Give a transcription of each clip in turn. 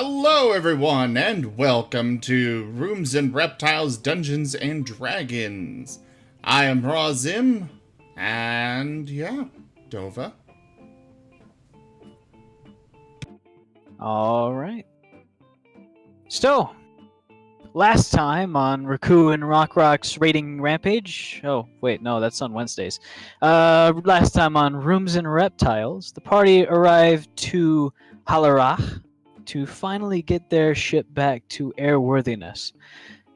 Hello, everyone, and welcome to Rooms and Reptiles, Dungeons and Dragons. I am Razim, and Dova. All right. So, last time on Raku and Rock's raiding rampage. Oh, wait, no, that's on Wednesdays. Last time on Rooms and Reptiles, the party arrived to Halarach to finally get their ship back to airworthiness.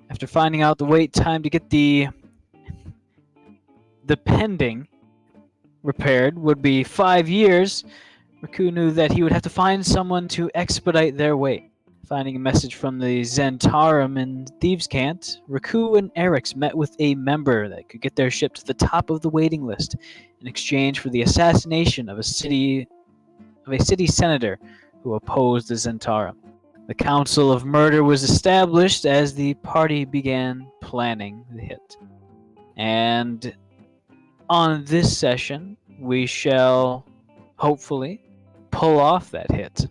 After finding out the wait time to get the pending repaired would be 5 years, Raku knew that he would have to find someone to expedite their wait. Finding a message from the Zentarum in Thieves' Cant, Raku and Erix met with a member that could get their ship to the top of the waiting list in exchange for the assassination of a city senator who opposed the Zentarum. The Council of Murder was established as the party began planning the hit. And on this session, we shall hopefully pull off that hit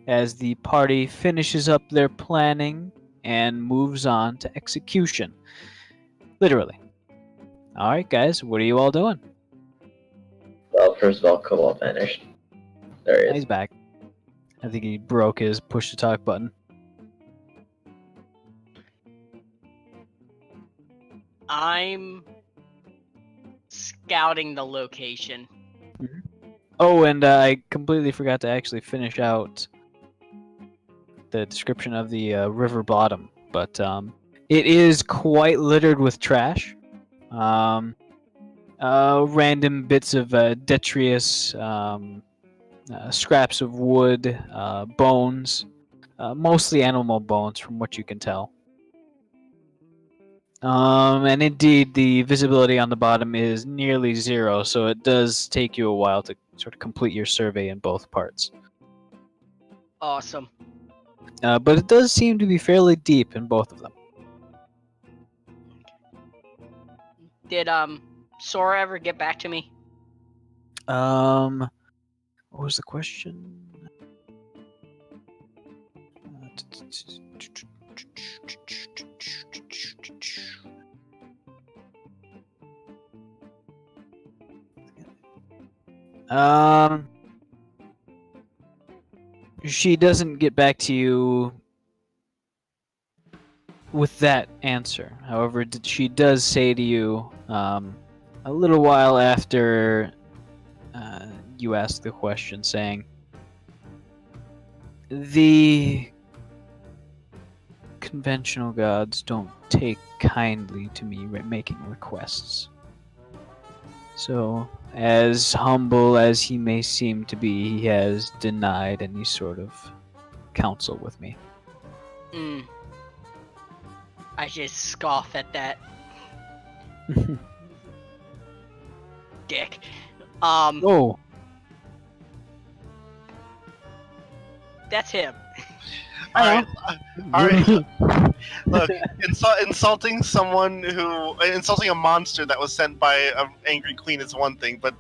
as the party finishes up their planning and moves on to execution. Literally. Alright guys, what are you all doing? Well, first of all, Cobalt vanished. There he is. He's back. I think he broke his push to talk button. I'm scouting the location. Oh, and I completely forgot to actually finish out the description of the river bottom, but it is quite littered with trash. Random bits of detritus, scraps of wood, bones, mostly animal bones from what you can tell. And indeed, the visibility on the bottom is nearly zero, so it does take you a while to sort of complete your survey in both parts. Awesome. But it does seem to be fairly deep in both of them. Did Sora ever get back to me? What was the question? She doesn't get back to you with that answer. However, she does say to you a little while after you ask the question, saying, "The conventional gods don't take kindly to me making requests. So, as humble as he may seem to be, he has denied any sort of counsel with me." I just scoff at that. Dick. Oh. That's him. Alright. Look, insulting a monster that was sent by an angry queen is one thing, but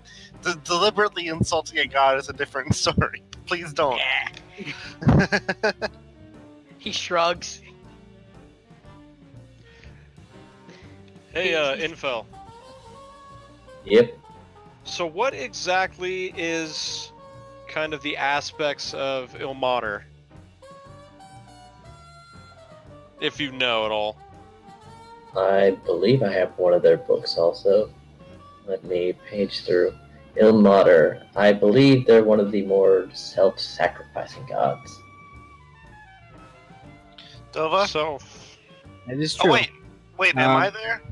deliberately insulting a god is a different story. Please don't. Yeah. He shrugs. Hey, Infel. Yep. So what exactly is kind of the aspects of Ilmater? If you know at all. I believe I have one of their books also. Let me page through. Ilmater. I believe they're one of the more self-sacrificing gods. Dova? So, That is true. Oh, wait, am I there?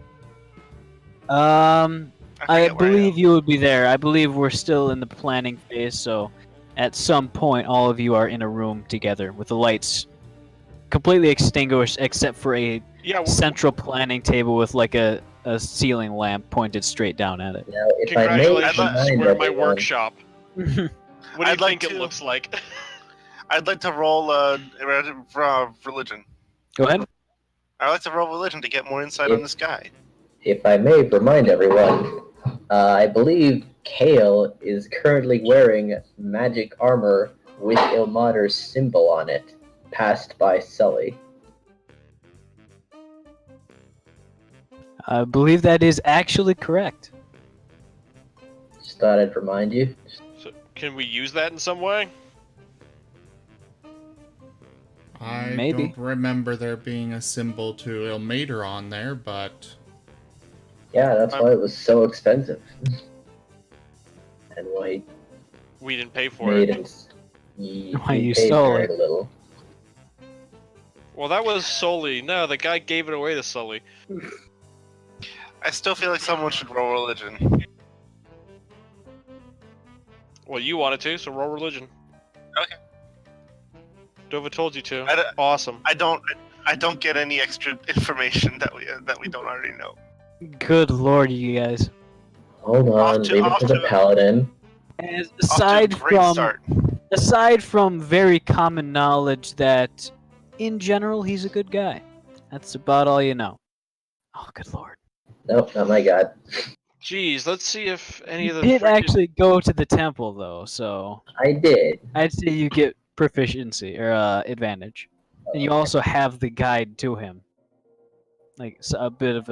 I believe you would be there. I believe we're still in the planning phase, so at some point all of you are in a room together with the lights completely extinguished except for a central planning table with like a ceiling lamp pointed straight down at it. Now, if I may congratulations, remind we're in my everyone, workshop. What do you I'd like think it to- looks like? I'd like to roll religion. Go ahead. I'd like to roll religion to get more insight on this guy. if I may remind everyone, I believe Kale is currently wearing magic armor with Ilmater's symbol on it, passed by Sully. I believe that is actually correct. Just thought I'd remind you. So, can we use that in some way? I Maybe. don't remember there being a symbol to Ilmater on there, but Yeah, that's why it was so expensive. And why We didn't pay he for made it. it. He Why you paid stole very it. little. Well, that was Sully. No, the guy gave it away to Sully. I still feel like someone should roll religion. Well, you wanted to, so roll religion. Okay. Dova told you to. I d- Awesome. I don't get any extra information that we don't already know. Good lord, you guys. Hold on, leave it to the paladin. And Off to a great start. aside from very common knowledge that, in general, he's a good guy. That's about all you know. Oh, good lord. Nope, not my god. Jeez, let's see if any of the You did freaking- actually go to the temple, though, so I did. I'd say you get proficiency or advantage, and you also have the guide to him, like a bit of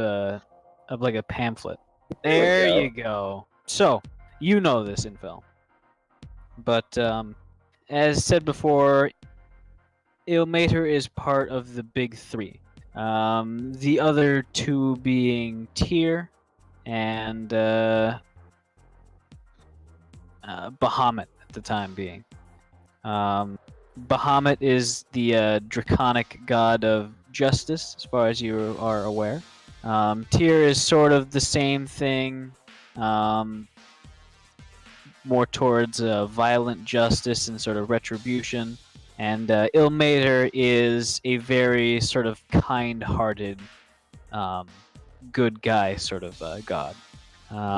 like a pamphlet. There go. you go. So you know this info, but as said before, Ilmater is part of the big three. The other two being Tyr and Bahamut at the time being. Bahamut is the draconic god of justice, as far as you are aware. Tyr is sort of the same thing, more towards violent justice and sort of retribution. And Ilmater is a very sort of kind-hearted, good guy sort of god.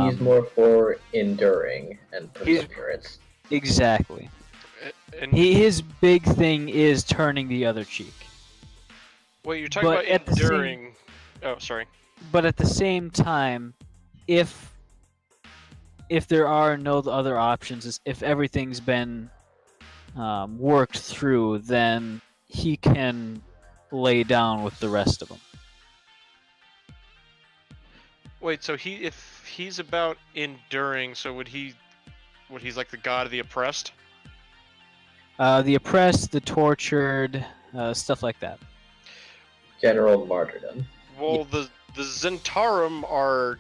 He's more for enduring and he's- perseverance. Exactly. And His big thing is turning the other cheek. wait, you're talking but about at the same- enduring. Oh, sorry. But at the same time, if there are no other options, if everything's been worked through, then he can lay down with the rest of them. Wait, so if he's about enduring, so he's like the god of the oppressed? The oppressed, the tortured, stuff like that. General martyrdom. Well, the Zentarum are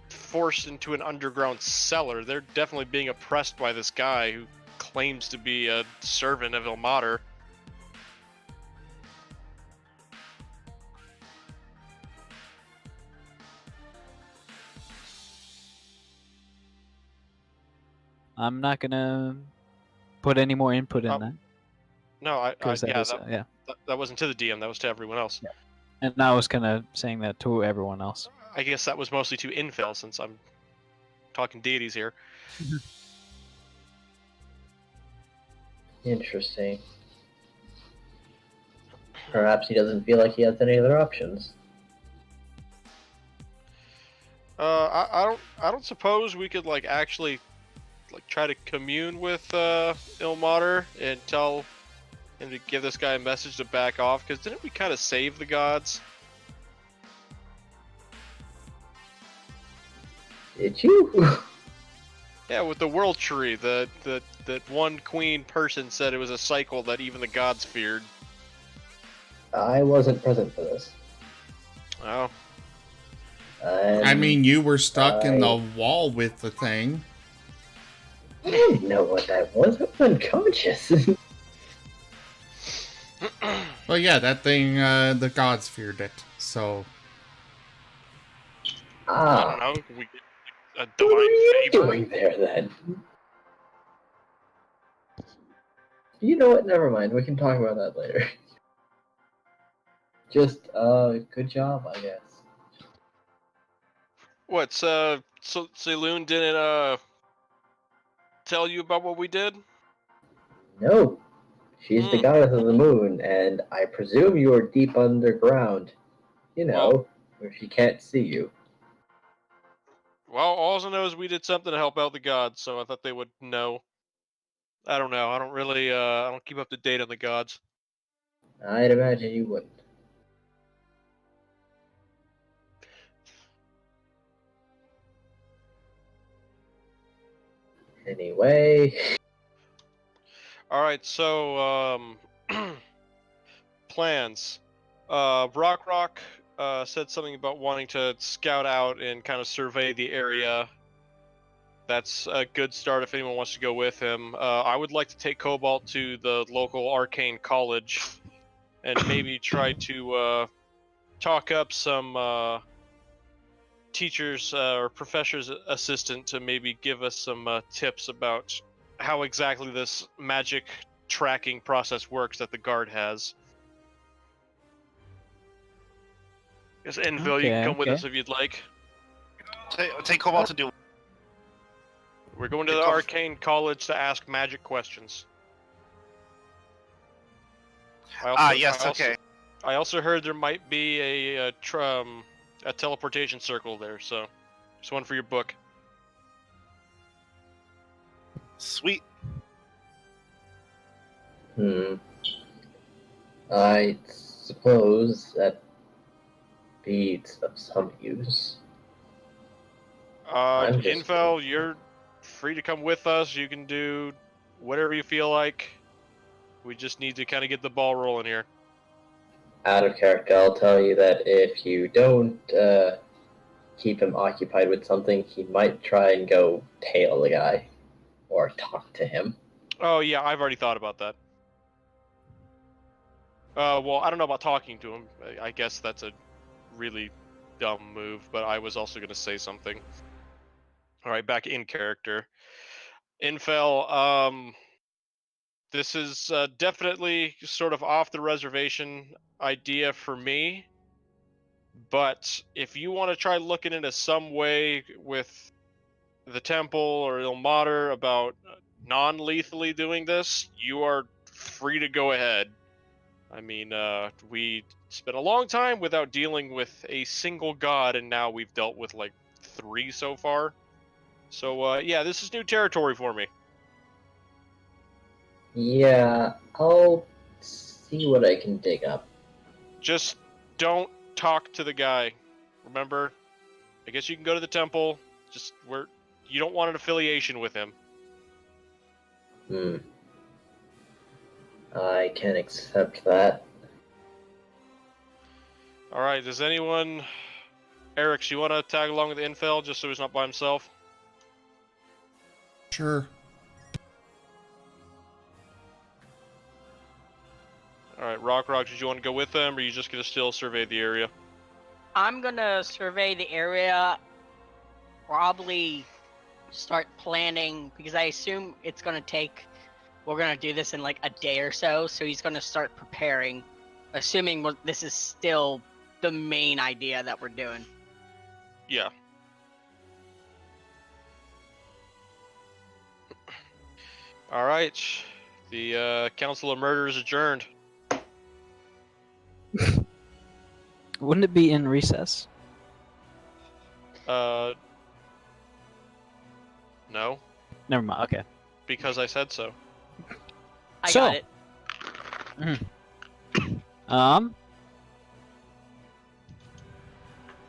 forced into an underground cellar. They're definitely being oppressed by this guy who claims to be a servant of Ilmater. I'm not gonna put any more input in that. No, Because that yeah, is, yeah. that wasn't to the DM. That was to everyone else. Yeah. And I was kind of saying that to everyone else. I guess that was mostly to Infel, since I'm talking deities here. Interesting. Perhaps he doesn't feel like he has any other options. I don't suppose we could actually try to commune with Ilmater and tell him to give this guy a message to back off, because didn't we kind of save the gods? Did you? Yeah, with the world tree, that one queen person said it was a cycle that even the gods feared. I wasn't present for this. Oh, I mean, you were stuck in the wall with the thing. I didn't know what that was. I was unconscious. Well, yeah, that thing, the gods feared it, so... I don't know. We get a What are you divine favor. doing there then? You know what? Never mind. We can talk about that later. Just, good job, I guess. What? So Saloon didn't tell you about what we did? No. She's the Hmm. goddess of the moon, and I presume you are deep underground. You know, where she can't see you. Well, all I know is we did something to help out the gods, so I thought they would know. I don't know. I don't really. I don't keep up to date on the gods. I'd imagine you wouldn't. Anyway, All right. So plans. Rock said something about wanting to scout out and kind of survey the area. That's a good start if anyone wants to go with him. I would like to take Cobalt to the local arcane college and maybe try to talk up some teachers or professor's assistant to maybe give us some tips about how exactly this magic tracking process works that the guard has. Yes, Envil, you can come with us if you'd like. Take Cobalt to do. We're going to the arcane college to ask magic questions. Yes, okay. I also heard there might be a teleportation circle there, so just one for your book. Sweet. I suppose that beats of some use. I'm just- Infel, you're free to come with us. You can do whatever you feel like. We just need to kind of get the ball rolling here. Out of character, I'll tell you that if you don't keep him occupied with something, he might try and go tail the guy or talk to him. Oh yeah, I've already thought about that. Well, I don't know about talking to him. I guess that's a really dumb move, but I was also going to say something. All right, back in character. Infel, this is definitely sort of off the reservation idea for me, but if you want to try looking into some way with the temple or Ilmater about non-lethally doing this, you are free to go ahead. I mean, we spent a long time without dealing with a single god, and now we've dealt with like 3 so far. So, yeah, this is new territory for me. Yeah, I'll see what I can dig up. Just don't talk to the guy. Remember? I guess you can go to the temple. Just you don't want an affiliation with him. I can accept that. All right. Does anyone, Eric, you want to tag along with Infel just so he's not by himself? Sure. All right, Rock, did you want to go with them, or are you just gonna still survey the area? I'm gonna survey the area. Probably start planning because I assume it's gonna take. We're gonna do this in like a day or so, so he's gonna start preparing, assuming this is still the main idea that we're doing. Yeah. All right. The Council of Murder is adjourned. Wouldn't it be in recess? No, Never mind. Okay. because I said so. I So- got it.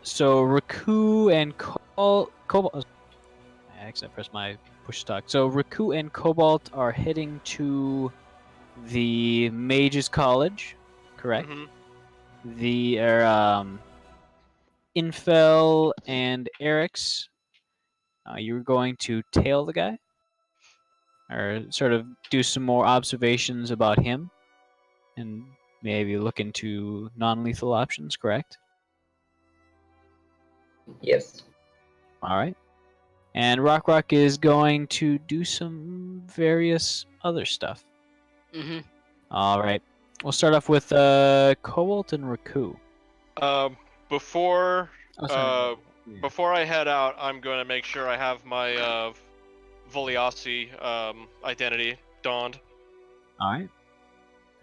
So Raku and Cobalt. I accidentally pressed my push talk. So Raku and Cobalt are heading to the Mages College, correct? Mhm. The Infel and Eric's. You were going to tail the guy, or sort of do some more observations about him, and maybe look into non-lethal options, correct? Yes. All right. And Rock is going to do some various other stuff. Mm-hmm. All right. We'll start off with Cobalt and Raku. Before Oh, sorry. before I head out, I'm going to make sure I have my Voliasi identity donned. All right.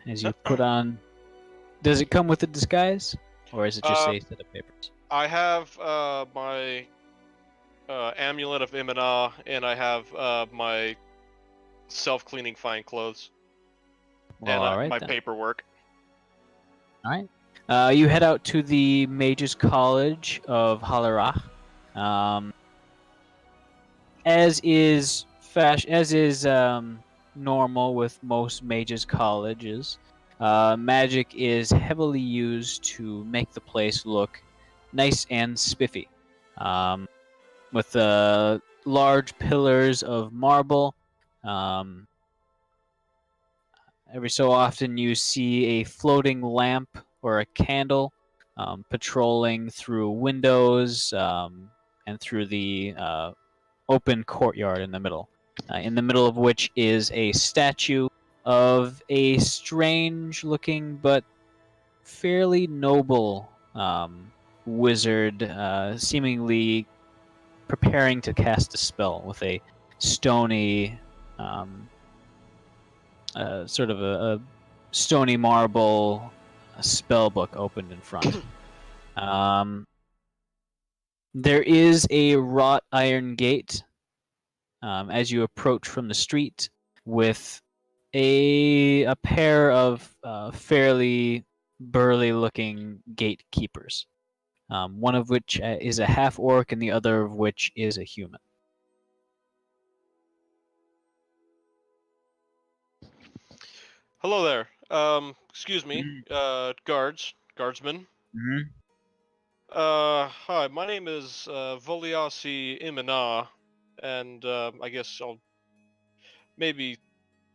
As you put on, does it come with a disguise, or is it just a set of papers? I have my amulet of Imana, and I have my self-cleaning fine clothes Well, and all right my then. paperwork. All right. You head out to the Mages College of Halarach. As is normal with most mages colleges, magic is heavily used to make the place look nice and spiffy, with large pillars of marble. Um, every so often, you see a floating lamp or a candle patrolling through windows and through the open courtyard in the middle of which is a statue of a strange-looking but fairly noble wizard, seemingly preparing to cast a spell with a stony, sort of a stony marble spell book opened in front. There is a wrought iron gate as you approach from the street, with a pair of fairly burly-looking gatekeepers, one of which is a half-orc and the other of which is a human. Hello there. Excuse me, guardsmen. Mm-hmm. Hi, my name is Voliasi Imana, and I guess I'll maybe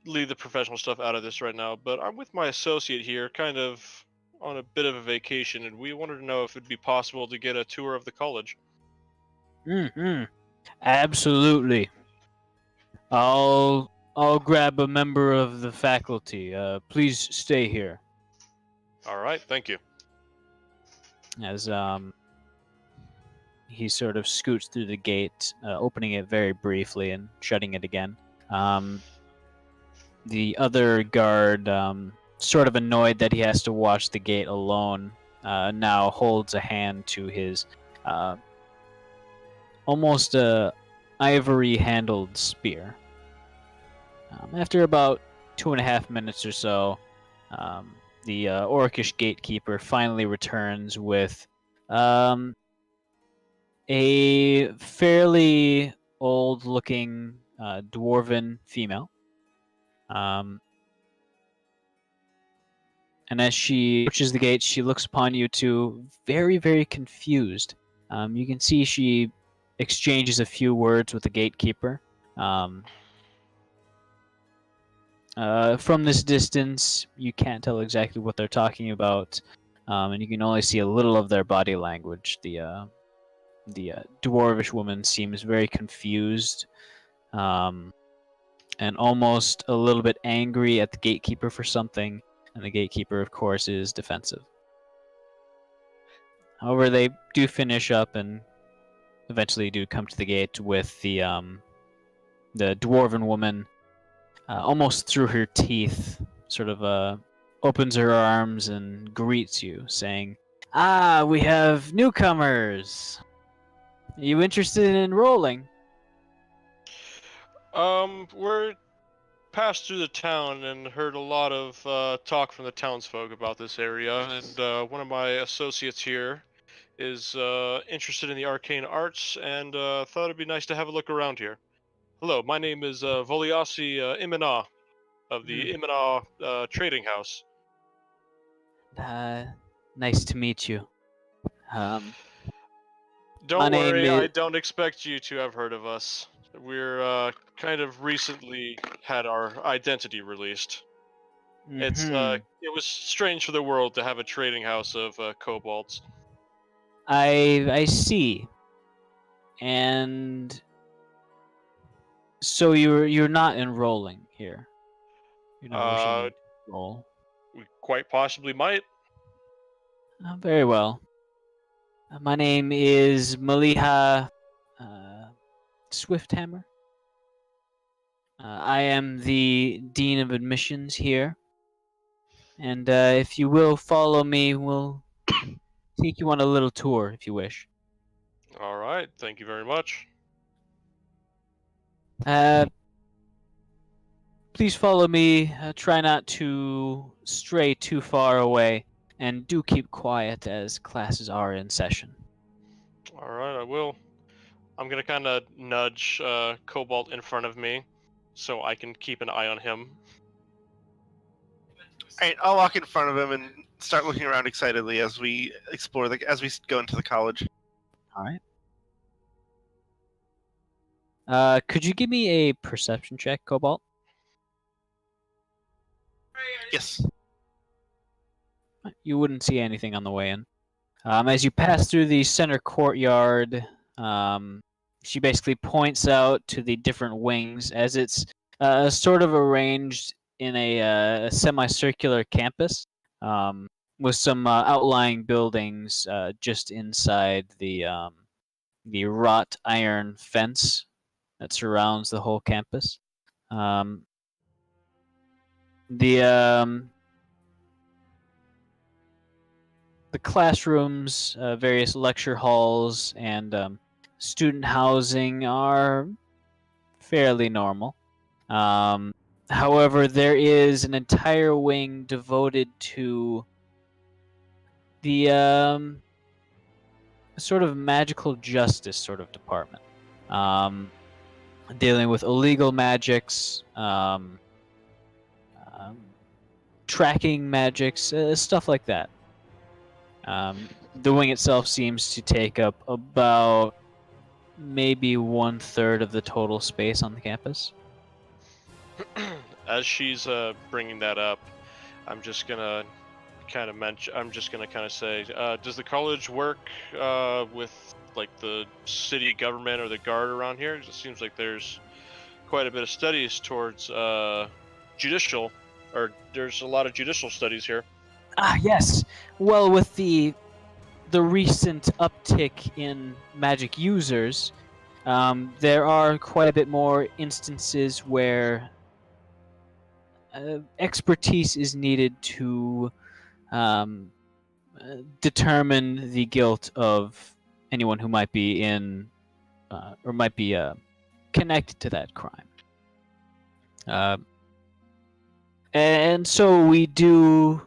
leave the professional stuff out of this right now, but I'm with my associate here, kind of on a bit of a vacation, and we wanted to know if it'd be possible to get a tour of the college. Mm-hmm. Absolutely. I'll grab a member of the faculty. Please stay here. All right, thank you. As he sort of scoots through the gate, opening it very briefly and shutting it again. The other guard, sort of annoyed that he has to watch the gate alone, now holds a hand to his almost ivory-handled spear. After about 2.5 minutes or so, the orcish gatekeeper finally returns with a fairly old-looking dwarven female. And as she approaches the gate, she looks upon you two, very, very confused. You can see she exchanges a few words with the gatekeeper. From this distance, you can't tell exactly what they're talking about, and you can only see a little of their body language. The dwarvish woman seems very confused, and almost a little bit angry at the gatekeeper for something, and the gatekeeper, of course, is defensive. However, they do finish up and eventually do come to the gate with the dwarven woman, almost through her teeth, sort of opens her arms and greets you, saying, "Ah, we have newcomers. Are you interested in enrolling?" We're passed through the town and heard a lot of talk from the townsfolk about this area, and one of my associates here is interested in the arcane arts, and thought it'd be nice to have a look around here. Hello, my name is Voliasi Imana of the Imana Trading House. Nice to meet you. My Don't name worry, I is- don't expect you to have heard of us. We're kind of recently had our identity released. It's Mhm. it was strange for the world to have a trading house of kobolds. I see. And so you're not enrolling here. You're not wishing to enroll. We quite possibly might. Very well. My name is Maliha Swifthammer. I am the Dean of Admissions here. And if you will follow me, we'll take you on a little tour if you wish. All right, thank you very much. please follow me. Try not to stray too far away, and do keep quiet as classes are in session. All right, I will. I'm gonna kind of nudge Cobalt in front of me, so I can keep an eye on him. Alright, I'll walk in front of him and start looking around excitedly as we explore as we go into the college. All right. Could you give me a perception check, Cobalt? Yes. You wouldn't see anything on the way in. As you pass through the center courtyard, she basically points out to the different wings as it's sort of arranged in a semicircular campus with some outlying buildings just inside the wrought iron fence that surrounds the whole campus. The classrooms, various lecture halls, and student housing are fairly normal. However, there is an entire wing devoted to the sort of magical justice sort of department, dealing with illegal magics, tracking magics, stuff like that. The wing itself seems to take up about maybe 1/3 of the total space on the campus. As she's bringing that up, I'm just gonna kind of mention. I'm just gonna kind of say, does the college work with like the city government or the guard around here? 'Cause it seems like there's quite a bit of studies towards judicial, or there's a lot of judicial studies here. Ah, yes. Well, with the recent uptick in magic users, there are quite a bit more instances where expertise is needed to determine the guilt of anyone who might be in or might be connected to that crime. And so we do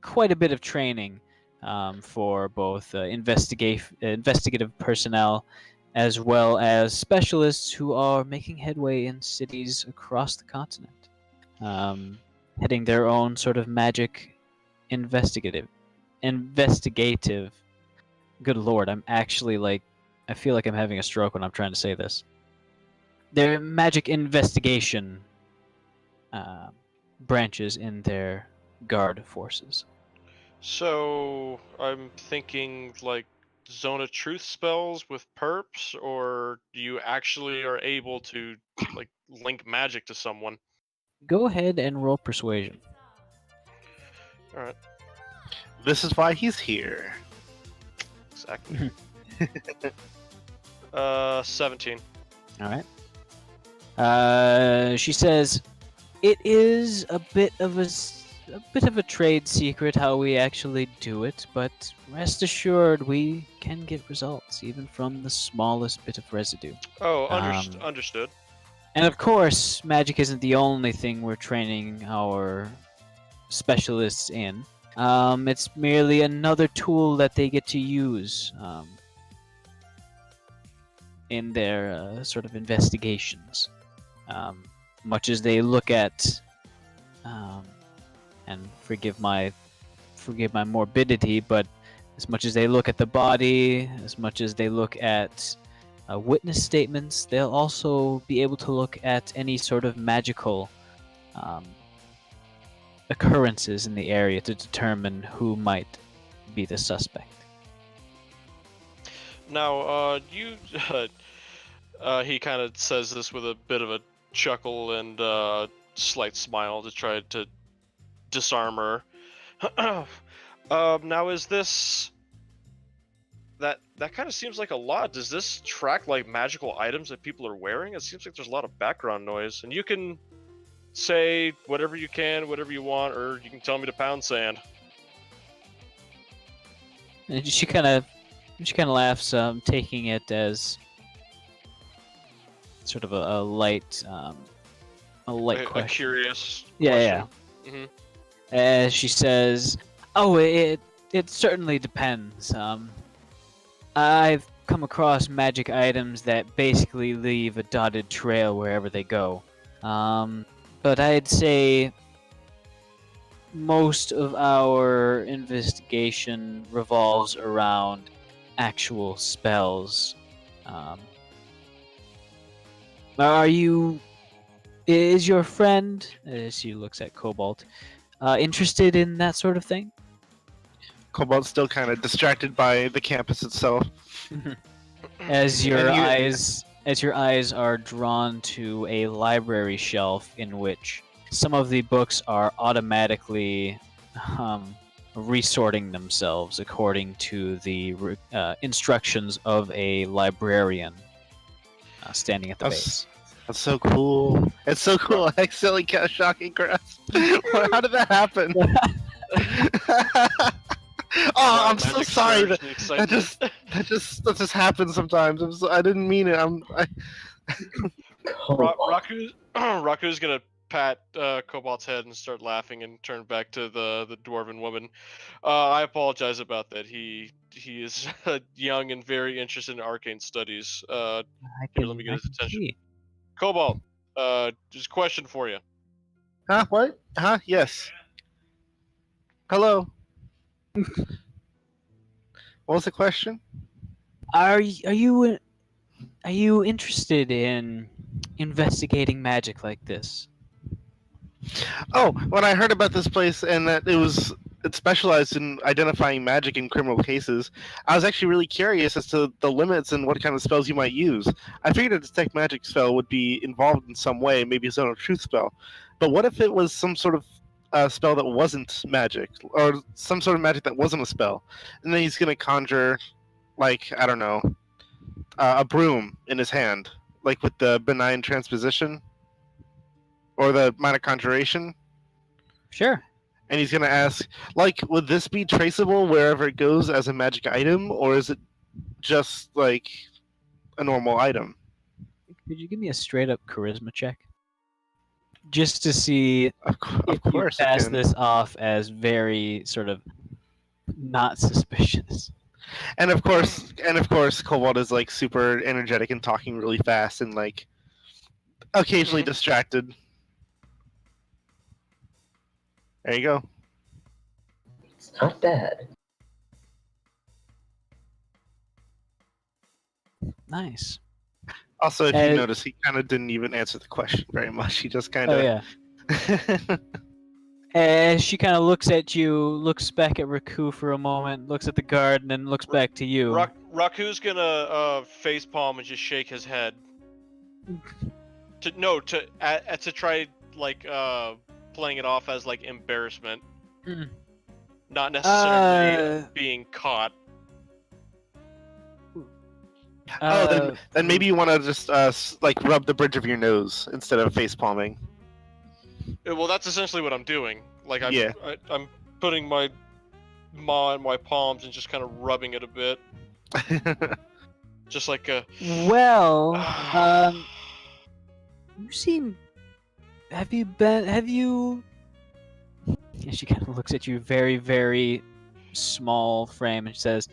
quite a bit of training for both investigative personnel as well as specialists who are making headway in cities across the continent, heading their own sort of magic investigative. Good lord, I'm actually I feel like I'm having a stroke when I'm trying to say this. Their magic investigation branches in their guard forces. So I'm thinking like zone of truth spells with perps, or you actually are able to like link magic to someone. Go ahead and roll persuasion. All right, This is why he's here. exactly. 17. All right. She says, "It is a bit of a trade secret how we actually do it, but rest assured we can get results even from the smallest bit of residue. Oh, understood. And of course, magic isn't the only thing we're training our specialists in. It's merely another tool that they get to use in their sort of investigations. Much as they look at, and forgive my morbidity, but as much as they look at the body, as much as they look at witness statements, they'll also be able to look at any sort of magical occurrences in the area to determine who might be the suspect." Now, he kind of says this with a bit of a chuckle and slight smile to try to disarm her. Now, is this... That kind of seems like a lot. Does this track like magical items that people are wearing? It seems like there's a lot of background noise, and you can say whatever you can, whatever you want, or you can tell me to pound sand. And she kind of laughs, taking it as sort of a light a light A question. curious Yeah, question. As she says, "Oh, it certainly depends. I've come across magic items that basically leave a dotted trail wherever they go. But I'd say most of our investigation revolves around actual spells. Are you? Is your friend?" As she looks at Cobalt, interested in that sort of thing? Cobalt's still kind of distracted by the campus itself. As your And you- eyes are drawn to a library shelf in which some of the books are automatically resorting themselves according to the instructions of a librarian standing at the base. That's so cool. It's so cool. I accidentally cast Shocking Grasp. How did that happen? Oh, I'm so Magic sorry. surge and excitement. That just happens sometimes. I didn't mean it. Raku's gonna pat Cobalt's head and start laughing and turn back to the dwarven woman. I apologize about that. He is young and very interested in arcane studies. Here, let me get his attention. See. Cobalt, just a question for you. Huh? What? Huh? Yes. Hello. What was the question? Are you interested in investigating magic like this? Oh, when I heard about this place and that it specialized in identifying magic in criminal cases, I was actually really curious as to the limits and what kind of spells you might use. I figured a detect magic spell would be involved in some way, maybe a zone of truth spell. But what if it was some sort of spell that wasn't magic, or some sort of magic that wasn't a spell, and then he's gonna conjure, like, I don't know, a broom in his hand, like with the benign transposition or the minor conjuration, Sure. and he's gonna ask, like, would this be traceable wherever it goes as a magic item, or is it just like a normal item? Could you give me a straight up charisma check? Just to see Of if course, you I pass can. this off as very sort of not suspicious. And of course, Cobalt is like super energetic and talking really fast and like occasionally distracted. There you go. It's not bad. Nice. Also, if you And- notice, he kind of didn't even answer the question very much. He just kind of. Oh yeah. As she kind of looks at you, looks back at Raku for a moment, looks at the guard, and then looks back to you. Raku's gonna face palm and just shake his head. To try like playing it off as like embarrassment, Mm. not necessarily being caught. Then maybe you want to just like rub the bridge of your nose instead of face palming. Well, that's essentially what I'm doing. Like Yeah. I'm putting my maw in my palms and just kind of rubbing it a bit, just like a. Well, you seem. Have you? And she kind of looks at you, very, very small frame, and says,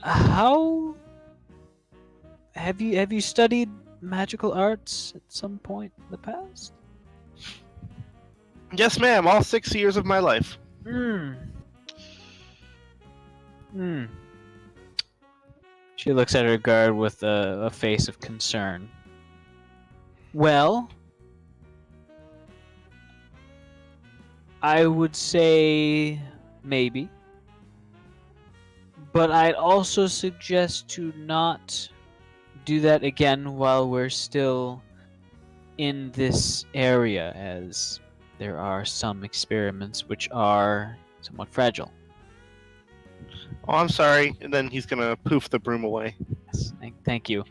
"How have you studied magical arts at some point in the past?" Yes, ma'am. All 6 years of my life. She looks at her guard with a face of concern. Well, I would say maybe. But I'd also suggest to not do that again while we're still in this area, as there are some experiments which are somewhat fragile. Oh, I'm sorry. And then he's gonna poof the broom away. Yes, thank you.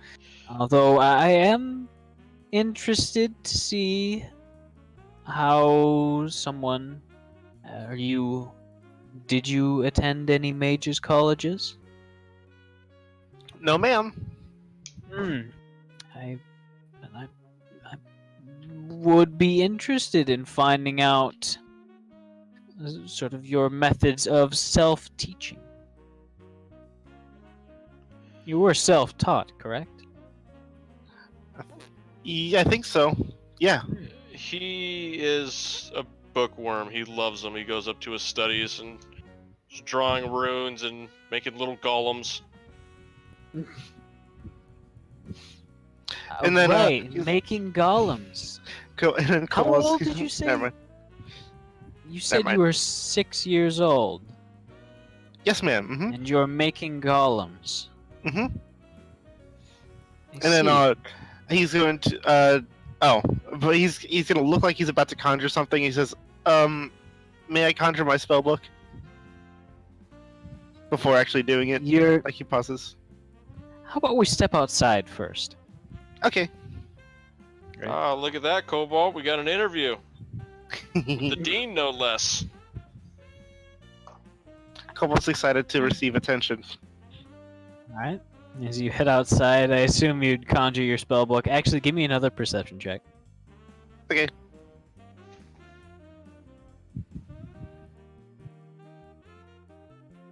Although I am interested to see how someone. Did you attend any mages' colleges? No, ma'am. would be interested in finding out sort of your methods of self-teaching. You were self-taught, correct? Yeah, I think so. Yeah. He is a bookworm. He loves them. He goes up to his studies and is drawing runes and making little golems. And then, right, making golems. And then How Kobol's- old did you say? Never mind. You said mind. you were 6 years old, Yes, ma'am. Mm-hmm. and you're making golems. Mm-hmm. I And then see. he's going to but he's gonna look like he's about to conjure something. He says, may I conjure my spell book? Before actually doing it. You're. Like he pauses. How about we step outside first? Okay. Ah, look at that, Cobalt. We got an interview. The dean, no less. Kobol's excited to receive attention. Alright. As you head outside, I assume you'd conjure your spell book. Actually, give me another perception check. Okay.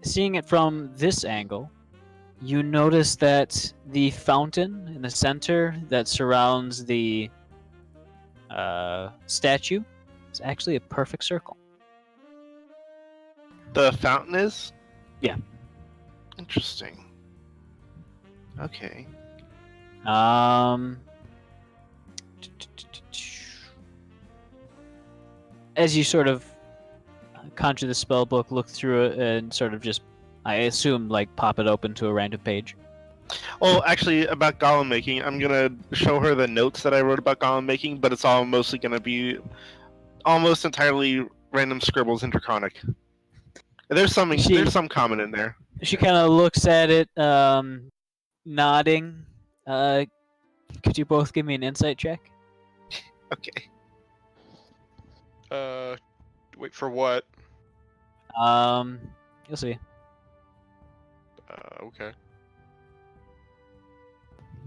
Seeing it from this angle, you notice that the fountain in the center that surrounds the statue is actually a perfect circle. The fountain is? Yeah. Interesting. Okay. As you sort of conjure the spell book, look through it, and sort of just, I assume, like pop it open to a random page. Oh, actually, about golem making, I'm gonna show her the notes that I wrote about golem making, but it's all mostly gonna be almost entirely random scribbles in Draconic. There's some common in there. She kind of looks at it, nodding. Could you both give me an insight check? Okay. Wait for what? You'll see. Okay.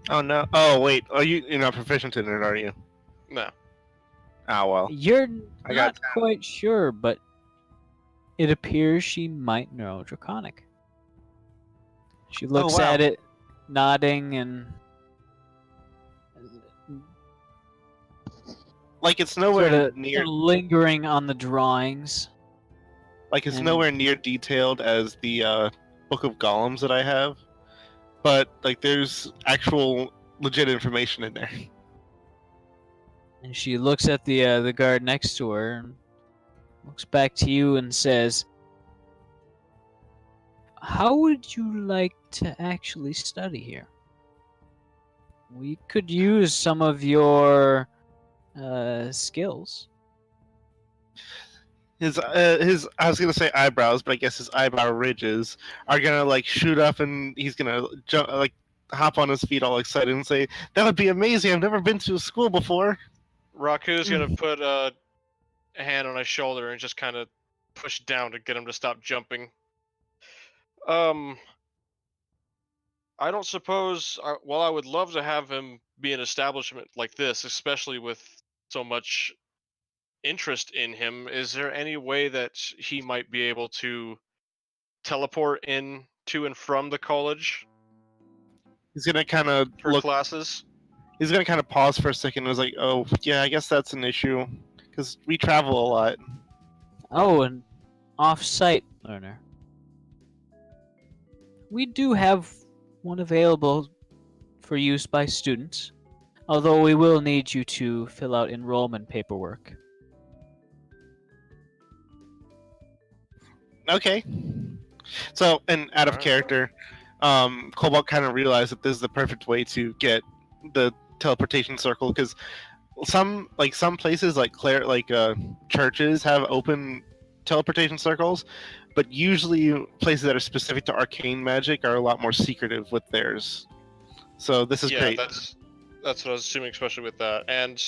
Oh no. Oh wait. Oh, you're not proficient in it, are you? No. Ah well. You're I got not quite sure, but it appears she might know Draconic. She looks wow. at it, nodding, and Like it's nowhere sort of near. lingering on the drawings. Like it's and- nowhere near detailed as the Book of Golems that I have, but like there's actual legit information in there. And she looks at the guard next to her, and looks back to you and says, "How would you like to actually study here? We could use some of your skills." His I was gonna say eyebrows, but I guess his eyebrow ridges are gonna like shoot up, and he's gonna jump, like hop on his feet all excited and say, "That would be amazing! I've never been to a school before." Raku's gonna put a hand on his shoulder and just kind of push down to get him to stop jumping. I don't suppose. Well, I would love to have him be an establishment like this, especially with so much interest in him. Is there any way that he might be able to teleport in to and from the college He's gonna kind of for look. classes? He's gonna kind of pause for a second and was like, "Oh, yeah, I guess that's an issue because we travel a lot." Oh, an off-site learner. We do have one available for use by students, although we will need you to fill out enrollment paperwork. Okay. So, and out of Alright. character, Cobalt kind of realized that this is the perfect way to get the teleportation circle because some places like churches have open teleportation circles, but usually places that are specific to arcane magic are a lot more secretive with theirs. So this is Yeah, great. that's what I was assuming, especially with that. And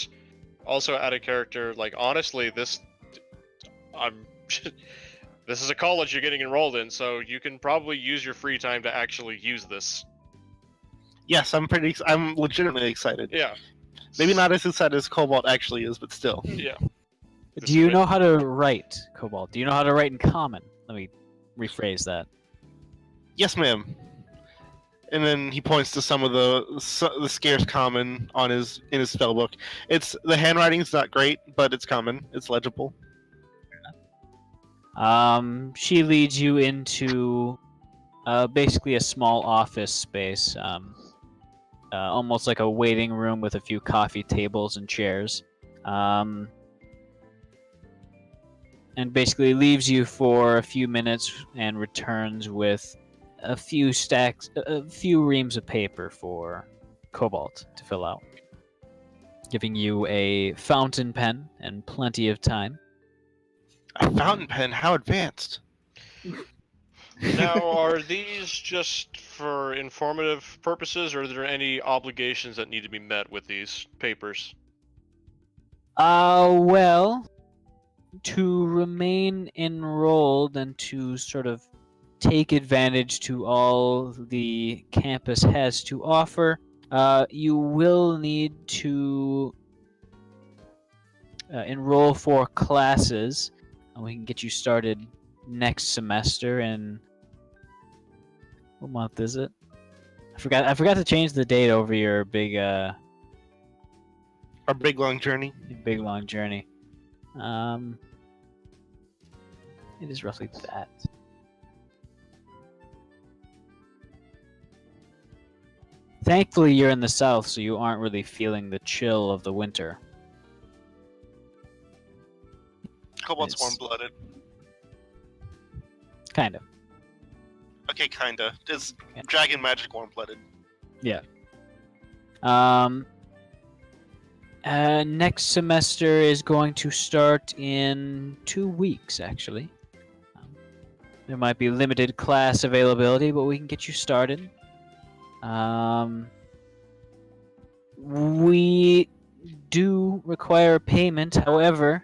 also out of character, like honestly, this is a college you're getting enrolled in, so you can probably use your free time to actually use this. Yes, I'm legitimately excited. Yeah. Maybe not as excited as Cobalt actually is, but still. Yeah. Do you know how to write, Cobalt? Do you know how to write in common? Let me rephrase that. Yes, ma'am. And then he points to some of the scarce common in his spellbook. It's the handwriting's not great, but it's common. It's legible. She leads you into basically a small office space, almost like a waiting room with a few coffee tables and chairs, and basically leaves you for a few minutes and returns with a few reams of paper for Cobalt to fill out, giving you a fountain pen and plenty of time. A fountain pen? How advanced? Now, are these just for informative purposes, or are there any obligations that need to be met with these papers? Well, to remain enrolled and to sort of take advantage to all the campus has to offer, you will need to enroll for classes. And we can get you started next semester in... What month is it? I forgot to change the date over your big Our big long journey. big long journey. It is roughly that. Thankfully, you're in the south, so you aren't really feeling the chill of the winter. Cobalt's It's- warm-blooded. Kind of. Okay, kinda. It's Yeah. dragon magic warm-blooded. Next semester is going to start in 2 weeks, actually. There might be limited class availability, but we can get you started. We do require payment, however,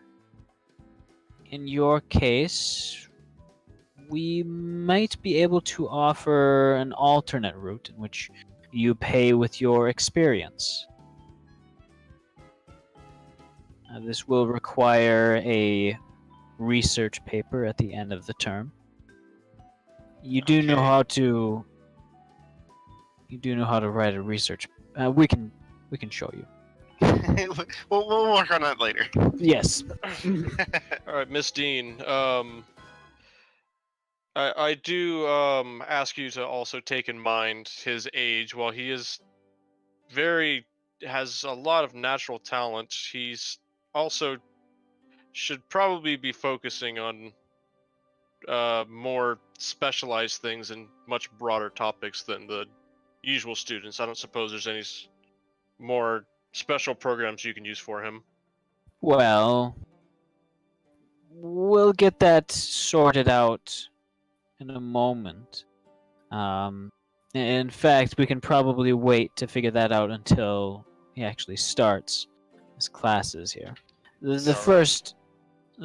in your case, we might be able to offer an alternate route in which you pay with your experience. This will require a research paper at the end of the term. You do know Okay. how to. You do know how to write a research. We can show you. we'll work on that later. Yes. All right, Miss Dean. I do ask you to also take in mind his age. While he is has a lot of natural talent, he's also should probably be focusing on more specialized things and much broader topics than the usual students. I don't suppose there's any more special programs you can use for him. Well, we'll get that sorted out in a moment. In fact, we can probably wait to figure that out until he actually starts his classes here. The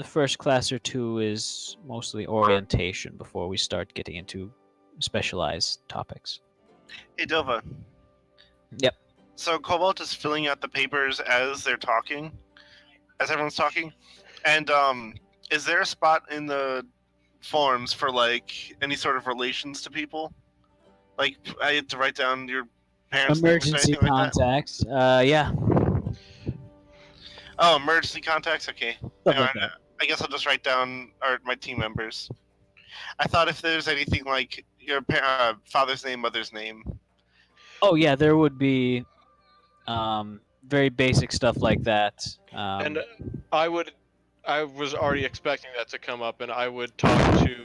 first class or two is mostly orientation before we start getting into specialized topics. Hey, Dova. Yep. So Cobalt is filling out the papers as they're talking, as everyone's talking, and is there a spot in the forms for like any sort of relations to people? Like I had to write down your parents' names or Emergency anything like that? contacts. Yeah. Oh, emergency contacts. Okay. Stuff Hang like on, that. I guess I'll just write down my team members. I thought if there's anything like your father's name, mother's name. Oh yeah, there would be very basic stuff like that. And I was already expecting that to come up, and I would talk to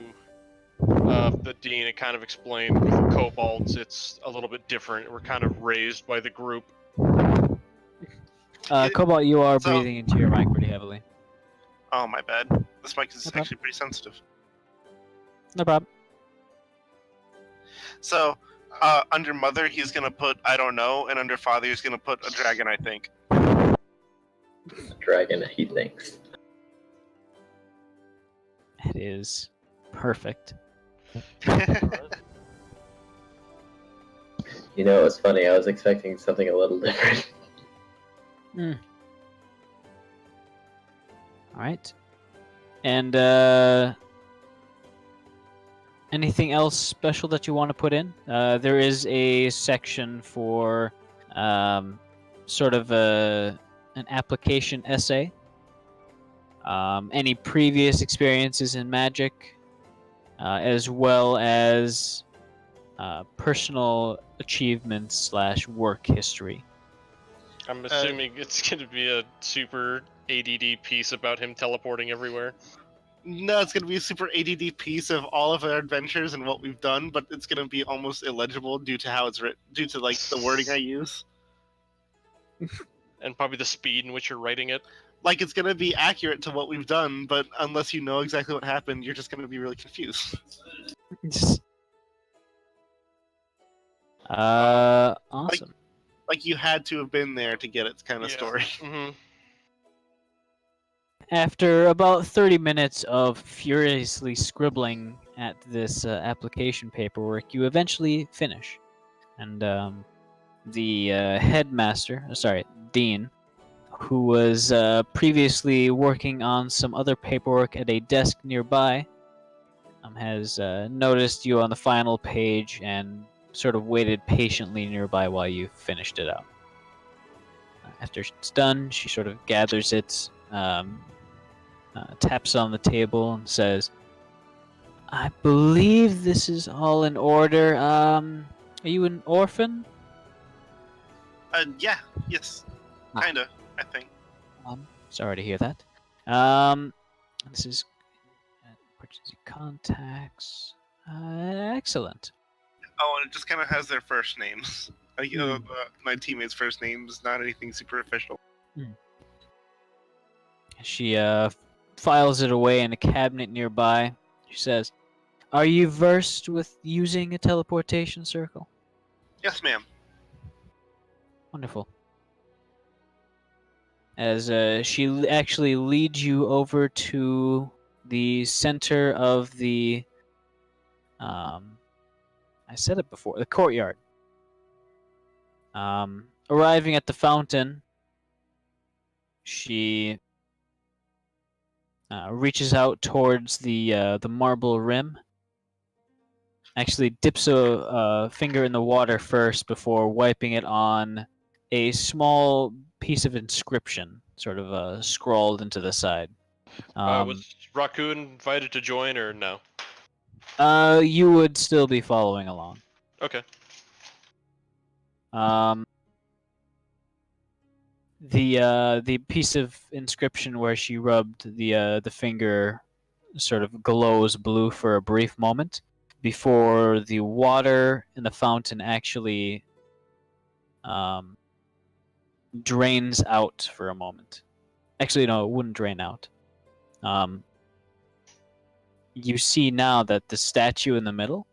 the dean and kind of explain with kobolds it's a little bit different. We're kind of raised by the group. Cobalt, you are So- breathing into your mic pretty heavily. Oh, my bad. This mic is Okay. actually pretty sensitive. No problem. So, under mother, he's gonna put I don't know, and under father, he's gonna put a dragon, I think. Dragon, he thinks. It is perfect. You know, it was funny. I was expecting something a little different. All right. And anything else special that you want to put in? There is a section for sort of an application essay. Any previous experiences in magic, as well as personal achievements / work history. I'm assuming it's going to be a super ADD piece about him teleporting everywhere. No, it's going to be a super ADD piece of all of our adventures and what we've done, but it's going to be almost illegible due to how it's written, due to like the wording I use. And probably the speed in which you're writing it. Like, it's going to be accurate to what we've done, but unless you know exactly what happened, you're just going to be really confused. Awesome. Like you had to have been there to get it kind of story. Mm-hmm. After about 30 minutes of furiously scribbling at this application paperwork, you eventually finish. And the dean, who was previously working on some other paperwork at a desk nearby, has noticed you on the final page and sort of waited patiently nearby while you finished it out. After it's done, she sort of gathers it, taps on the table and says, "I believe this is all in order. Are you an orphan?" Yeah, yes, kinda, I think. Sorry to hear that. This is emergency contacts. Excellent. Oh, and it just kind of has their first names. Like, my teammates' first names, not anything super official. She files it away in a cabinet nearby. She says, "Are you versed with using a teleportation circle?" Yes, ma'am. Wonderful. As she actually leads you over to the center of the, I said it before, the courtyard. Arriving at the fountain, she reaches out towards the marble rim. Actually dips a finger in the water first before wiping it on a small piece of inscription, sort of scrawled into the side. Was Raccoon invited to join or no? You would still be following along. Okay. The piece of inscription where she rubbed the finger sort of glows blue for a brief moment before the water in the fountain actually drains out for a moment. Actually, no, it wouldn't drain out. You see now that the statue in the middle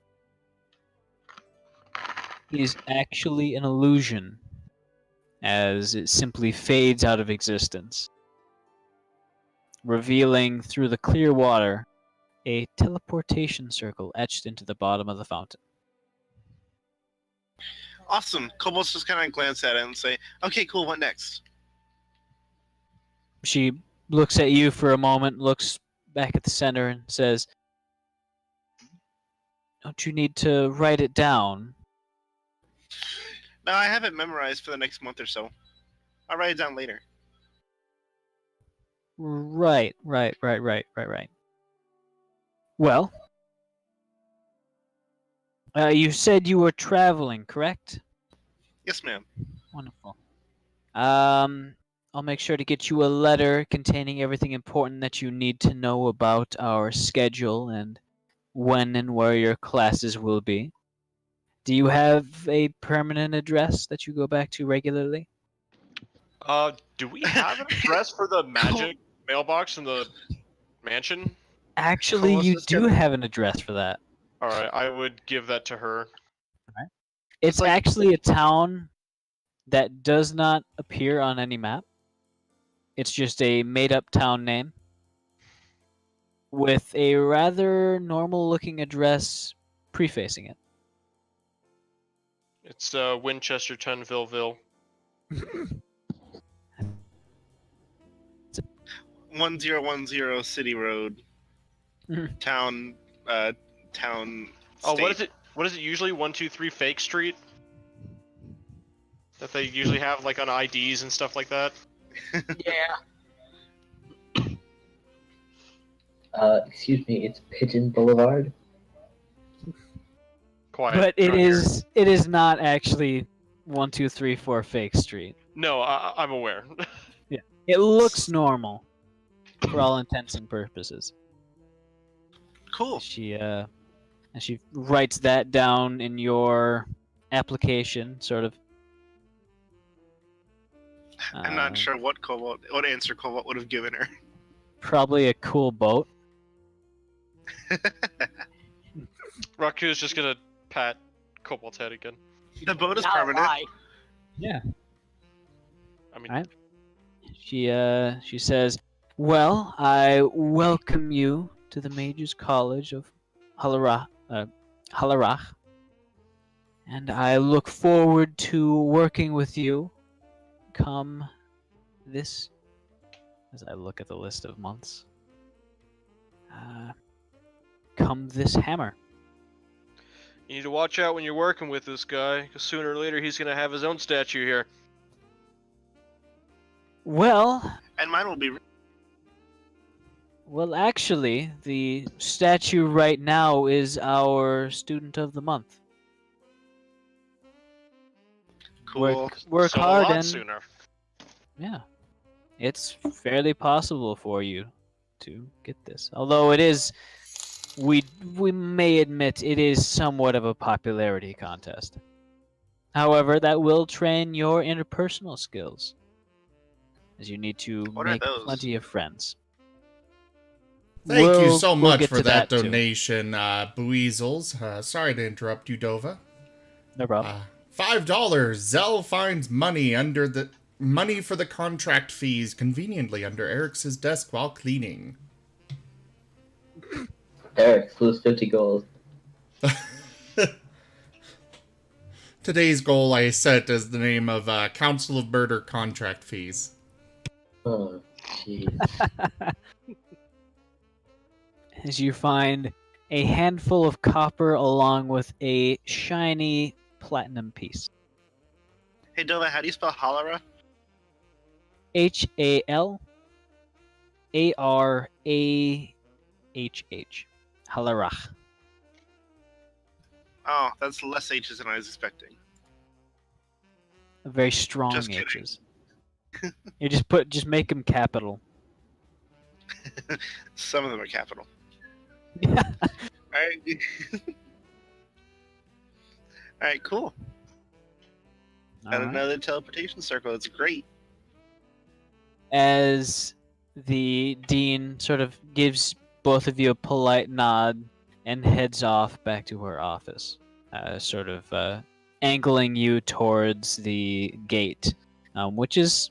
is actually an illusion, as it simply fades out of existence, revealing through the clear water a teleportation circle etched into the bottom of the fountain. Awesome. Kobolds just kind of glance at it and say, "Okay, cool. What next?" She looks at you for a moment, looks back at the center, and says, "Don't you need to write it down?" No, I have it memorized for the next month or so. I'll write it down later. Right. Well, you said you were traveling, correct? Yes, ma'am. Wonderful. I'll make sure to get you a letter containing everything important that you need to know about our schedule and when and where your classes will be. Do you have a permanent address that you go back to regularly? Do we have an address for the magic mailbox in the mansion? Actually, Cool, you let's do get- have an address for that. Alright, I would give that to her. It's like- actually a town that does not appear on any map. It's just a made-up town name with a rather normal-looking address prefacing it. It's Winchester Tunvilleville. 1010 City Road, Mhm. town, town. Oh, what is state. it? What is it usually? 123 Fake Street. That they usually have like on IDs and stuff like that. Yeah. Excuse me, it's Pigeon Boulevard. Quiet. But it around here. is not actually 1234 Fake Street. No, I'm aware. It looks normal for all intents and purposes. Cool. And she writes that down in your application, sort of. I'm not sure what answer Cobalt would have given her. Probably a cool boat. Raku's just gonna pat Cobalt's head again. The boat is Not permanent. lie. Yeah. I mean, Right. She says, "Well, I welcome you to the Mages College of Halarach, and I look forward to working with you. Come this, as I look at the list of months. Come this hammer." you need to watch out when you're working with this guy, because sooner or later he's gonna have his own statue here. Well, And mine will be. actually, the statue right now is our student of the month. Cool. Work So hard a lot and sooner. yeah, it's fairly possible for you to get this. Although it is, we may admit it is somewhat of a popularity contest. However, that will train your interpersonal skills, as you need to What are make those? plenty of friends. Thank you We'll- so we'll much get for to that too. donation, Bueezels. Sorry to interrupt you, Dova. No problem. $5. Zell finds money for the contract fees conveniently under Eric's desk while cleaning. Eric, lose 50 gold. Today's goal I set as the name of Council of Murder contract fees. Oh, jeez. As you find a handful of copper along with a shiny platinum piece. Hey, Dova, how do you spell Halara? Halarahh. Halarach. Oh, that's less H's than I was expecting. Very strong Just kidding. H's. You just make them capital. Some of them are capital. Alright. Alright, cool. Got Alright. another teleportation circle. It's great. As the dean sort of gives both of you a polite nod and heads off back to her office, sort of angling you towards the gate, which is,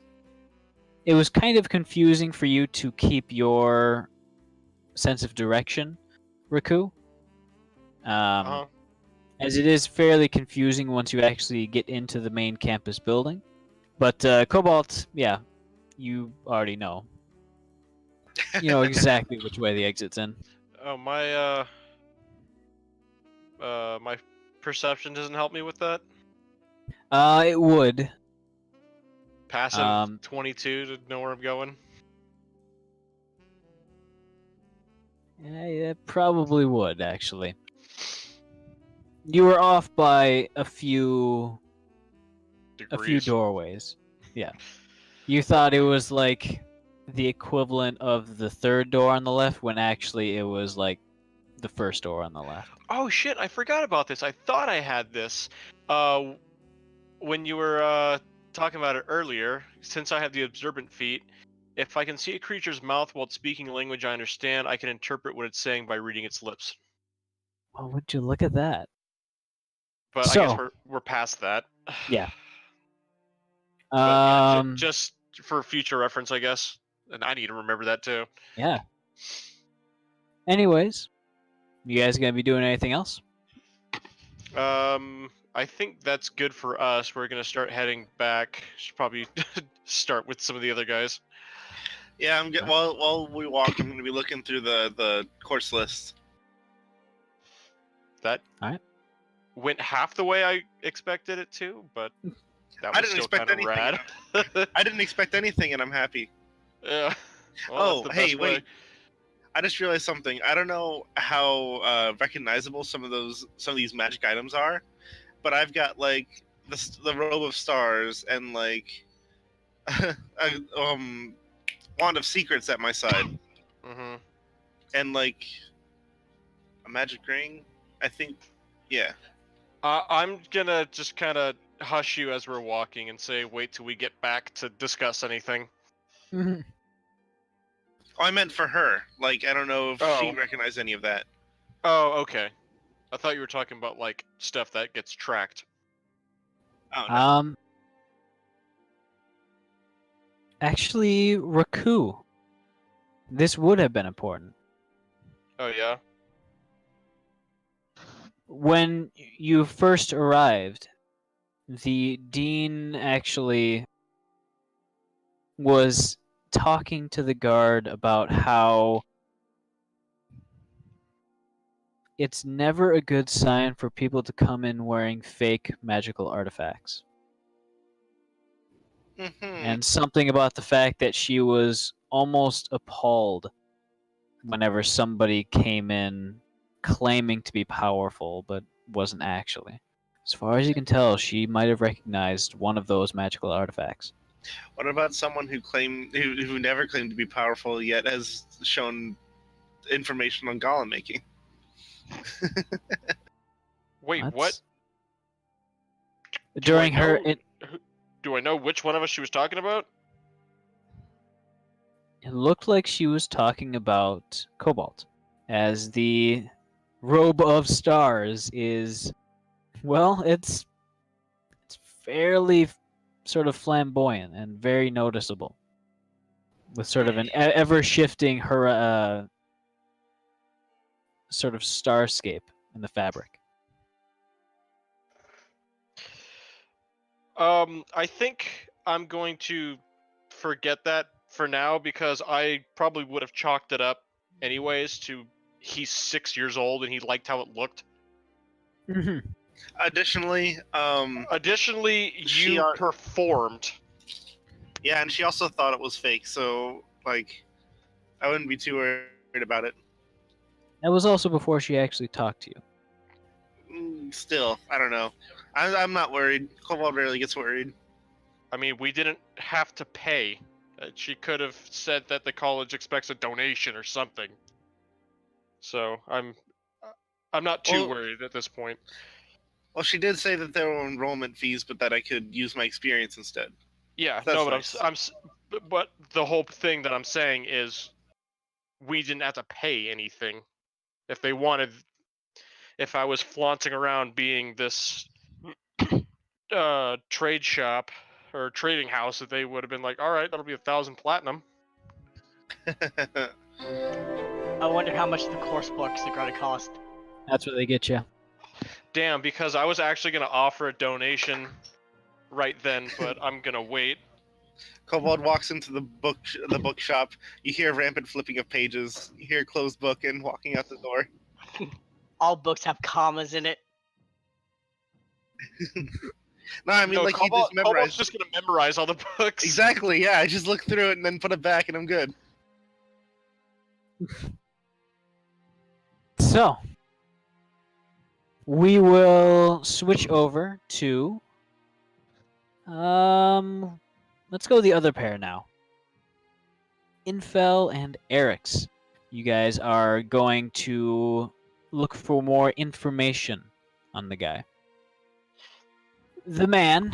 it was kind of confusing for you to keep your sense of direction, Raku. Uh-huh. As it is fairly confusing once you actually get into the main campus building. But Cobalt, yeah, you already know. You know exactly which way the exit's in. Oh, my my perception doesn't help me with that. It would. Passive 22 to know where I'm going. Yeah, it probably would, actually. You were off by a few Degrees. doorways. Yeah. You thought it was like the equivalent of the third door on the left, when actually it was like the first door on the left. Oh shit! I forgot about this. I thought I had this. When you were talking about it earlier, since I have the observant feat, if I can see a creature's mouth while it's speaking a language I understand, I can interpret what it's saying by reading its lips. Well, would you look at that? But I So- guess we're past that. Yeah. But, yeah, Um. just for future reference, I guess. And I need to remember that too. Yeah. Anyways, you guys gonna be doing anything else? I think that's good for us. We're gonna start heading back. Should probably start with some of the other guys. Yeah, while we walk, I'm gonna be looking through the course list. That Alright. went half the way I expected it to, but that I was didn't still expect kind of anything. rad. I didn't expect anything, and I'm happy. Yeah. Well, Oh, that's the hey, best way. wait. I just realized something. I don't know how recognizable some of these magic items are, but I've got like the robe of stars and like a wand of secrets at my side, Mm-hmm. and like a magic ring. I think, yeah. I'm gonna just kind of hush you as we're walking and say, wait till we get back to discuss anything. Oh, I meant for her. Like, I don't know if she Oh. recognized any of that. Oh, okay. I thought you were talking about like stuff that gets tracked. Oh no. Actually, Raku. This would have been important. Oh yeah. When you first arrived, the dean actually was talking to the guard about how it's never a good sign for people to come in wearing fake magical artifacts. And something about the fact that she was almost appalled whenever somebody came in claiming to be powerful but wasn't actually. As far as you can tell, she might have recognized one of those magical artifacts. What about someone who never claimed to be powerful yet has shown information on golem making? Wait, That's- what? During Do I her, know- Do I know which one of us she was talking about? it looked like she was talking about Cobalt, as the robe of stars is, well, it's fairly sort of flamboyant and very noticeable, with sort of an ever shifting her sort of starscape in the fabric. I think I'm going to forget that for now because I probably would have chalked it up anyways to he's 6 years old and he liked how it looked. Additionally, you performed. Yeah, and she also thought it was fake, so like, I wouldn't be too worried about it. That was also before she actually talked to you. Still, I don't know. I'm not worried. Kobold rarely gets worried. I mean, we didn't have to pay. She could have said that the college expects a donation or something. So I'm not too worried at this point. Well, she did say that there were enrollment fees, but that I could use my experience instead. Yeah, That's no, but nice. but the whole thing that I'm saying is we didn't have to pay anything. If they wanted, if I was flaunting around being this trade shop or trading house, that they would have been like, all right, that'll be 1,000 platinum. I wonder how much the course books are going to cost. That's what they get you. Damn, because I was actually gonna offer a donation right then, but I'm gonna wait. Kobold walks into the bookshop. You hear rampant flipping of pages. You hear closed book and walking out the door. All books have commas in it. No, I mean, No, like, he just Cobalt's memorized. just gonna memorize all the books. Exactly, yeah. I just look through it and then put it back, and I'm good. So, we will switch over to let's go the other pair now. Infel and Eric's. You guys are going to look for more information on the guy. The man,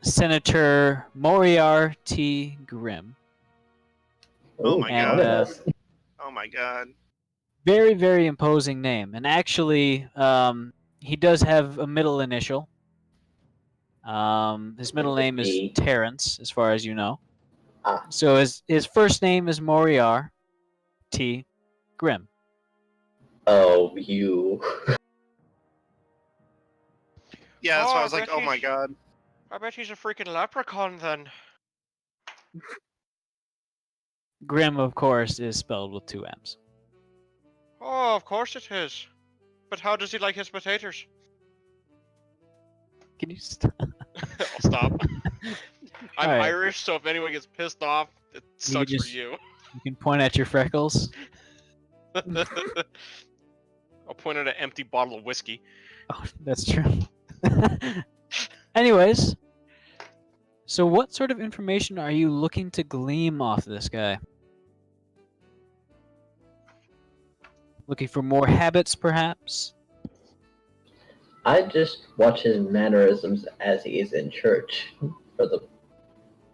Senator Moriarty Grimm. Oh my And, god. Oh my god. very, very imposing name. And actually, he does have a middle initial. His middle name is E. Terrence, as far as you know. Ah. So his first name is Moriar T. Grimm. Oh, you. Yeah, that's why I Oh, was like, I bet oh my he's- god. I bet he's a freaking leprechaun then. Grim, of course, is spelled with 2 M's. Oh, of course it is. But how does he like his potatoes? Can you stop? I'll stop. I'm Alright. Irish, so if anyone gets pissed off, it sucks just- for you. You can point at your freckles. I'll point at an empty bottle of whiskey. Oh, that's true. Anyways, so what sort of information are you looking to glean off this guy? Looking for more habits, perhaps? I just watch his mannerisms as he is in church,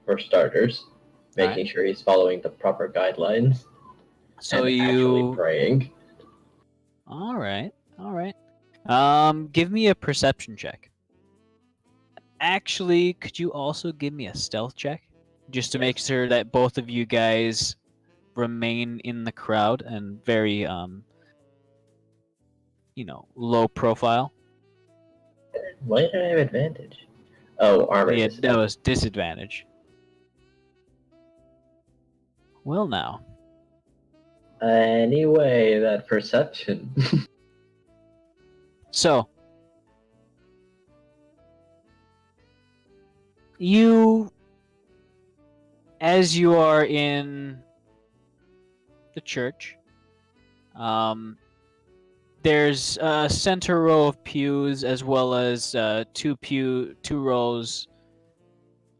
for starters, making sure he's following the proper guidelines. So and actually praying. All right. Give me a perception check. Actually, could you also give me a stealth check? Just to make sure that both of you guys remain in the crowd and very, low profile. Why did I have advantage? Oh, armor. Yeah, that was disadvantage. Well, now. Anyway, that perception. So, as you are in the church, there's a center row of pews as well as two rows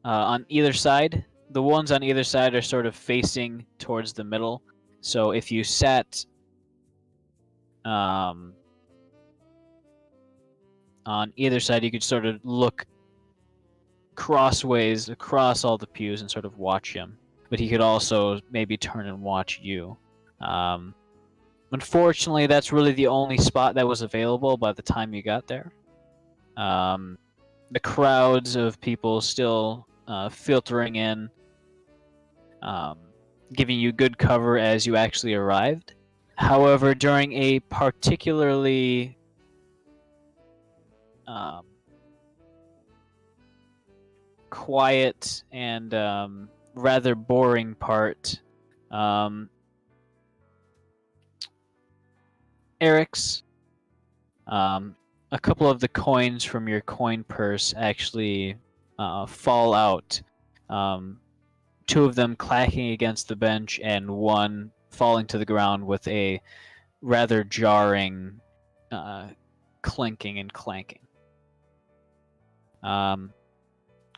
on either side. The ones on either side are sort of facing towards the middle. So if you sat on either side, you could sort of look crossways across all the pews and sort of watch him. But he could also maybe turn and watch you. Unfortunately, that's really the only spot that was available by the time you got there. The crowds of people still filtering in, giving you good cover as you actually arrived. However, during a particularly quiet and rather boring part, Eric's, a couple of the coins from your coin purse actually fall out. 2 of them clacking against the bench and 1 falling to the ground with a rather jarring clinking and clanking.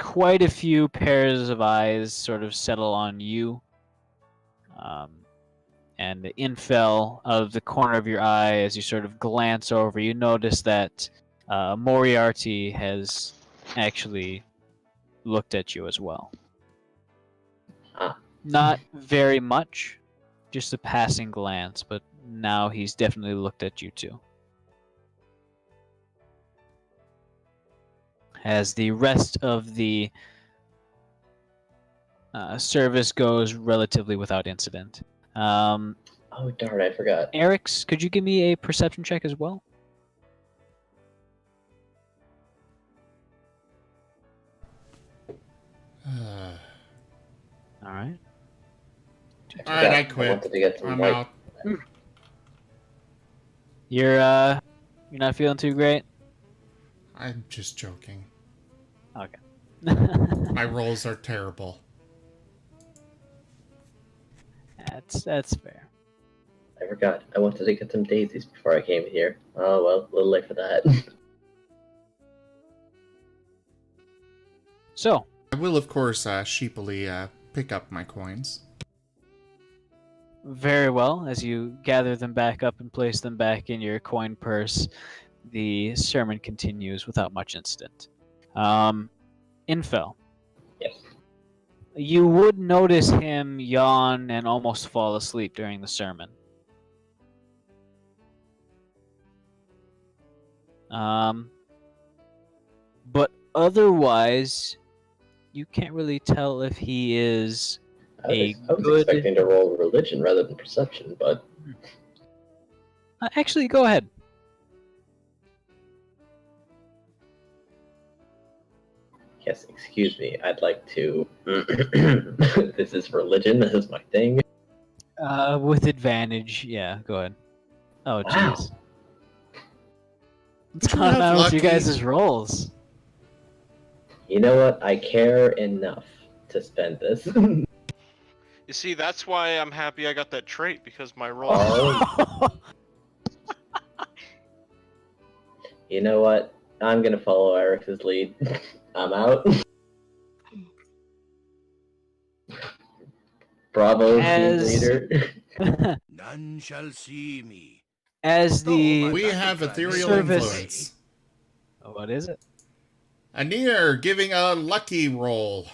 Quite a few pairs of eyes sort of settle on you. And the infell of the corner of your eye, as you sort of glance over, you notice that Moriarty has actually looked at you as well. Not very much, just a passing glance, but now he's definitely looked at you too. As the rest of the service goes relatively without incident. Oh, darn, I forgot. Eric's, could you give me a perception check as well? Alright. Alright, I quit. wanted to get some I'm light. out. You're not feeling too great? I'm just joking. Okay. My rolls are terrible. That's fair. I forgot. I wanted to get some daisies before I came here. Oh, well, a little late for that. So, I will, of course, sheepily pick up my coins. very well. As you gather them back up and place them back in your coin purse, the sermon continues without much incident. Infel. Yes. You would notice him yawn and almost fall asleep during the sermon. But otherwise, you can't really tell if he is I was expecting to roll religion rather than perception, but... Actually, go ahead. Yes, excuse me. I'd like to... This is religion. This is my thing. With advantage, yeah. Go ahead. Oh, Wow. jeez. What's You going have on with you lucky. guys' rolls? You know what? I care enough to spend this. You see, that's why I'm happy I got that trait, because my roll. Oh. You know what? I'm gonna follow Eric's lead. I'm out. Bravo, team As- leader. None shall see me. As the We have ethereal Service. influence. Oh, what is it? Anir giving a lucky roll.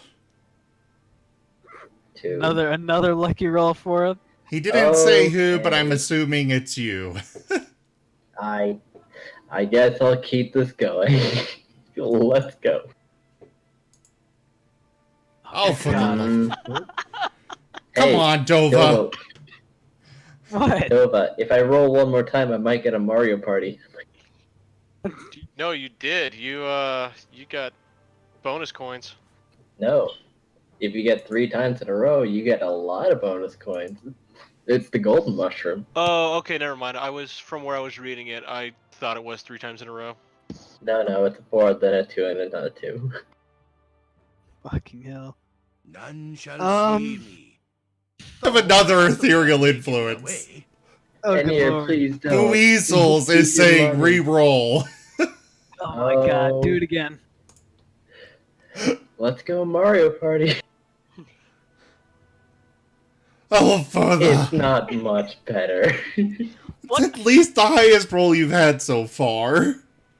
Two. Another lucky roll for him. He didn't say who, but Okay. I'm assuming it's you. I guess I'll keep this going. Let's go. Oh, for the God. love. Hey, Come on, Dova. Dova. What? Dova, if I roll one more time, I might get a Mario Party. No, you did. You got bonus coins. No. If you get 3 times in a row, you get a lot of bonus coins. It's the golden mushroom. Oh, okay, never mind. From where I was reading it, I thought it was 3 times in a row. No, it's a 4, then a 2, and another 2. Fucking hell. None shall Um, see me. Have another ethereal influence. Away. Oh, good Anir, lord. please don't. Weasels Keep is your saying money. re-roll. Oh my god, do it again. Let's go Mario Party. Oh, for It's the... not much better. It's at least the highest roll you've had so far.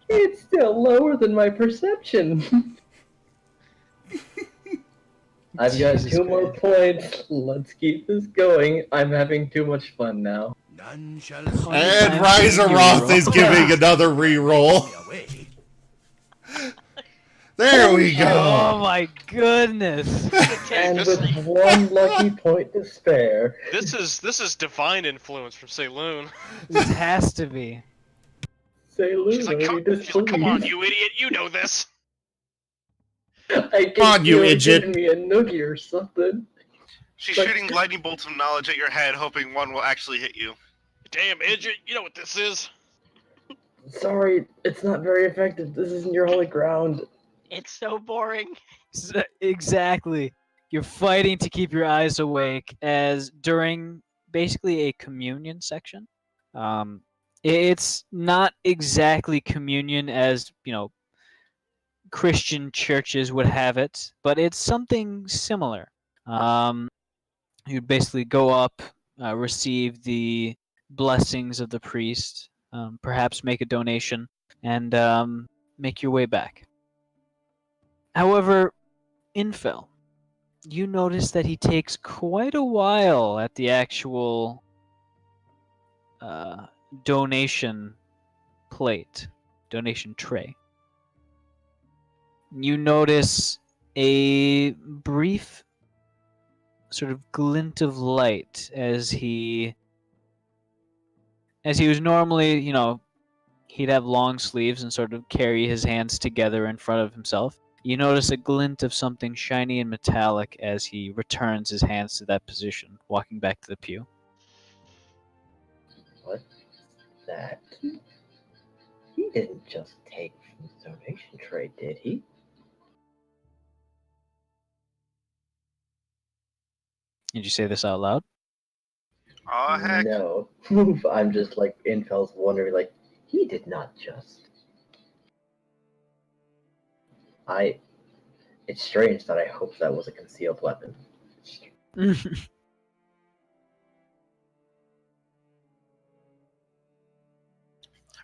It's still lower than my perception. I've got Jesus 2 more Christ. points. Let's keep this going. I'm having too much fun now. None shall Oh, see And I'm Riseroth seeing is you giving another re-roll. me. Away. There we Oh go. my goodness. And This- with 1 lucky point to spare. This is divine influence from Saloon. This has to be. Say She's like, come on, you idiot, you know this. I Come on, you idiot. Give me a noogie or something. She's But- shooting lightning bolts of knowledge at your head, hoping one will actually hit you. Damn idiot, you know what this is. Sorry, it's not very effective. This isn't your holy ground. It's so boring. Exactly. You're fighting to keep your eyes awake as during basically a communion section. It's not exactly communion as, Christian churches would have it, but it's something similar. You'd basically go up, receive the blessings of the priest, perhaps make a donation, and make your way back. However, Infel, you notice that he takes quite a while at the actual donation plate, donation tray. You notice a brief sort of glint of light as he was normally, he'd have long sleeves and sort of carry his hands together in front of himself. You notice a glint of something shiny and metallic as he returns his hands to that position, walking back to the pew. What's that? He didn't just take from the donation tray, did he? Did you say this out loud? Aw, heck. No. I'm just like, Infel's wondering, like, he did not just. It's strange that I hope that was a concealed weapon.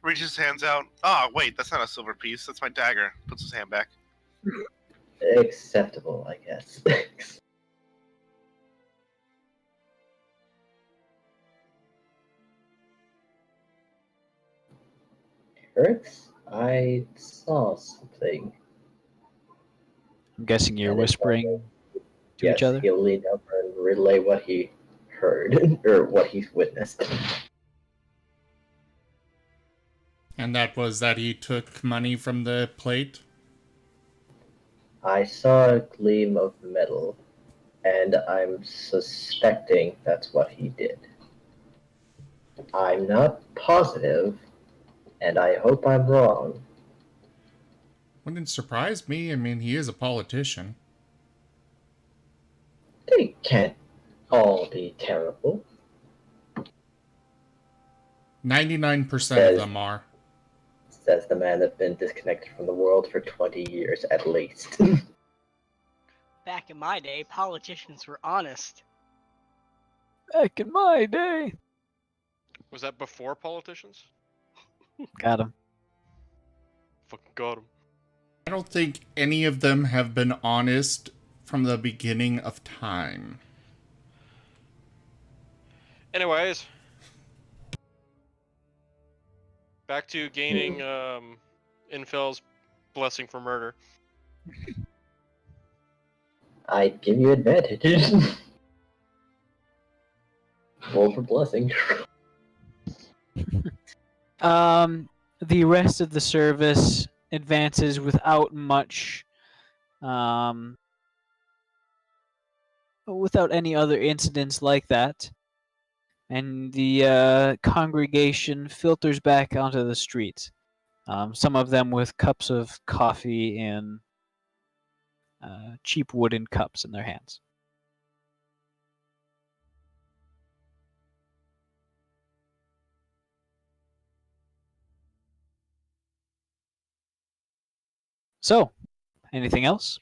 Reaches his hands out. Ah, wait, that's not a silver piece. That's my dagger. Puts his hand back. Acceptable, I guess. Eric's? I saw something. I'm guessing you're And it's whispering to Yes, each other. he'll lean over and relay what he heard, or what he witnessed. And that was that he took money from the plate? I saw a gleam of metal. and I'm suspecting that's what he did. I'm not positive, and I hope I'm wrong. Wouldn't surprise me. I mean, he is a politician. They can't all be terrible. 99% of Says- them are. Says the man that's been disconnected from the world for 20 years at least. Back in my day, politicians were honest. Back in my day. Was that before politicians? Got him. Fucking got him. I don't think any of them have been honest from the beginning of time. Anyways, back to gaining Infel's blessing for murder. I'd give you advantage. Roll for blessing. The rest of the service advances without much, without any other incidents like that, and the congregation filters back onto the streets. Some of them with cups of coffee and cheap wooden cups in their hands. So, anything else?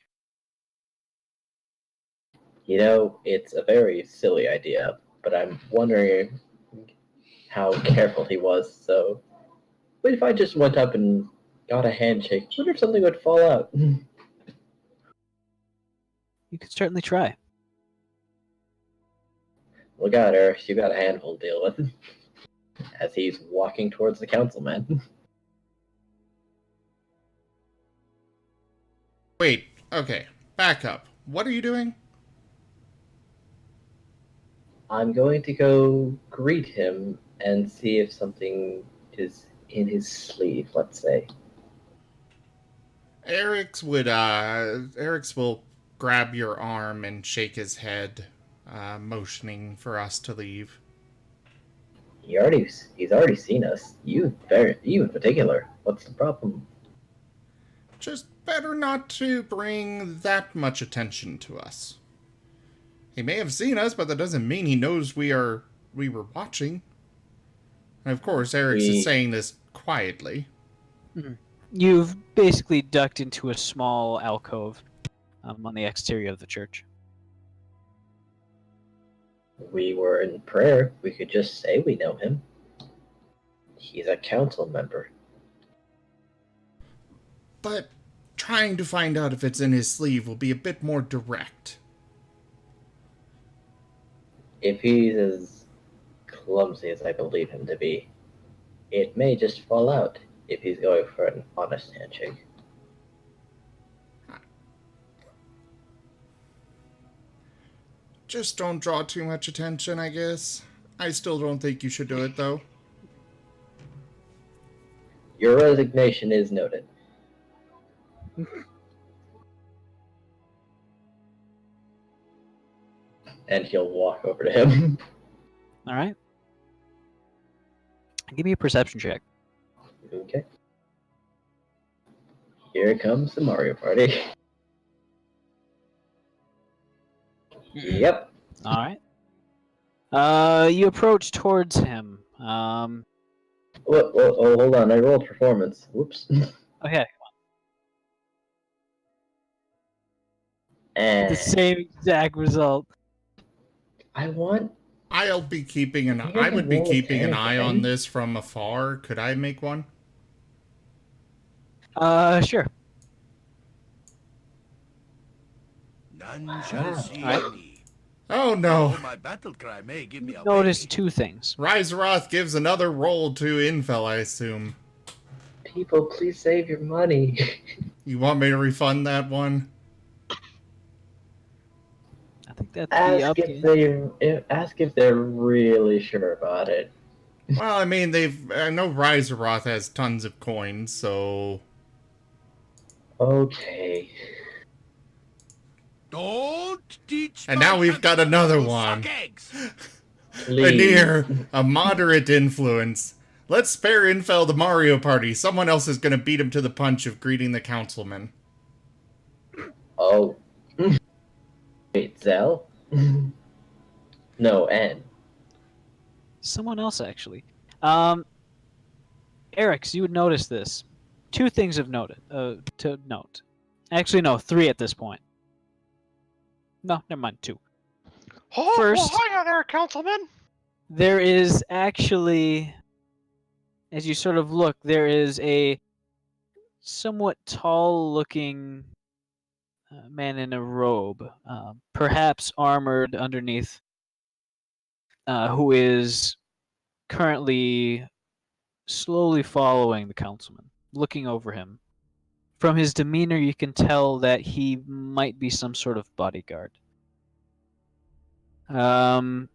You know, it's a very silly idea, but I'm wondering how careful he was. So, what if I just went up and got a handshake? What if something would fall out? You could certainly try. Look out, Eric, you got a handful to deal with. As he's walking towards the councilman. Wait, okay, back up. What are you doing? I'm going to go greet him and see if something is in his sleeve, let's say. Eric's will grab your arm and shake his head, motioning for us to leave. He's already seen us. You in particular. What's the problem? Just better not to bring that much attention to us. He may have seen us, but that doesn't mean he knows we were watching. And of course, Eric's is saying this quietly. You've basically ducked into a small alcove on the exterior of the church. We were in prayer. We could just say we know him. He's a council member. But trying to find out if it's in his sleeve will be a bit more direct. If he's as clumsy as I believe him to be, it may just fall out if he's going for an honest handshake. Just don't draw too much attention, I guess. I still don't think you should do it, though. Your resignation is noted. And he'll walk over to him. All right. Give me a perception check. Okay. Here comes the Mario Party. Yep. All right. You approach towards him. Oh, hold on. I rolled performance. Whoops. Okay. And The same exact result. I want. I would be keeping an roll eye on anything. this from afar. Could I make one? Sure. None shall see Alright. me. Oh no. Oh, my battle cry may give me away. Notice two things. Riseroth gives another roll to Infel, I assume. People, please save your money. You want me to refund that one? I think that's the update. Ask if they're really sure about it. Well, I mean, I know Riseroth has tons of coins, so... Okay. Don't teach. And my now we've got children another to one. suck eggs. Please. A moderate influence. Let's spare Infel the Mario Party. Someone else is going to beat him to the punch of greeting the councilman. Oh. Wait, Zell? No, N. Someone else, actually. Eric's, you would notice this. Two things of note. To note. Actually, no, three at this point. No, never mind, two. Oh, First- well, hi there, councilman. There is actually, as you sort of look, there is a somewhat tall-looking man in a robe, perhaps armored underneath, who is currently slowly following the councilman, looking over him. From his demeanor, you can tell that he might be some sort of bodyguard. And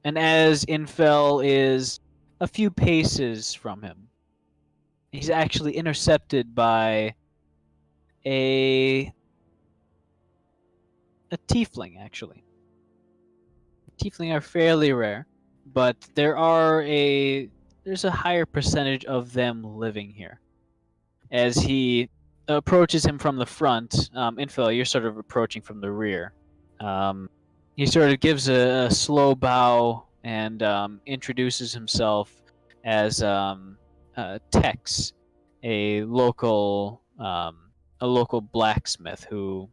as Infel is a few paces from him, he's actually intercepted by a tiefling, actually. Tiefling are fairly rare, but there's a higher percentage of them living here. As he approaches him from the front, Infel, you're sort of approaching from the rear. He sort of gives a slow bow and introduces himself as Tex, a local blacksmith who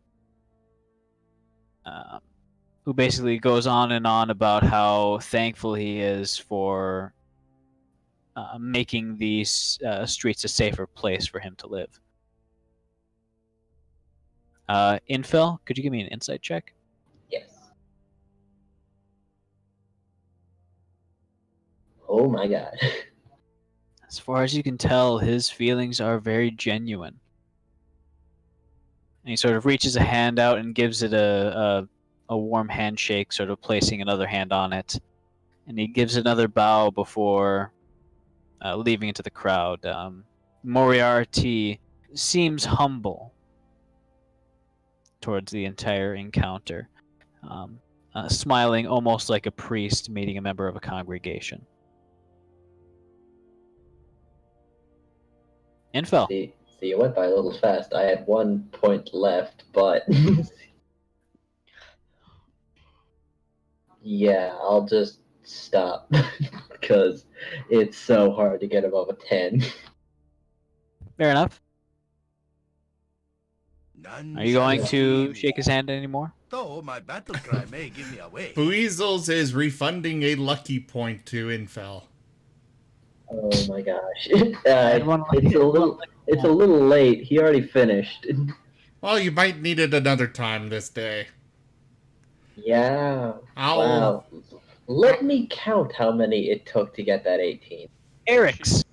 basically goes on and on about how thankful he is for making these streets a safer place for him to live. Infel, could you give me an insight check? Yes. Oh my god. As far as you can tell, his feelings are very genuine. And he sort of reaches a hand out and gives it a warm handshake, sort of placing another hand on it. And he gives another bow before leaving into the crowd. Moriarty seems humble towards the entire encounter, smiling almost like a priest meeting a member of a congregation. Infel. See, it went by a little fast. I had 1 point left, but yeah, I'll just stop because it's so hard to get above a 10. Fair enough. None Are you shall going see to me. shake his hand anymore? Though my battle cry may give me away. Buizels is refunding a lucky point to Infel. Oh my gosh. Everyone like It's it. a little late. He already finished. Well, you might need it another time this day. Yeah. I'll... Wow. Let me count how many it took to get that 18. Eric's,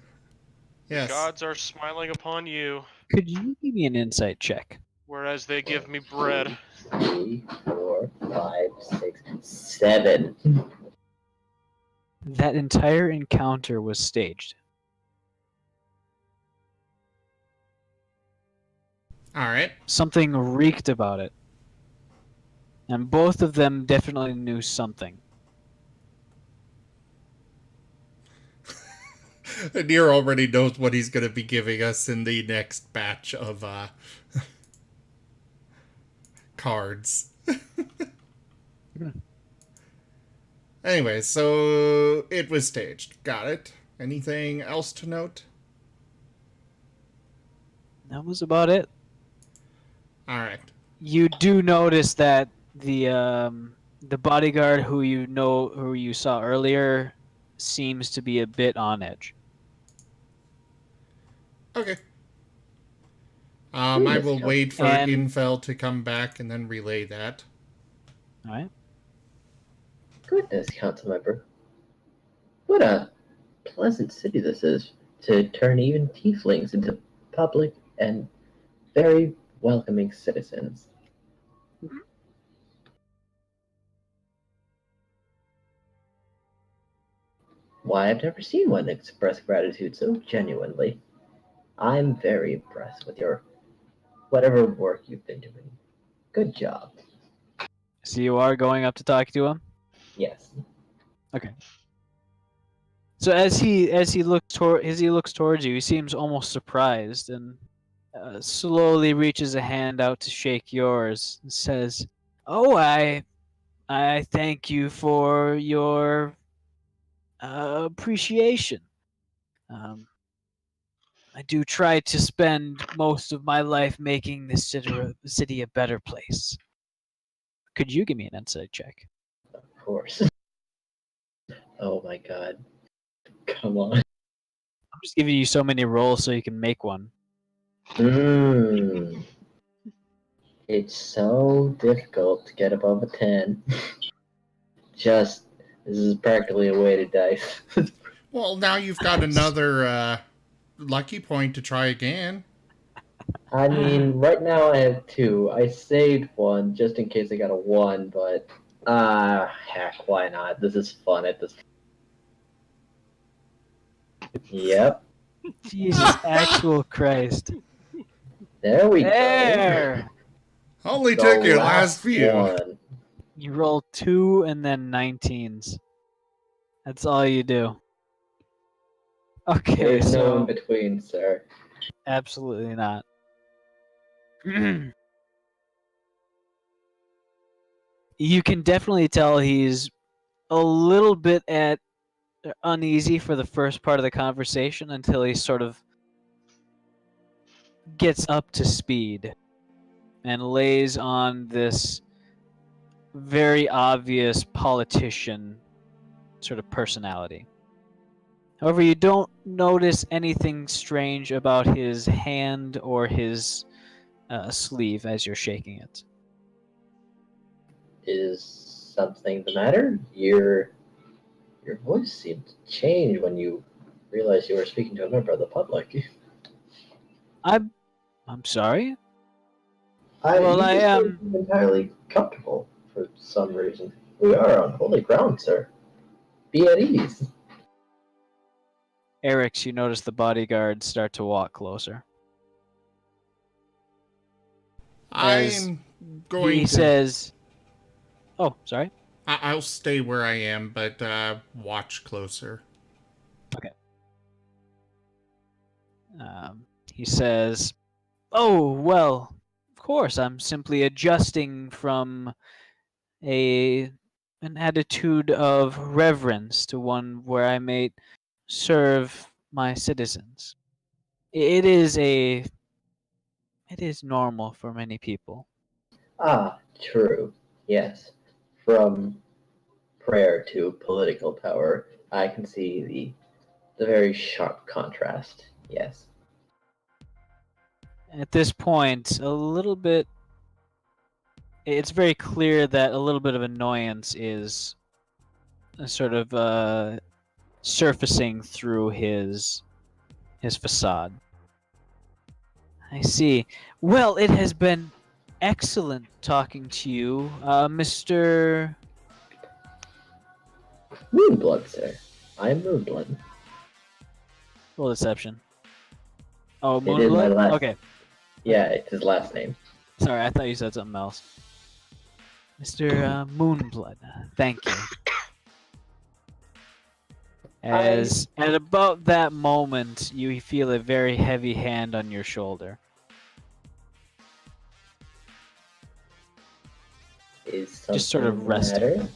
The Yes. gods are smiling upon you, could you give me an insight check? whereas they give me bread. 3, 4, 5, 6, 7. That entire encounter was staged. Alright. Something reeked about it. And both of them definitely knew something. Nier already knows what he's going to be giving us in the next batch of cards. Anyway, so it was staged. Got it. Anything else to note? That was about it. Alright. You do notice that the bodyguard who you saw earlier seems to be a bit on edge. Okay. I will wait for And- Infel to come back and then relay that. All right. Goodness, council member. What a pleasant city this is to turn even tieflings into public and very welcoming citizens. Why, I've never seen one express gratitude so genuinely. I'm very impressed with your whatever work you've been doing. Good job. So you are going up to talk to him? Yes. Okay. So as he looks towards you, he seems almost surprised and slowly reaches a hand out to shake yours and says, "Oh, I thank you for your appreciation. Um, I do try to spend most of my life making this city a better place. Could you give me an insight check?" Of course. Oh my god. Come on. I'm just giving you so many rolls so you can make one. Mmm. It's so difficult to get above a 10. This is practically a weighted dice. Well, now you've got another lucky point to try again. I mean, right now I have 2. I saved one just in case I got a 1, but heck, why not? This is fun at this. Yep, Jesus actual Christ. there we go. There! Only The took your last few. one. You roll 2 and then 19s. That's all you do. Okay, There's no in so between, sir. absolutely not. You can definitely tell he's a little bit uneasy for the first part of the conversation until he sort of gets up to speed and lays on this very obvious politician sort of personality. However, you don't notice anything strange about his hand or his sleeve as you're shaking it. Is something the matter? Your voice seemed to change when you realized you were speaking to a member of the public. I'm sorry. I Well, you I just am. didn't seem entirely comfortable for some reason. We are on holy ground, sir. Be at ease. Eric's, you notice the bodyguards start to walk closer. As I'm going he to. says, "Oh, sorry." I'll stay where I am, but watch closer. He says, "Oh, well, of course, I'm simply adjusting from an attitude of reverence to one where I may serve my citizens. It is normal for many people." Ah, true. Yes. From prayer to political power, I can see the very sharp contrast. Yes. At this point, it's very clear that a little bit of annoyance is sort of surfacing through his facade. I see. Well, it has been excellent talking to you, Mr. Moonblood, sir. I'm Moonblood. Roll deception. Oh, It is my Moonblood? last. Okay. Yeah, it's his last name. Sorry, I thought you said something else. Mr. Moonblood, thank you. As at about that moment, you feel a very heavy hand on your shoulder. Is something Just sort of the resting. matter?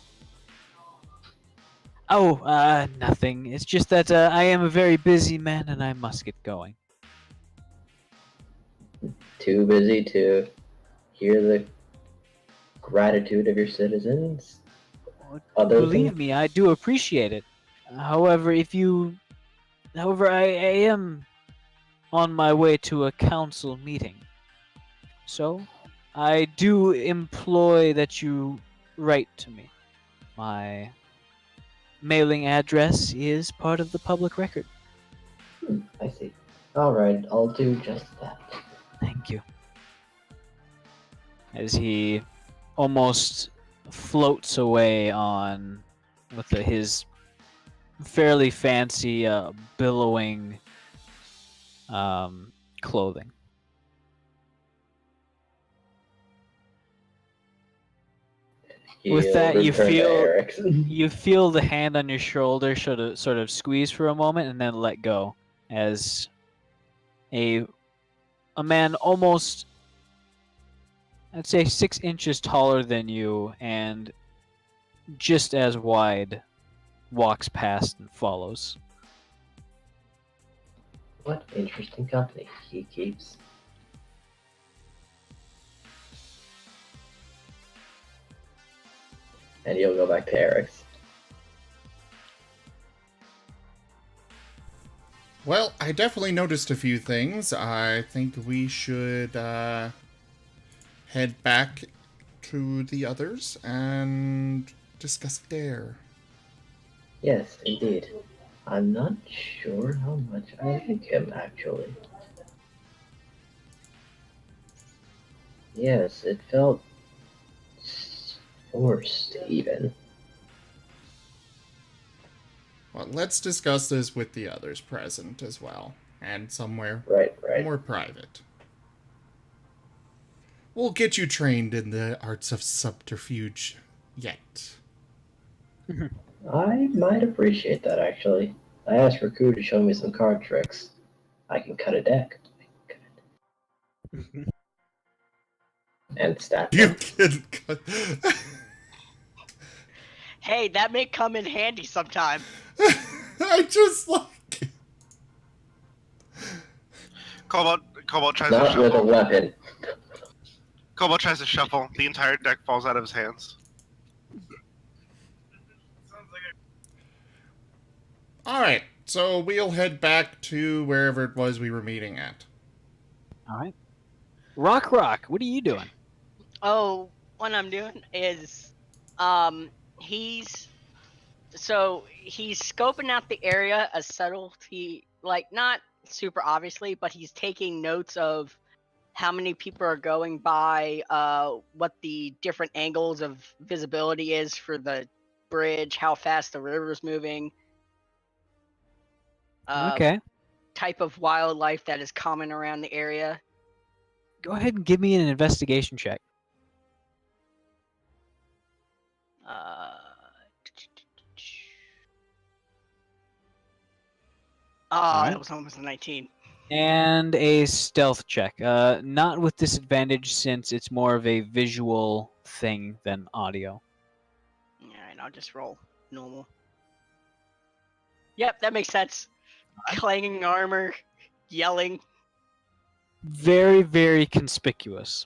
Oh, nothing. It's just that I am a very busy man and I must get going. Too busy to hear the gratitude of your citizens? Other Believe things? me, I do appreciate it. However, I am on my way to a council meeting. So, I do employ that you write to me. My mailing address is part of the public record. I see. Alright, I'll do just that. Thank you. As he almost floats away with his fairly fancy billowing clothing. With He'll that, you return to feel Eric's. you feel the hand on your shoulder sort of squeeze for a moment and then let go as a man almost, I'd say, 6 inches taller than you and just as wide walks past and follows. What interesting company he keeps. And you'll go back to Eric's. Well, I definitely noticed a few things. I think we should head back to the others and discuss there. Yes, indeed. I'm not sure how much I like him, actually. Yes, it felt forced, even. Well, let's discuss this with the others present as well, and somewhere Right. more private. We'll get you trained in the arts of subterfuge yet. I might appreciate that, actually. I asked Raku to show me some card tricks. I can cut a deck. And stack You them. can cut. Hey, that may come in handy sometime. I just like it. Cobalt tries to Not with a shuffle. weapon. Cobalt tries to shuffle. The entire deck falls out of his hands. Alright, so we'll head back to wherever it was we were meeting at. All right. Rock, what are you doing? Oh, what I'm doing is, he's scoping out the area as subtlety, like not super obviously, but he's taking notes of how many people are going by, what the different angles of visibility is for the bridge, how fast the river's moving. Okay. Type of wildlife that is common around the area. Go ahead and give me an investigation check. Alright. That was almost a 19. And a stealth check. Not with disadvantage since it's more of a visual thing than audio. Alright, I'll just roll normal. Yep, that makes sense. Clanging armor, yelling. Very, very conspicuous.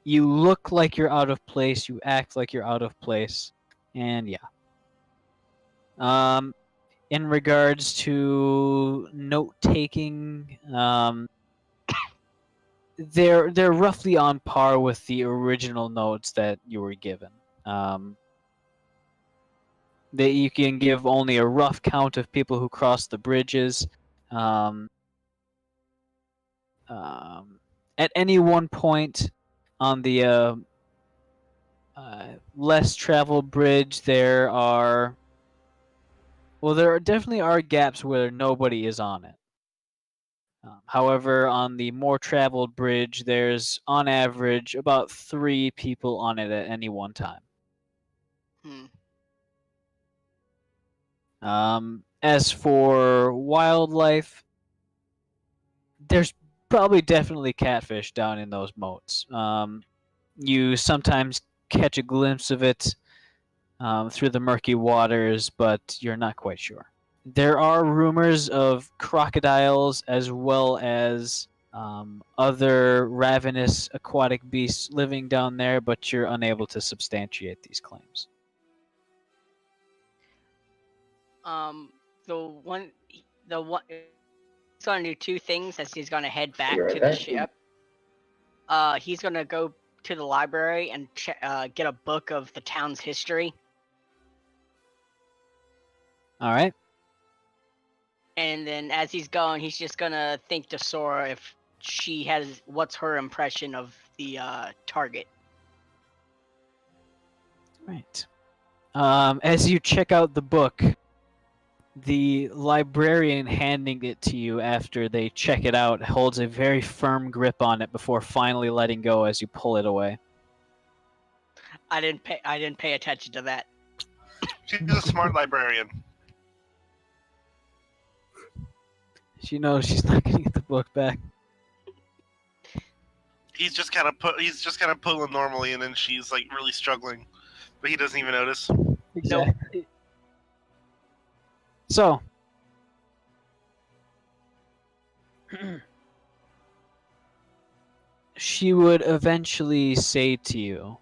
You look like you're out of place. You act like you're out of place. And yeah. In regards to note taking, they're roughly on par with the original notes that you were given. That you can give only a rough count of people who cross the bridges. At any one point on the less traveled bridge, there definitely are gaps where nobody is on it. However, on the more traveled bridge, there's on average about 3 people on it at any one time. As for wildlife, there's probably definitely catfish down in those moats. You sometimes catch a glimpse of it through the murky waters, but you're not quite sure. There are rumors of crocodiles as well as other ravenous aquatic beasts living down there, but you're unable to substantiate these claims. The one he's gonna do 2 things as he's gonna head back You're to the back. ship. He's gonna go to the library and get a book of the town's history. All right. And then as he's going, he's just gonna think to Sora if she has what's her impression of the target. Right. As you check out the book, The librarian handing it to you after they check it out holds a very firm grip on it before finally letting go as you pull it away. I didn't pay attention to that. She's a smart librarian. She knows she's not going to get the book back. He's just kind of pulling normally, and then she's like really struggling, but he doesn't even notice. Exactly. So, she would eventually say to you,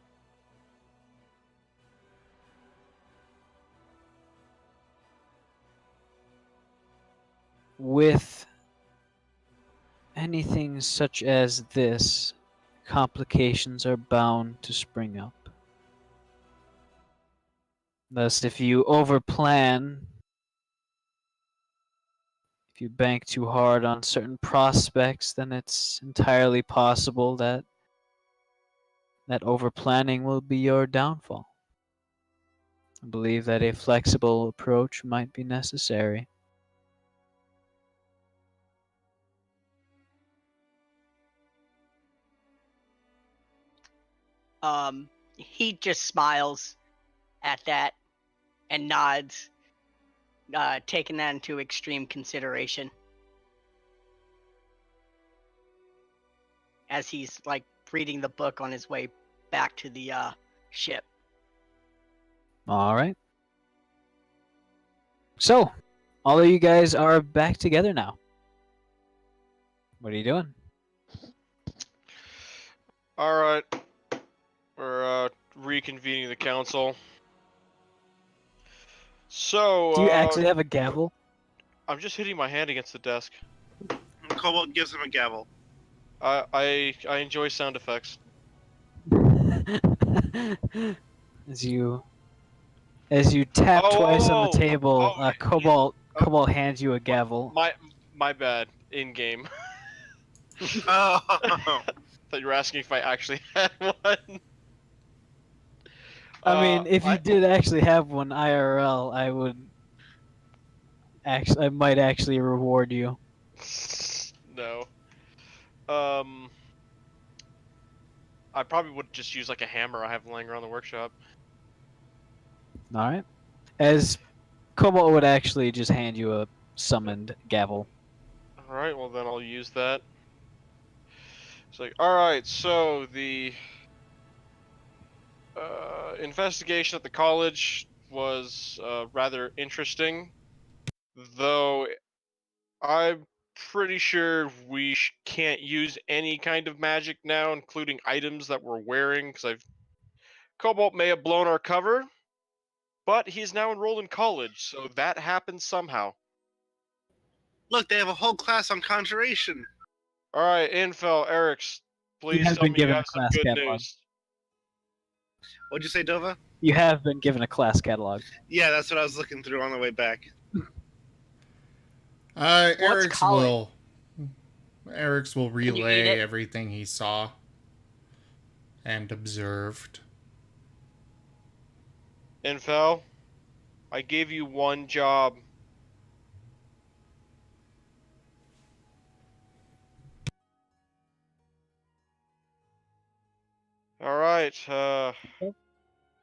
with anything such as this, complications are bound to spring up. Thus, if you overplan, if you bank too hard on certain prospects, then it's entirely possible that overplanning will be your downfall. I believe that a flexible approach might be necessary. He just smiles at that and nods, taking that into extreme consideration. As he's like reading the book on his way back to the ship. All right. So, all of you guys are back together now. What are you doing? All right, we're reconvening the council. So, Do you actually have a gavel? I'm just hitting my hand against the desk. Cobalt gives him a gavel. I enjoy sound effects. as you tap twice on the table, Cobalt hands you a gavel. My bad. In game. Oh. Thought you were asking if I actually had one. I mean, if you did actually have one IRL, I might actually reward you. No. I probably would just use like a hammer I have laying around the workshop. All right. As Cobalt would actually just hand you a summoned gavel. All right, well then I'll use that. It's like, all right, so the investigation at the college was rather interesting, though I'm pretty sure we can't use any kind of magic now, including items that we're wearing, because Cobalt may have blown our cover, but he's now enrolled in college, so that happened somehow. Look, they have a whole class on conjuration. All right, Infel, Eric's, please have tell been me you given have a some class good catalog. news. What'd you say, Dova? You have been given a class catalog. Yeah, that's what I was looking through on the way back. Eric's will you eat relay it? everything he saw and observed. Infel, I gave you one job. All right,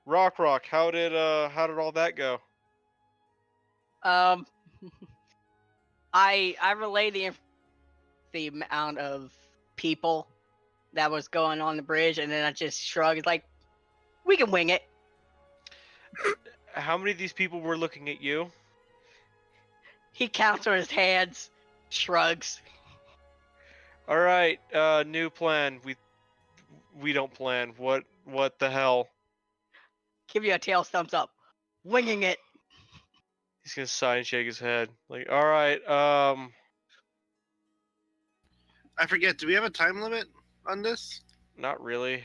Rock, how did all that go? I relayed the amount of people that was going on the bridge, and then I just shrugged, like, we can wing it. How many of these people were looking at you? He counts on his hands, shrugs. All right, new plan. We don't plan. What the hell? Give you a tail thumbs up. Winging it. He's gonna sigh and shake his head. Like, all right, I forget, do we have a time limit on this? not really.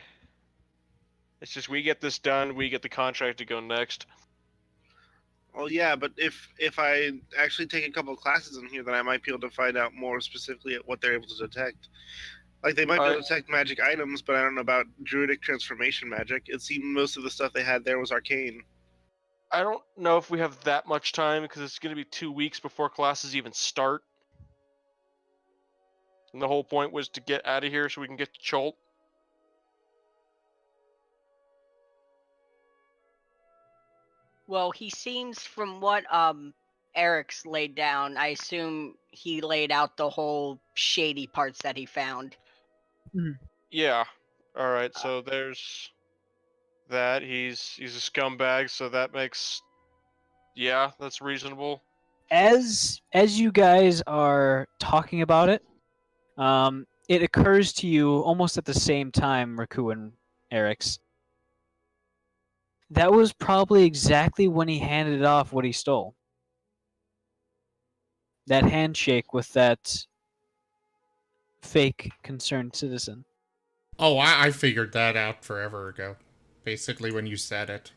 It's just we get this done, we get the contract to go next. Well, yeah, but if I actually take a couple of classes in here, then I might be able to find out more specifically at what they're able to detect. Like, they might be able to detect magic items, but I don't know about druidic transformation magic. It seemed most of the stuff they had there was arcane. I don't know if we have that much time because it's going to be 2 weeks before classes even start. And the whole point was to get out of here so we can get to Cholt. Well, he seems from what Eric's laid down, I assume he laid out the whole shady parts that he found. Yeah. All right. So there's that. He's a scumbag, so that makes that's reasonable. As you guys are talking about it, it occurs to you almost at the same time, Raku and Eric's. That was probably exactly when he handed off what he stole. That handshake with that fake concerned citizen. Oh, I figured that out forever ago. Basically, when you said it.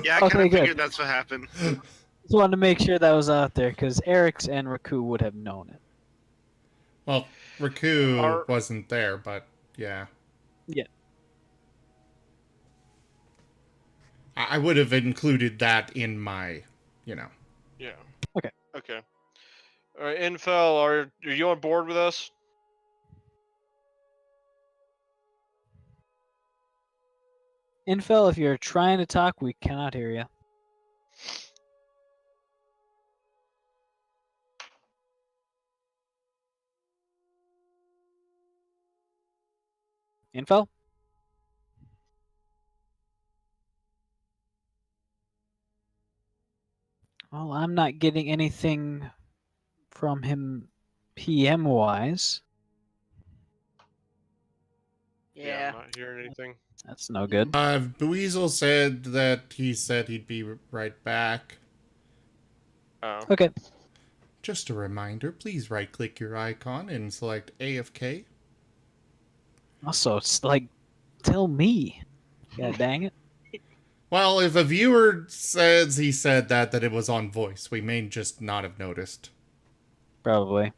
Yeah, I Okay, kind of good. figured that's what happened. Just wanted to make sure that was out there because Eric's and Raku would have known it. Well, Raku Are- wasn't there, but yeah. Yeah. I would have included that in my, Yeah. Okay. Okay. All right, Infel, are you on board with us? Infel, if you're trying to talk, we cannot hear you. Infel? Well, I'm not getting anything from him PM wise. I'm not hearing anything. That's no good. Buizel said that he said he'd be right back. Oh. Okay. Just a reminder, please right-click your icon and select AFK. Also, it's like, tell me. God dang it. Well, if a viewer says he said that it was on voice, we may just not have noticed. Probably.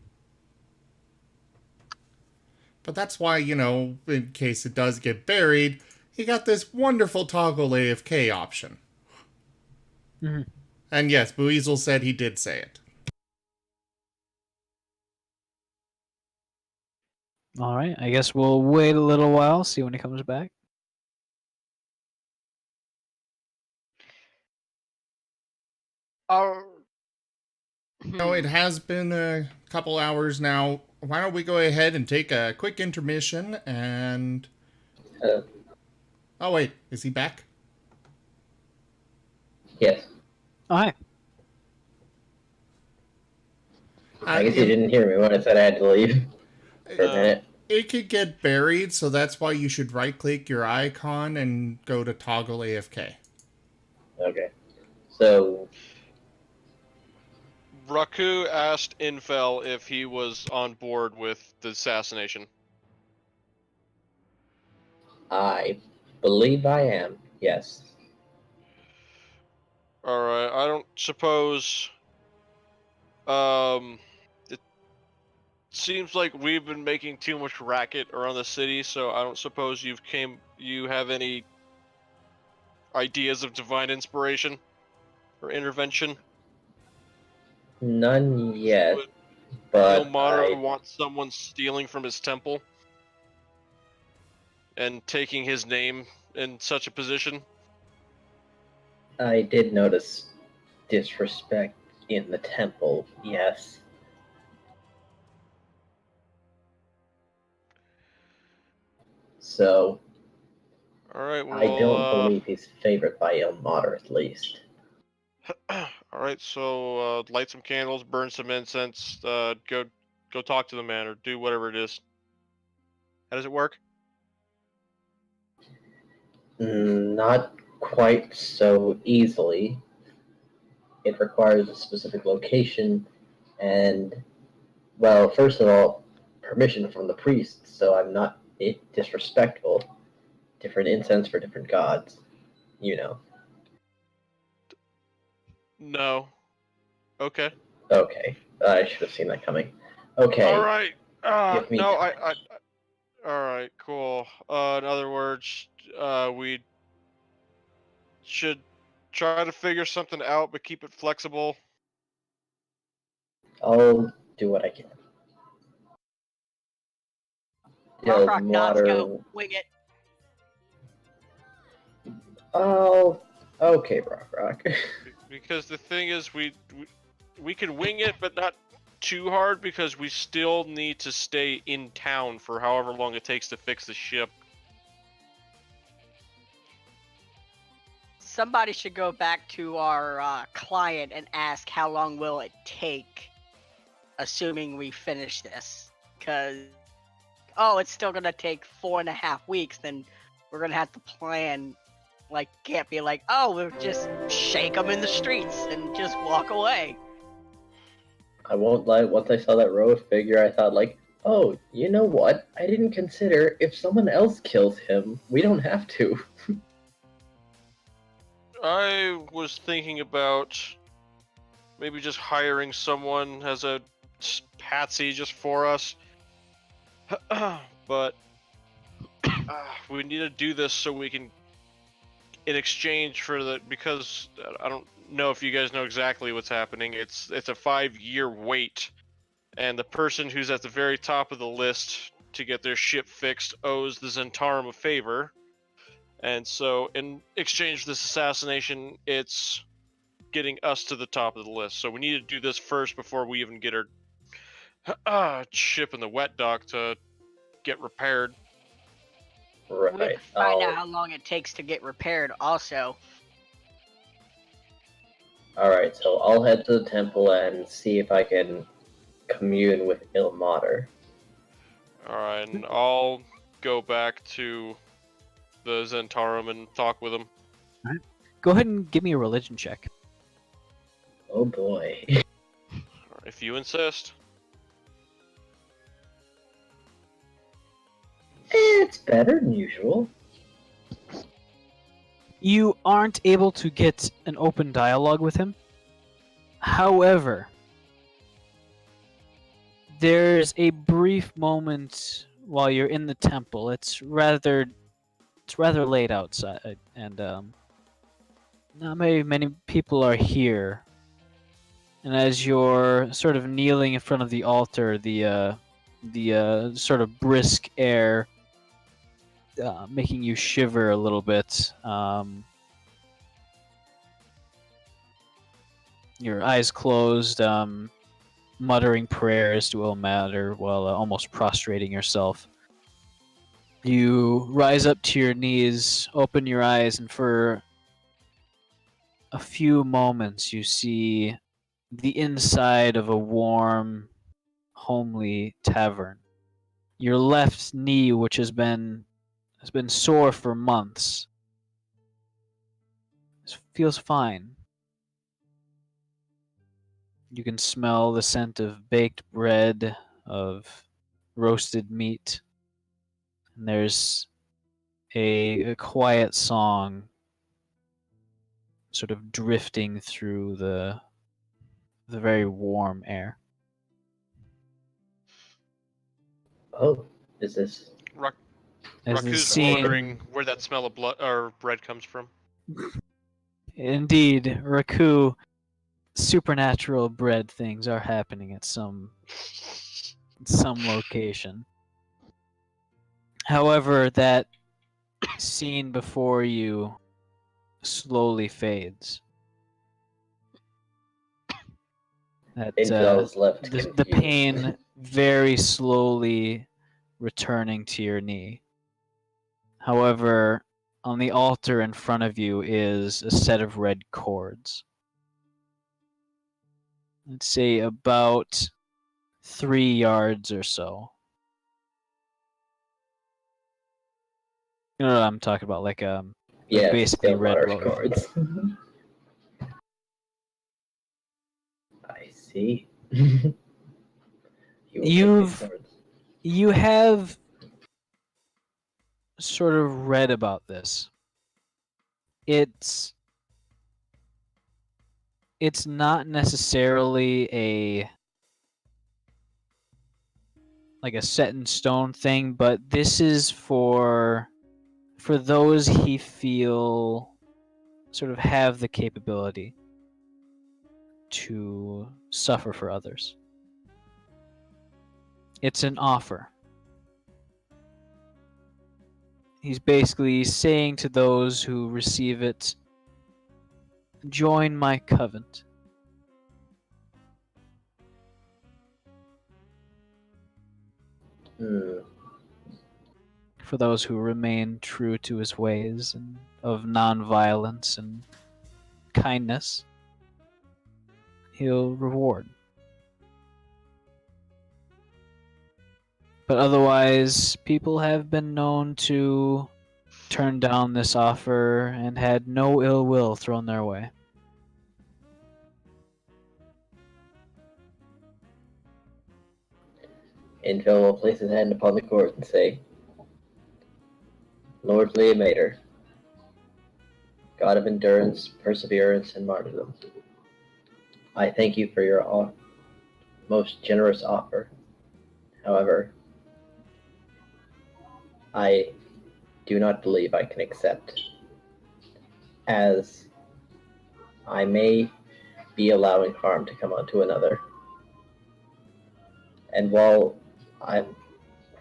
But that's why, in case it does get buried, he got this wonderful toggle AFK option. Mhm. And yes, Buizel said he did say it. All right. I guess we'll wait a little while, see when he comes back. It has been a couple hours now. Why don't we go ahead and take a quick intermission and... Oh, wait. Is he back? Yes. Oh, hi. I guess you didn't hear me when I said I had to leave for a minute. It could get buried, so that's why you should right-click your icon and go to toggle AFK. Okay. So, Raku asked Infel if he was on board with the assassination. I believe I am. Yes. Alright, I don't suppose... It seems like we've been making too much racket around the city, so I don't suppose you have any ideas of divine inspiration or intervention? None yet, Would but Ilmater want someone stealing from his temple and taking his name in such a position? I did notice disrespect in the temple, yes. So, Alright, well... I don't believe he's favored by Ilmater, at least. Alright, so light some candles, burn some incense, go talk to the man, or do whatever it is. How does it work? Not quite so easily. It requires a specific location and, well, first of all, permission from the priest, so I'm not disrespectful. Different incense for different gods, you know. No. Okay. Okay, I should have seen that coming. Okay. Alright. Give me No, time. Alright, cool. In other words, we should try to figure something out, but keep it flexible. I'll do what I can. Rock, rock, nods, Ilmater. go. Wing it. Oh, okay, Rock. Because the thing is, we can wing it, but not too hard, because we still need to stay in town for however long it takes to fix the ship. Somebody should go back to our client and ask how long will it take, assuming we finish this. Because, it's still going to take 4.5 weeks, then we're going to have to plan. Like, can't be like, we'll just shake them in the streets and just walk away. I won't lie, once I saw that road figure, I thought, like, oh, you know what? I didn't consider if someone else kills him, we don't have to. I was thinking about maybe just hiring someone as a patsy just for us. But we need to do this so we can, in exchange for the, because I don't know if you guys know exactly what's happening. It's a 5-year wait, and the person who's at the very top of the list to get their ship fixed owes the Zentarum a favor. And so, in exchange for this assassination, it's getting us to the top of the list. So we need to do this first before we even get our ship in the wet dock to get repaired. We have Right. to find out how long it takes to get repaired also. Alright, so I'll head to the temple and see if I can commune with Ilmater. Alright, and I'll go back to the Zentarum and talk with him. Go ahead and give me a religion check. Oh boy. If you insist. It's better than usual. You aren't able to get an open dialogue with him. However, there's a brief moment while you're in the temple. It's rather late outside, and not many people are here. And as you're sort of kneeling in front of the altar, the sort of brisk air making you shiver a little bit. Your eyes closed, muttering prayers to Ilmater while almost prostrating yourself. You rise up to your knees, open your eyes, and for a few moments you see the inside of a warm, homely tavern. Your left knee, which has been sore for months, feels fine. You can smell the scent of baked bread, of roasted meat, and there's a quiet song sort of drifting through the very warm air. Oh, is this... As the Raku's scene, wondering where that smell of blood or bread comes from. indeed, Raku, supernatural bread things are happening at some location. However, that scene before you slowly fades. That Infel's left the confused. pain very slowly returning to your knee. However, on the altar in front of you is a set of red cords. Let's say about 3 yards or so. You know what I'm talking about, like Yes, basically red Ilmater's rope. cards. I see. You have sort of read about this. It's not necessarily a set in stone thing, but this is for those he feel sort of have the capability to suffer for others. It's an offer. He's basically saying to those who receive it, join my covenant. For those who remain true to his ways and of non-violence and kindness, he'll reward. But otherwise, people have been known to turn down this offer and had no ill will thrown their way. Infill will place his hand upon the cord and say, Lord Leomater, God of endurance, perseverance, and martyrdom, I thank you for your most generous offer. However, I do not believe I can accept, as I may be allowing harm to come onto another. And while I'm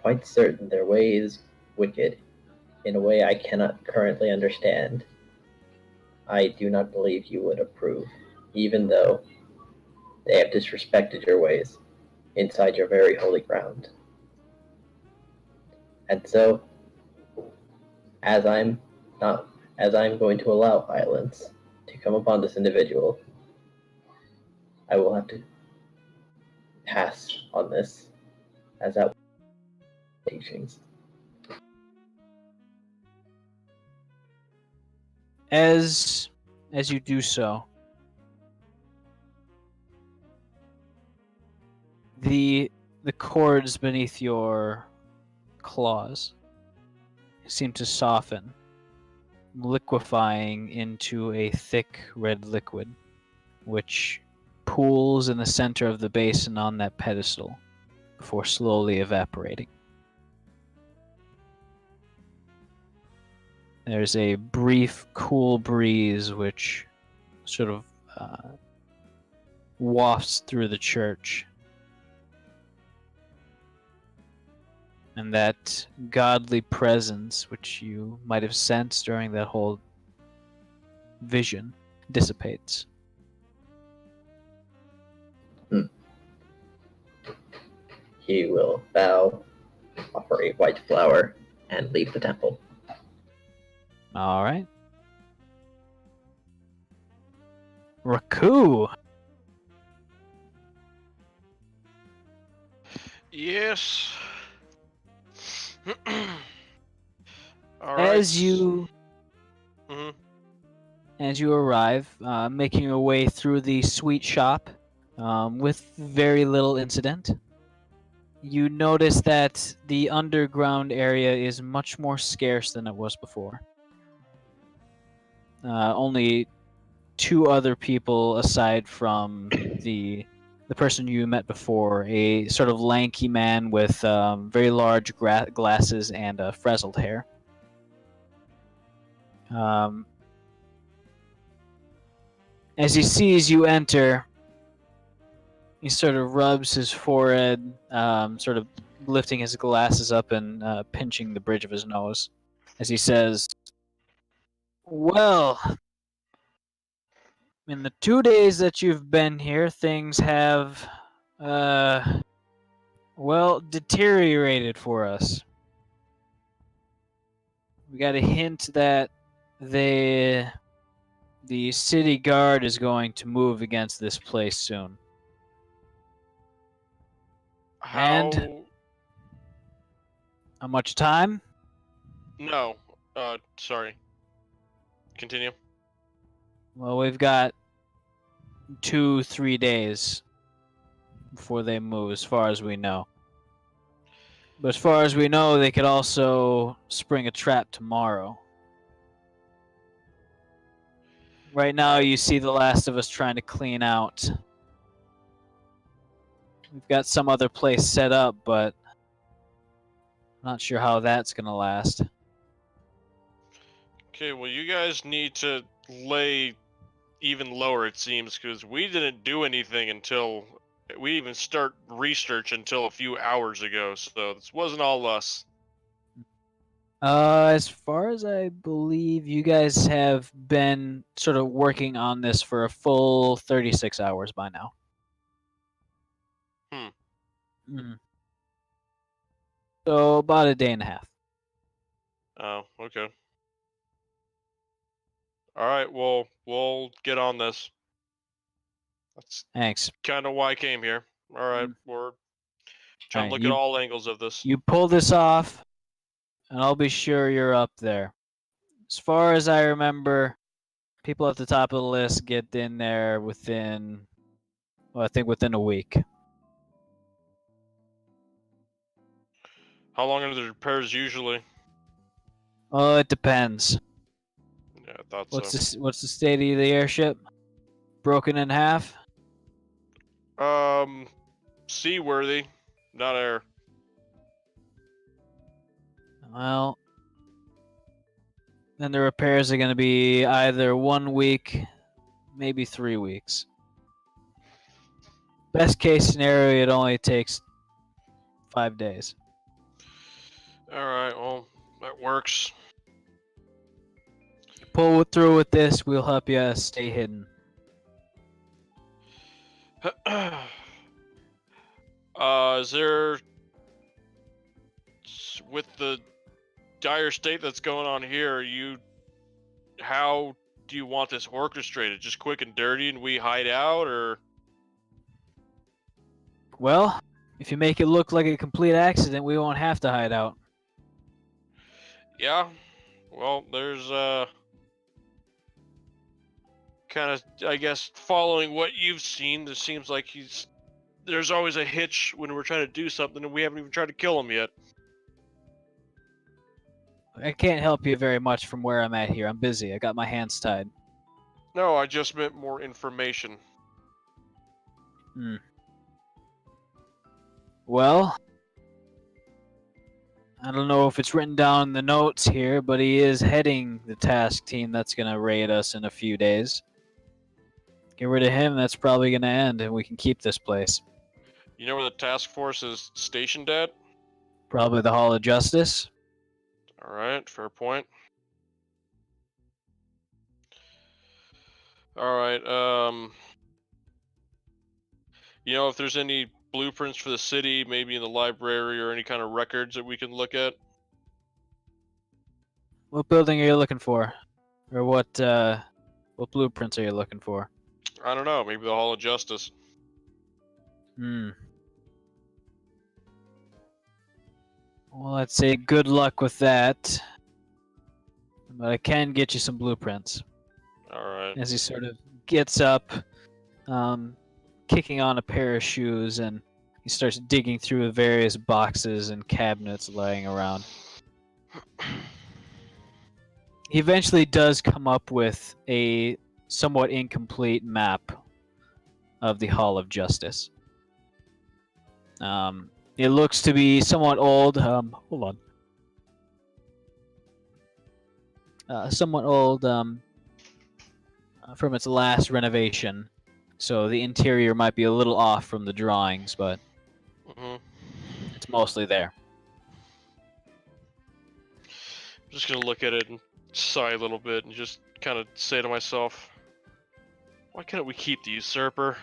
quite certain their way is wicked in a way I cannot currently understand, I do not believe you would approve, even though they have disrespected your ways inside your very holy ground. And so, as I'm going to allow violence to come upon this individual, I will have to pass on this as that teachings. As you do so, the cords beneath your claws seem to soften, liquefying into a thick red liquid, which pools in the center of the basin on that pedestal before slowly evaporating. There's a brief, cool breeze which sort of wafts through the church. And that godly presence, which you might have sensed during that whole vision, dissipates. He will bow, offer a white flower, and leave the temple. All right. Raku. Yes. All right. As you arrive, making your way through the sweet shop with very little incident, you notice that the underground area is much more scarce than it was before. Only two other people aside from the person you met before, a sort of lanky man with very large glasses and frazzled hair. As he sees you enter, he sort of rubs his forehead, sort of lifting his glasses up and pinching the bridge of his nose, as he says, "Well, in the 2 days that you've been here, things have, deteriorated for us. We got a hint that the city guard is going to move against this place soon. And how much time? No. Sorry. Continue. Well, we've got 2-3 days before they move, as far as we know. But as far as we know, they could also spring a trap tomorrow. Right now, you see the last of us trying to clean out. We've got some other place set up, but I'm not sure how that's going to last." Okay, well, you guys need to lay even lower, it seems, because we didn't do anything until we even start research until a few hours ago. So this wasn't all us. As far as I believe, you guys have been sort of working on this for a full 36 hours by now. Mhm. So about a day and a half. Oh, okay. All right. Well, we'll get on this. That's Thanks. kind of why I came here. All right. We're trying to Alright, look at all angles of this. You pull this off, and I'll be sure you're up there. As far as I remember, people at the top of the list get in there within, well, I think within a week. How long are the repairs usually? Oh, it depends. Yeah, I thought What's the state of the airship? Broken in half? so. Seaworthy, not air. Well, then the repairs are going to be either 1 week, maybe 3 weeks. Best case scenario, it only takes 5 days. All right. Well, that works. Pull through with this, we'll help you stay hidden. Is there, with the dire state that's going on here, how do you want this orchestrated? Just quick and dirty and we hide out, or? Well, if you make it look like a complete accident, we won't have to hide out. Yeah. Well, there's, kind of, I guess, following what you've seen, there seems like there's always a hitch when we're trying to do something and we haven't even tried to kill him yet. I can't help you very much from where I'm at here. I'm busy. I got my hands tied. No, I just meant more information. Well, I don't know if it's written down in the notes here, but he is heading the task team that's going to raid us in a few days. Get rid of him, that's probably going to end, and we can keep this place. You know where the task force is stationed at? Probably the Hall of Justice. Alright, fair point. Alright, you know if there's any blueprints for the city, maybe in the library or any kind of records that we can look at? What building are you looking for? Or what blueprints are you looking for? I don't know, maybe the Hall of Justice. Well, I'd say good luck with that. But I can get you some blueprints. Alright. As he sort of gets up, kicking on a pair of shoes, and he starts digging through the various boxes and cabinets lying around. He eventually does come up with a somewhat incomplete map of the Hall of Justice. It looks to be somewhat old. Hold on. Somewhat old from its last renovation. So the interior might be a little off from the drawings, but it's mostly there. I'm just gonna look at it and sigh a little bit and just kind of say to myself, why can't we keep the usurper?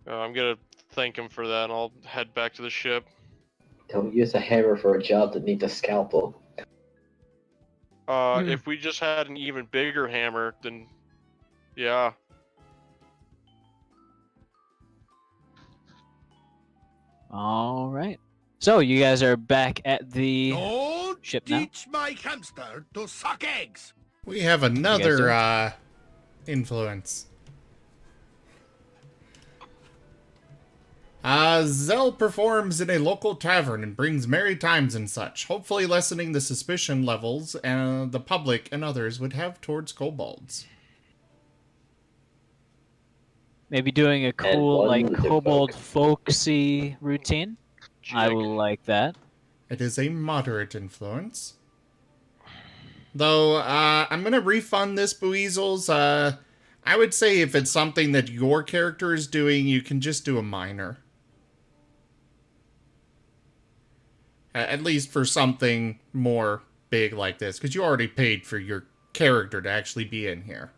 I'm gonna thank him for that, and I'll head back to the ship. Don't use a hammer for a job that needs a scalpel. If we just had an even bigger hammer, then yeah. All right. So you guys are back at the Don't ship now. teach my hamster to suck eggs. We have another influence. Zell performs in a local tavern and brings merry times and such, hopefully lessening the suspicion levels the public and others would have towards kobolds. Maybe doing a cool, one like, lizard kobold folk. folksy routine. I will like that. It is a moderate influence. Though, I'm gonna refund this, Bueasels. I would say if it's something that your character is doing, you can just do a minor. At least for something more big like this, because you already paid for your character to actually be in here.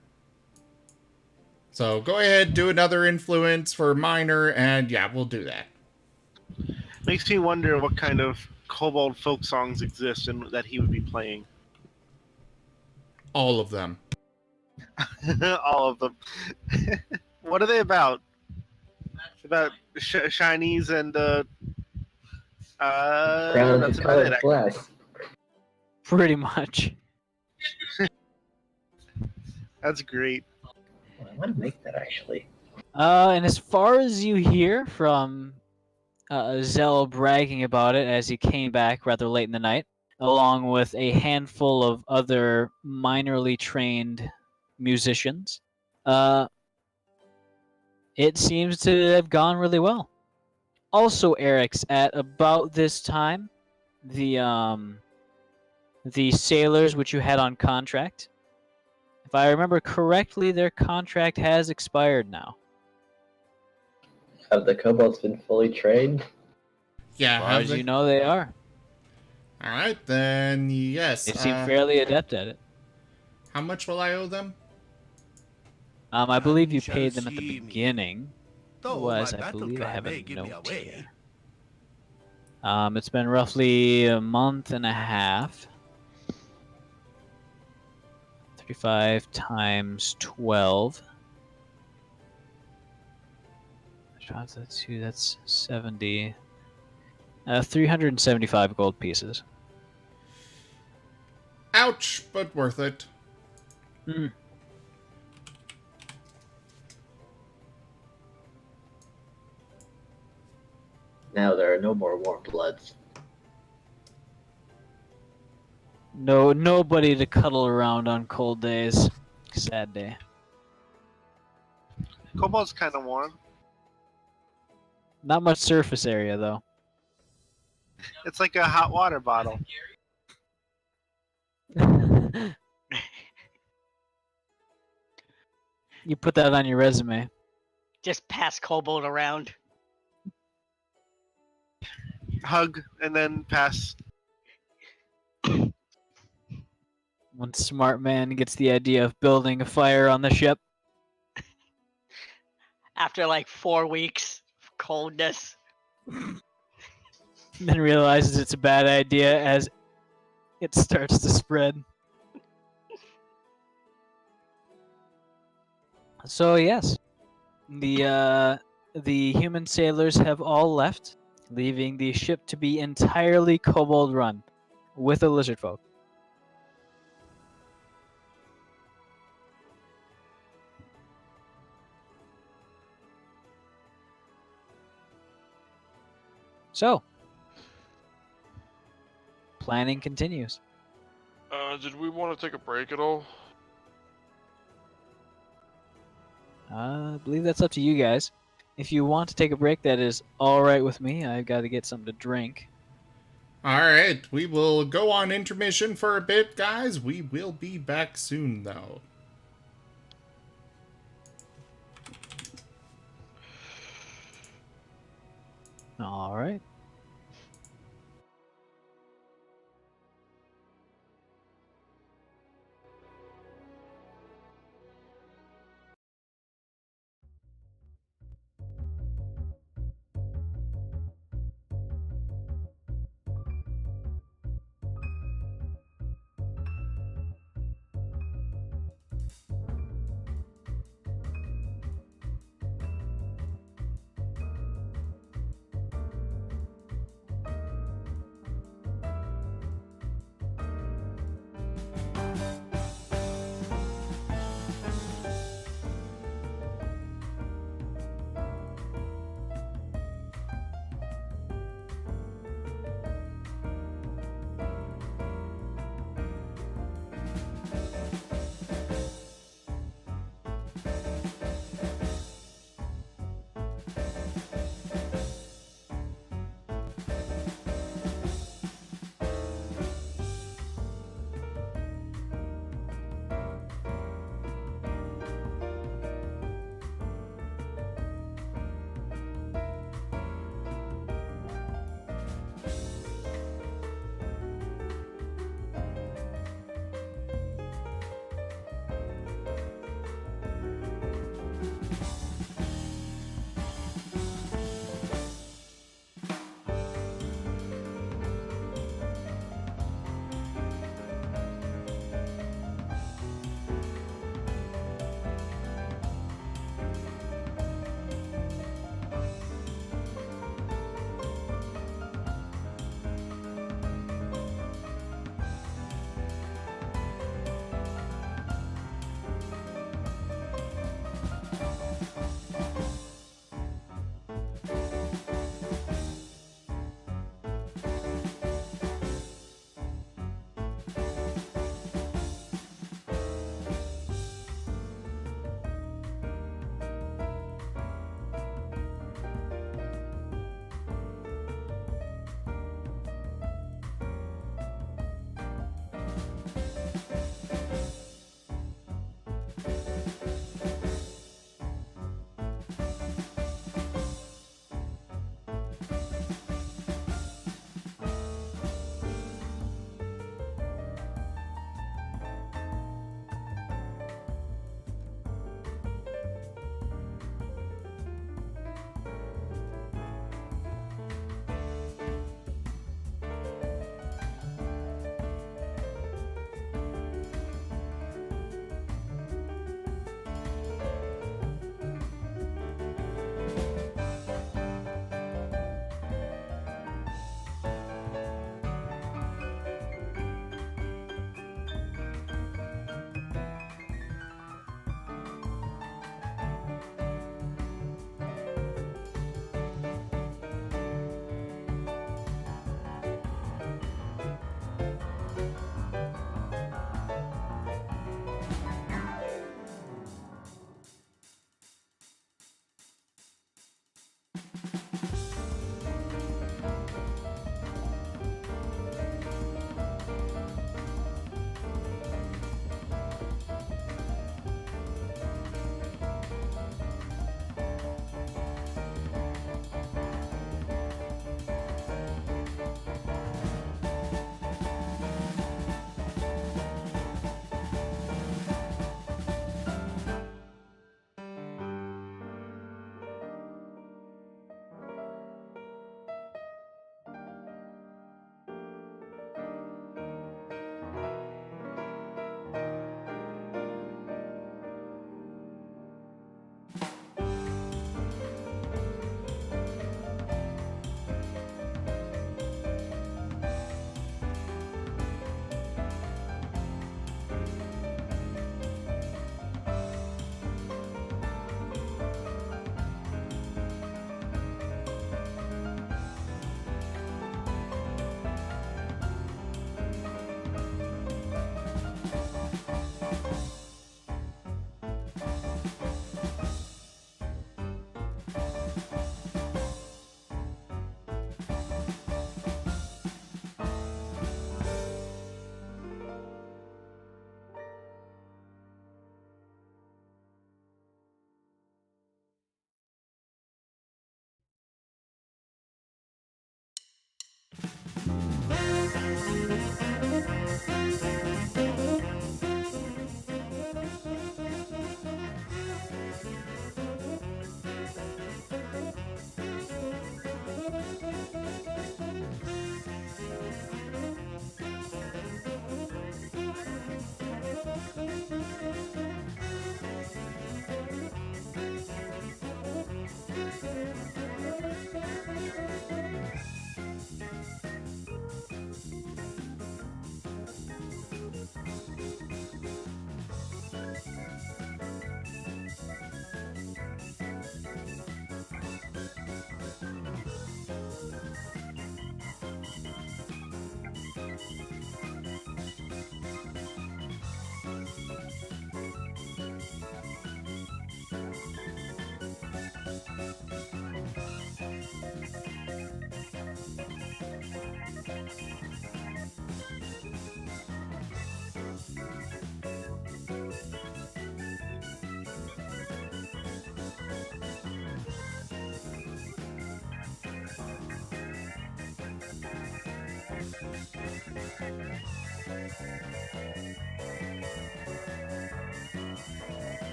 So go ahead, do another influence for minor, and yeah, we'll do that. Makes me wonder what kind of kobold folk songs exist and that he would be playing. All of them. All of them. What are they about? About shinies and Crown that's of about it. colored glass. Pretty much. That's great. I want to make that actually. And as far as you hear from Zell bragging about it as he came back rather late in the night, along with a handful of other minorly trained musicians, it seems to have gone really well. Also, Eric's at about this time, the sailors which you had on contract, if I remember correctly, their contract has expired now. Have the kobolds been fully trained? Yeah, As far have as they? you know, they are. Alright, then yes. They seem fairly adept at it. How much will I owe them? I believe you shall paid them at the see me. beginning. Though Was my I battle believe I cry have may a give me note away. here. It's been roughly a month and a half. 35 times 12. That's 70. 375 gold pieces. Ouch, but worth it. Mm. Now there are no more warm bloods. No, nobody to cuddle around on cold days. Sad day. Kobold's kind of warm. Not much surface area though. It's like a hot water bottle. You put that on your resume. Just pass kobold around. Hug and then pass. One smart man gets the idea of building a fire on the ship. After like 4 weeks of coldness. Then realizes it's a bad idea as it starts to spread. So yes, the human sailors have all left, leaving the ship to be entirely kobold run, with the lizard folk. So, planning continues. Did we want to take a break at all? I believe that's up to you guys. If you want to take a break, that is all right with me. I've got to get something to drink. Alright, we will go on intermission for a bit, guys. We will be back soon, though. All right.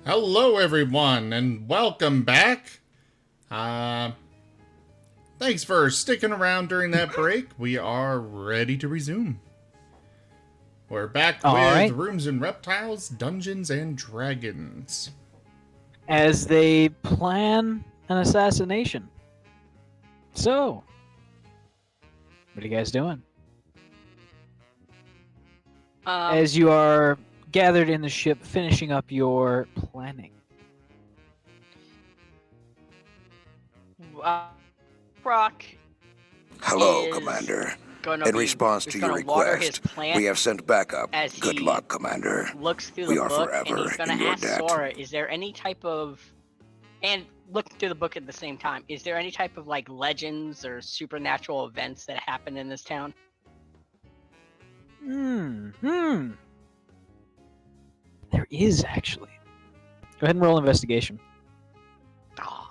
Hello, everyone, and welcome back. Thanks for sticking around during that break. We are ready to resume. We're back with right. Rooms and Reptiles, Dungeons and Dragons. As they plan an assassination. So, what are you guys doing? As you are gathered in the ship, finishing up your planning. Brock Hello, is Commander. gonna In be response he's to your gonna water his request, plant we have sent backup. as Good he luck, Commander. looks through We the are book, and forever he's gonna in your ask debt. Sora, is there any type of, and looking through the book at the same time, is there any type of like legends or supernatural events that happen in this town? There is actually. Go ahead and roll investigation. Ah,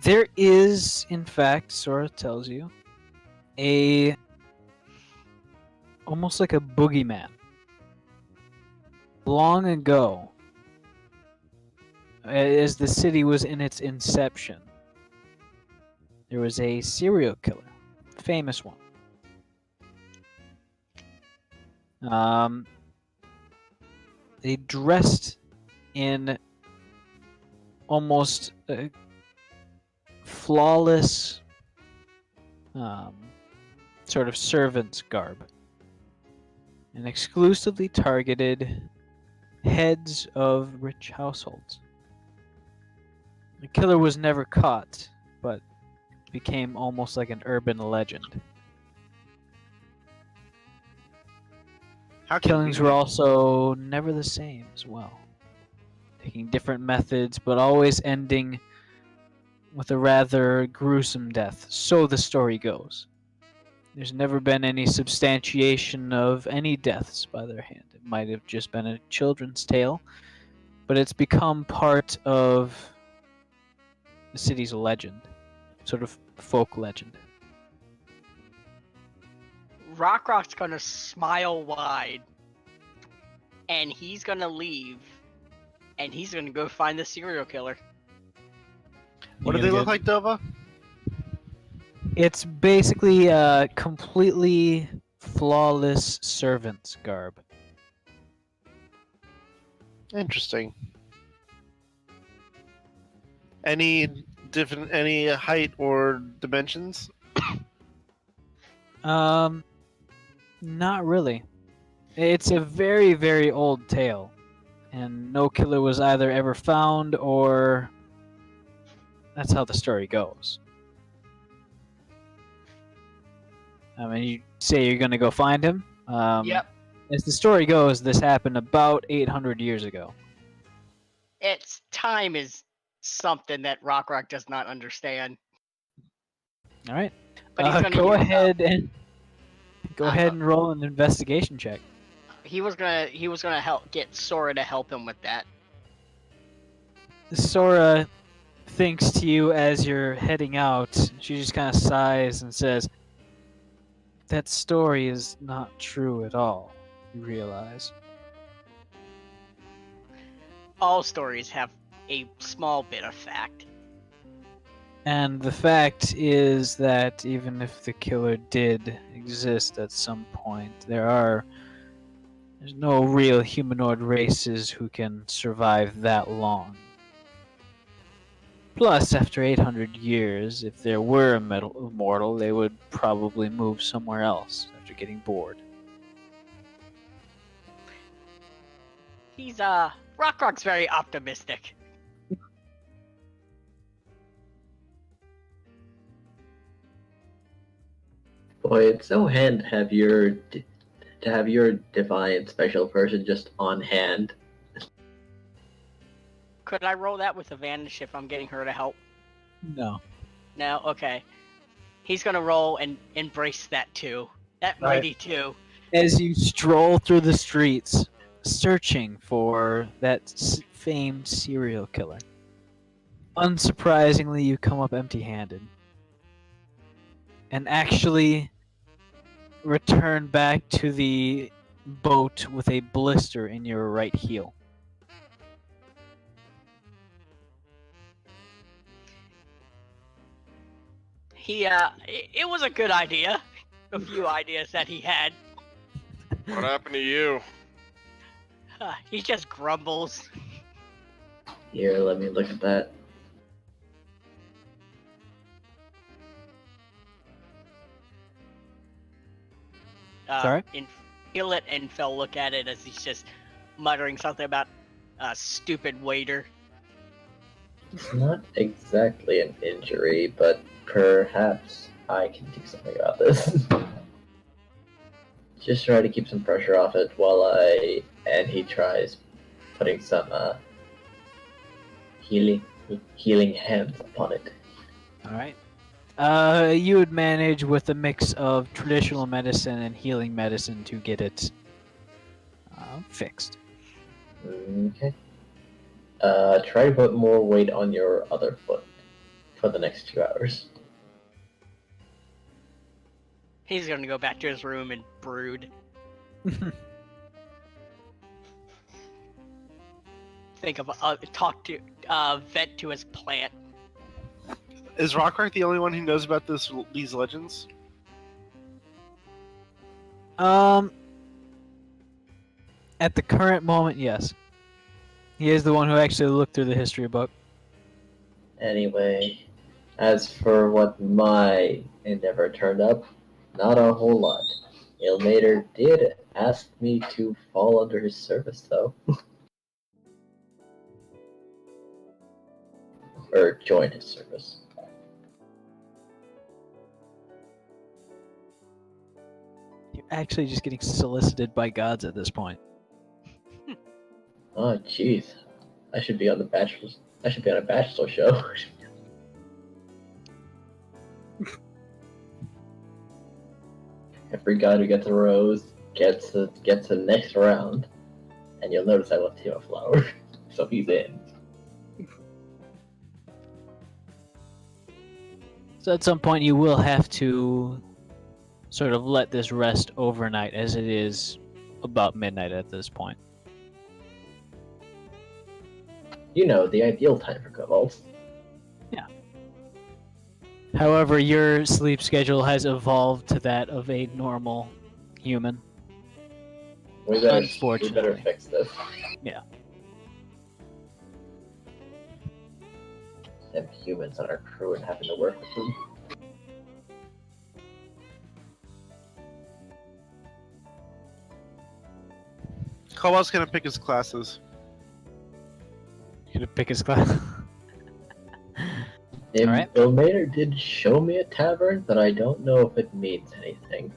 There is, in fact, Sora tells you, a almost like a boogeyman. Long ago, as the city was in its inception, there was a serial killer, famous one. They dressed in almost flawless sort of servant's garb, and exclusively targeted heads of rich households. The killer was never caught, but became almost like an urban legend. How Killings were convenient. also never the same as well, taking different methods, but always ending with a rather gruesome death, so the story goes. There's never been any substantiation of any deaths by their hand. It might have just been a children's tale, but it's become part of the city's legend, sort of folk legend. Rock's gonna smile wide, and he's gonna leave, and he's gonna go find the serial killer. What do they look like, Dova? It's basically a completely flawless servant's garb. Interesting. Any height or dimensions? Not really. It's a very, very old tale, and no killer was either ever found or that's how the story goes. I mean, you say you're gonna go find him. Yep. As the story goes, this happened about 800 years ago. It's time is something that Rock does not understand. All right. But he's gonna Go use, ahead and roll an investigation check. he was gonna help get Sora to help him with that. Sora thinks to you as you're heading out. She just kind of sighs and says, "That story is not true at all." You realize. All stories have a small bit of fact. And the fact is that even if the killer did exist at some point, there's no real humanoid races who can survive that long. Plus, after 800 years, if there were a immortal, they would probably move somewhere else after getting bored. He's Rock's very optimistic. Boy, it's so handy to have your divine special person just on hand. Could I roll that with advantage if I'm getting her to help? No. No? Okay. He's gonna roll and embrace that too. That Right. mighty two. As you stroll through the streets, searching for that famed serial killer, unsurprisingly, you come up empty-handed. And actually return back to the boat with a blister in your right heel. It was a good idea. A few ideas that he had. What happened to you? He just grumbles. Here, let me look at that. Sorry? he'll let Enfel look at it as he's just muttering something about a stupid waiter. It's not exactly an injury, but perhaps I can do something about this. Just try to keep some pressure off it and he tries putting some healing hands upon it. All right. You would manage with a mix of traditional medicine and healing medicine to get it fixed. Okay. Try to put more weight on your other foot for the next 2 hours. He's gonna go back to his room and brood. Think of vent to his plant. Is Rockrock the only one who knows about these legends? At the current moment, yes. He is the one who actually looked through the history book. Anyway, as for what my endeavor turned up, not a whole lot. Ilmater did ask me to fall under his service, though. Or join his service. You're actually just getting solicited by gods at this point. Oh, jeez. I should be on a Bachelor show. Every god who gets a rose gets a next round, and you'll notice I left him a flower, so he's in. So at some point you will have to sort of let this rest overnight, as it is about midnight at this point. You know, the ideal time for kobolds. However, your sleep schedule has evolved to that of a normal human. We better Unfortunately. fix this. Yeah. Them humans on our crew and having to work with them. Kobol's gonna pick his classes. You're gonna pick his class. Alright. Ilmater did show me a tavern, but I don't know if it means anything.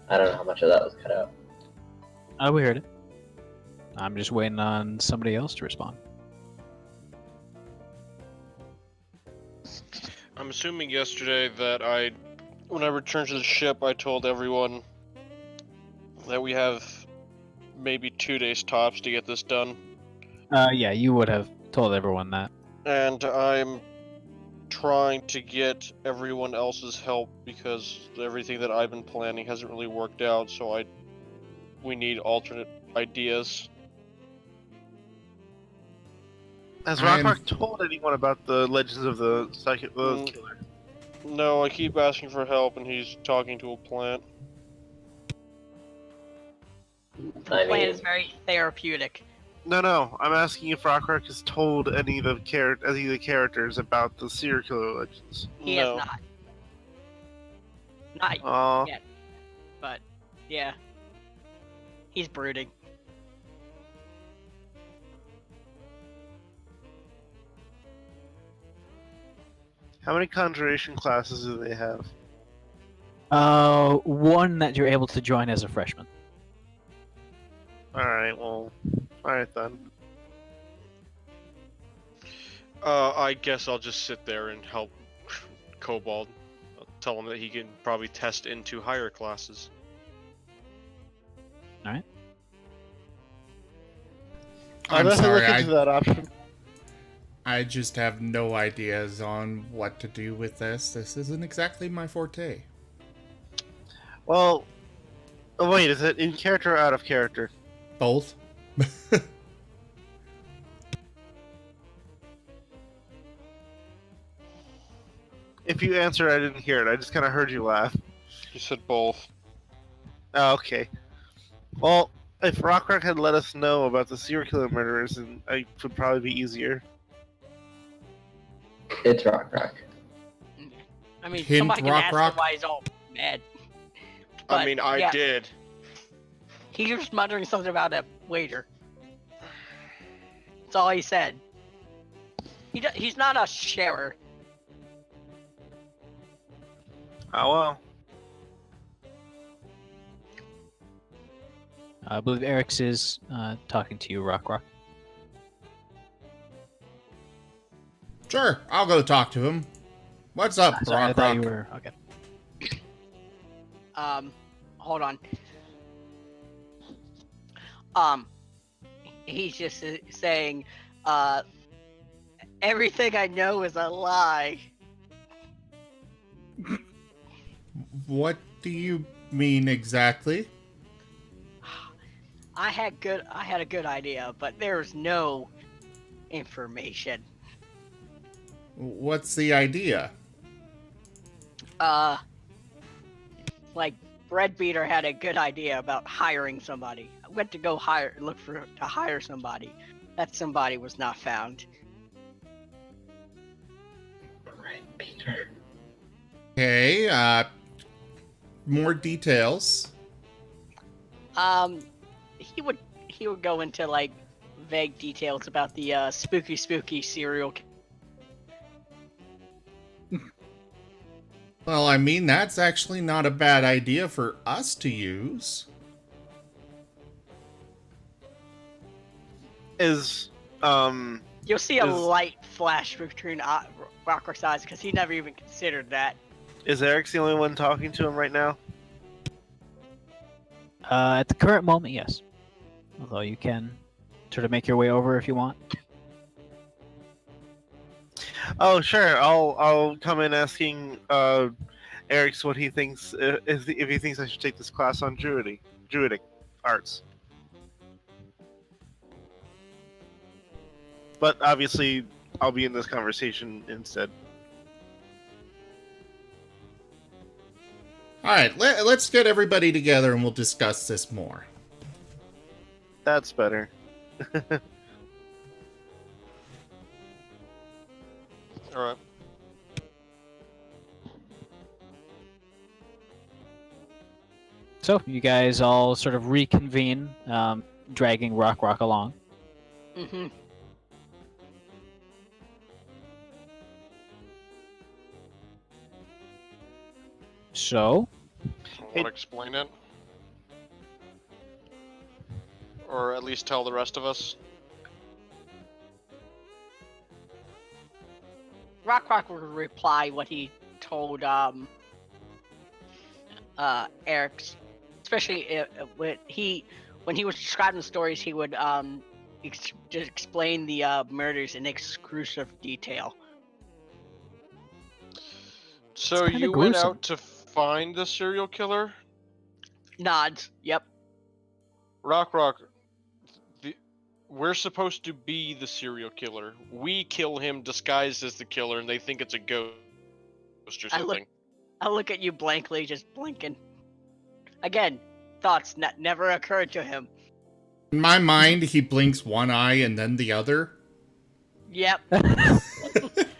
I don't know how much of that was cut out. Oh, we heard it. I'm just waiting on somebody else to respond. I'm assuming yesterday that when I returned to the ship, I told everyone that we have maybe 2 days tops to get this done. Yeah, you would have told everyone that. And I'm trying to get everyone else's help because everything that I've been planning hasn't really worked out, so we need alternate ideas. Has Rockrock told anyone about the legends of the killer? No, I keep asking for help and he's talking to a plant. The plant is very therapeutic. No. I'm asking if Rockrock has told any of the characters about the serial killer legends. He has not. Not yet. But, yeah. He's brooding. How many conjuration classes do they have? One that you're able to join as a freshman. Alright then. I guess I'll just sit there and help Kobold. I'll tell him that he can probably test into higher classes. Alright. I'm I'll sorry, look into that option. I just have no ideas on what to do with this. This isn't exactly my forte. Well, wait, is it in character or out of character? Both. If you answer, I didn't hear it. I just kind of heard you laugh. You said both. Oh, okay. Well, if Rockrock had let us know about the serial killer murderers, then it would probably be easier. It's Rock Rock. I mean, Hint, somebody can Rock ask Rock? him why he's all mad. I But, mean, I yeah, did. He was muttering something about a waiter. That's all he said. He's not a sharer. Oh well. I believe Eric's is talking to you, Rock Rock. Sure, I'll go talk to him. What's up, Sorry, I Rock thought Rock? you were okay. Hold on. He's just saying, everything I know is a lie. What do you mean exactly? I had a good idea, but there's no information. What's the idea? Like Breadbeater had a good idea about hiring somebody. I went to go hire somebody. That somebody was not found. Right, Peter. Okay, more details. He would go into like vague details about the spooky serial. Well, I mean, that's actually not a bad idea for us to use. Is You'll see a Is- light flash between Rockrock's eyes because he never even considered that. is Eric's the only one talking to him right now? At the current moment, yes. Although you can sort of make your way over if you want. Oh, sure. I'll come in asking Eric's what he thinks if he thinks I should take this class on Druidic arts. But obviously, I'll be in this conversation instead. Alright, let's get everybody together and we'll discuss this more. That's better. All right. So you guys all sort of reconvene, dragging Rock Rock along. Mm-hmm. So, Want to explain it? Or at least tell the rest of us? Rockrock would reply what he told Eric's, especially when he was describing the stories, he would just explain the murders in exclusive detail. So kinda you went gruesome. out to find the serial killer? Nods. Yep. Rock, we're supposed to be the serial killer. We kill him disguised as the killer, and they think it's a ghost or I look- something. I look at you blankly, just blinking. Again, thoughts never occurred to him. In my mind, he blinks one eye and then the other. Yep.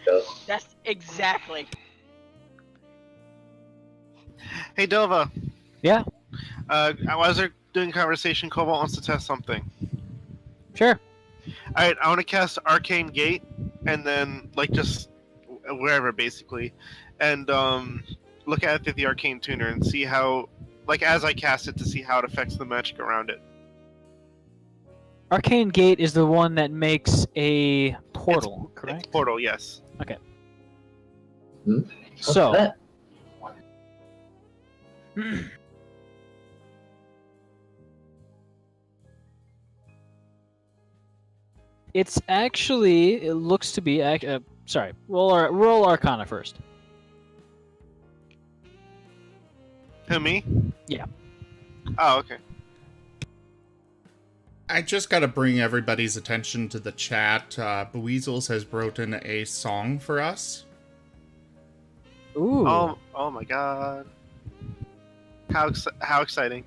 So, That's exactly. Hey, Dova. yeah, As they're doing conversation, Cobalt wants to test something. sure. Alright, I want to cast Arcane Gate, and then, like, just wherever, basically. And, look at it through the Arcane Tuner and see how, like, as I cast it, to see how it affects the magic around it. Arcane Gate is the one that makes a portal, It's correct? portal, yes. what's So, that? it's actually, it looks to be, sorry, roll Arcana first. Who, me? Yeah. Oh, okay. I just gotta bring everybody's attention to the chat. Beweasels has written a song for us. Ooh. Oh my god. How exciting.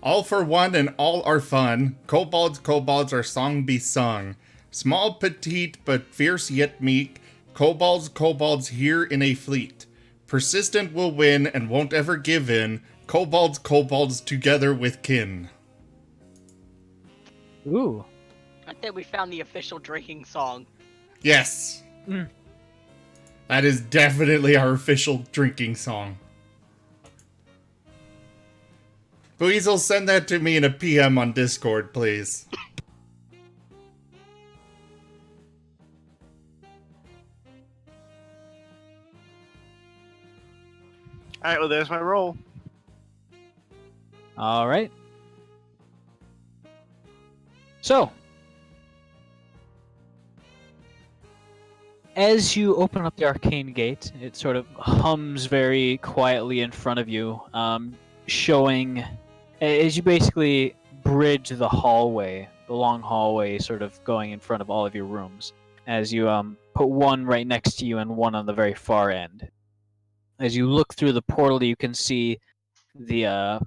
All for one and all are fun. Kobolds, kobolds, our song be sung. Small, petite, but fierce yet meek. Kobolds, kobolds here in a fleet. Persistent will win and won't ever give in. Kobolds, kobolds together with kin. Ooh. I think we found the official drinking song. Yes. Mm. That is definitely our official drinking song. Buizel, send that to me in a PM on Discord, please. All right, well, there's my roll. All right. So, as you open up the arcane gate, it sort of hums very quietly in front of you, showing, as you basically bridge the hallway, the long hallway sort of going in front of all of your rooms, as you put one right next to you and one on the very far end. As you look through the portal, you can see the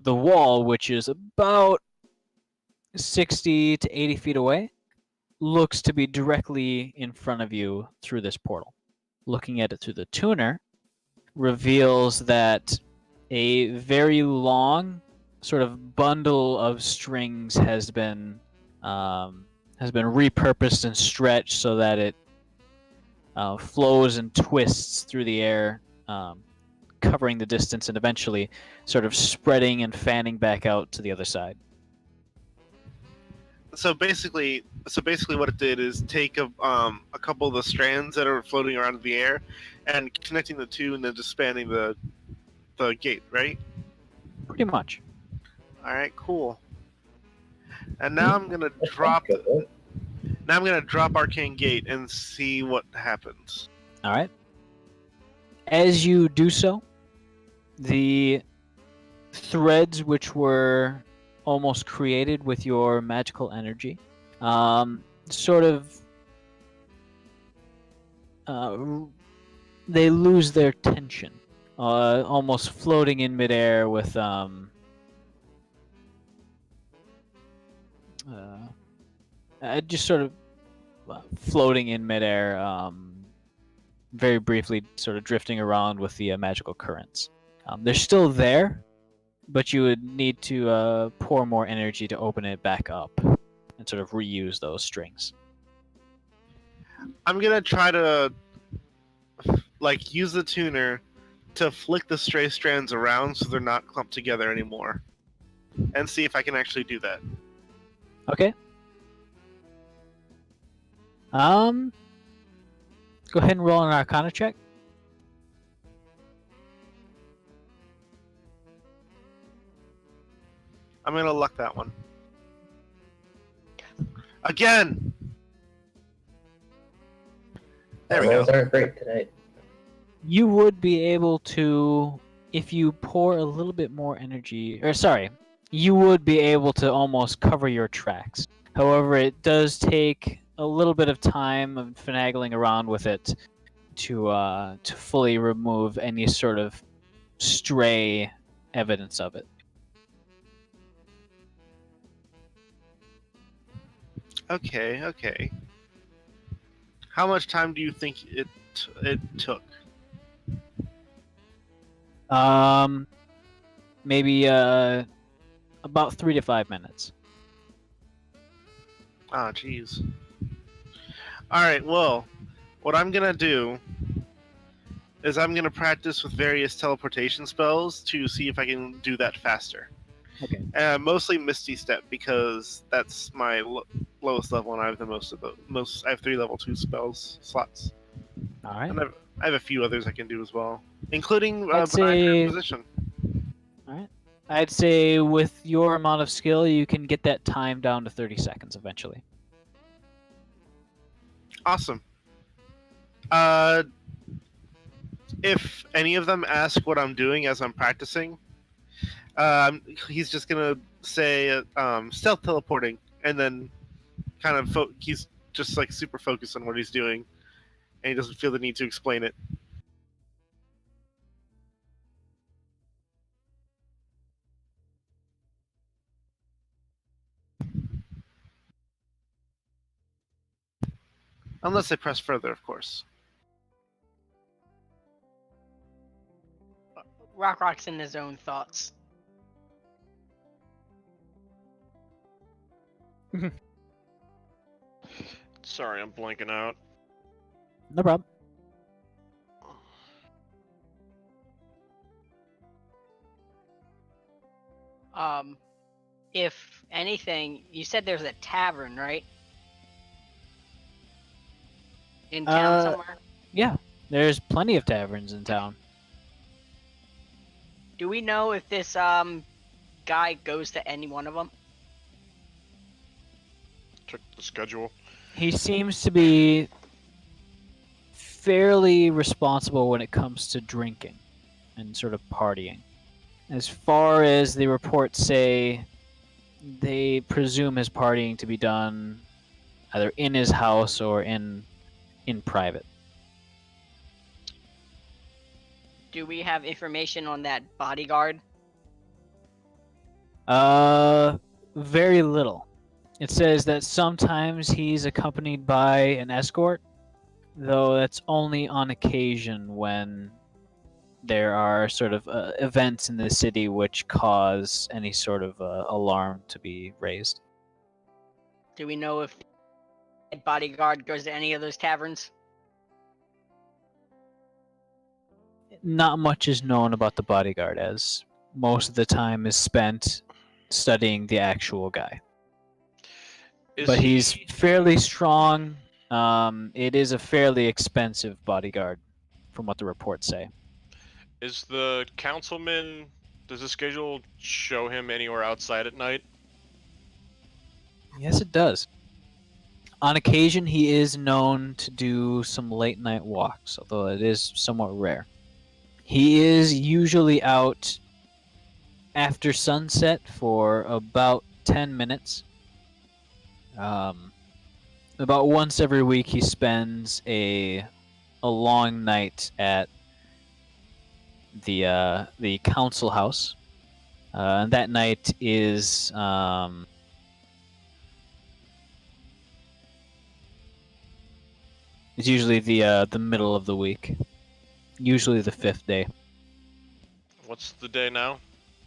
wall, which is about 60 to 80 feet away, looks to be directly in front of you through this portal. Looking at it through the tuner reveals that a very long sort of bundle of strings has been repurposed and stretched so that it flows and twists through the air, covering the distance and eventually sort of spreading and fanning back out to the other side. So basically, what it did is take a couple of the strands that are floating around in the air, and connecting the two, and then just spanning the gate, right? Pretty much. All right, cool. And now I'm gonna drop. Now I'm gonna drop Arcane Gate and see what happens. All right. As you do so, the threads which were almost created with your magical energy sort of they lose their tension, almost floating in midair with just sort of floating in midair, very briefly sort of drifting around with the magical currents. They're still there, but you would need to pour more energy to open it back up and sort of reuse those strings. I'm gonna try to use the tuner to flick the stray strands around so they're not clumped together anymore, and see if I can actually do that. Okay. Go ahead and roll an Arcana check. I'm gonna luck that one. Again! There we go. Rolls aren't great tonight. You would be able to, if you pour a little bit more energy, you would be able to almost cover your tracks. However, it does take a little bit of time of finagling around with it to fully remove any sort of stray evidence of it. Okay. How much time do you think it took? Maybe about 3 to 5 minutes. Ah, jeez. Alright, well, what I'm gonna do is I'm gonna practice with various teleportation spells to see if I can do that faster. Okay. Mostly Misty Step, because that's my lowest level, and I have the most of the I have 3 level 2 spells slots. All right. And I have a few others I can do as well, including I'd say- position. All right. I'd say with your amount of skill, you can get that time down to 30 seconds eventually. Awesome. If any of them ask what I'm doing as I'm practicing, he's just gonna say stealth teleporting, and then kind of he's just like super focused on what he's doing, and he doesn't feel the need to explain it. Unless they press further, of course. Rock's in his own thoughts. Sorry, I'm blanking out. No problem. If anything, you said there's a tavern, right? In town somewhere? Yeah, there's plenty of taverns in town. Do we know if this guy goes to any one of them? Check the schedule. He seems to be fairly responsible when it comes to drinking and sort of partying. As far as the reports say, they presume his partying to be done either in his house or in private. Do we have information on that bodyguard? Very little. It says that sometimes he's accompanied by an escort, though that's only on occasion when there are sort of events in the city which cause any sort of alarm to be raised. Do we know if the bodyguard goes to any of those taverns? Not much is known about the bodyguard, as most of the time is spent studying the actual guy. But he's fairly strong. It is a fairly expensive bodyguard, from what the reports say. Is the councilman? Does the schedule show him anywhere outside at night? Yes, it does. On occasion, he is known to do some late night walks, although it is somewhat rare. He is usually out after sunset for about 10 minutes. About once every week, he spends a long night at the council house, and that night is it's usually the middle of the week, usually the 5th day, What's the day now?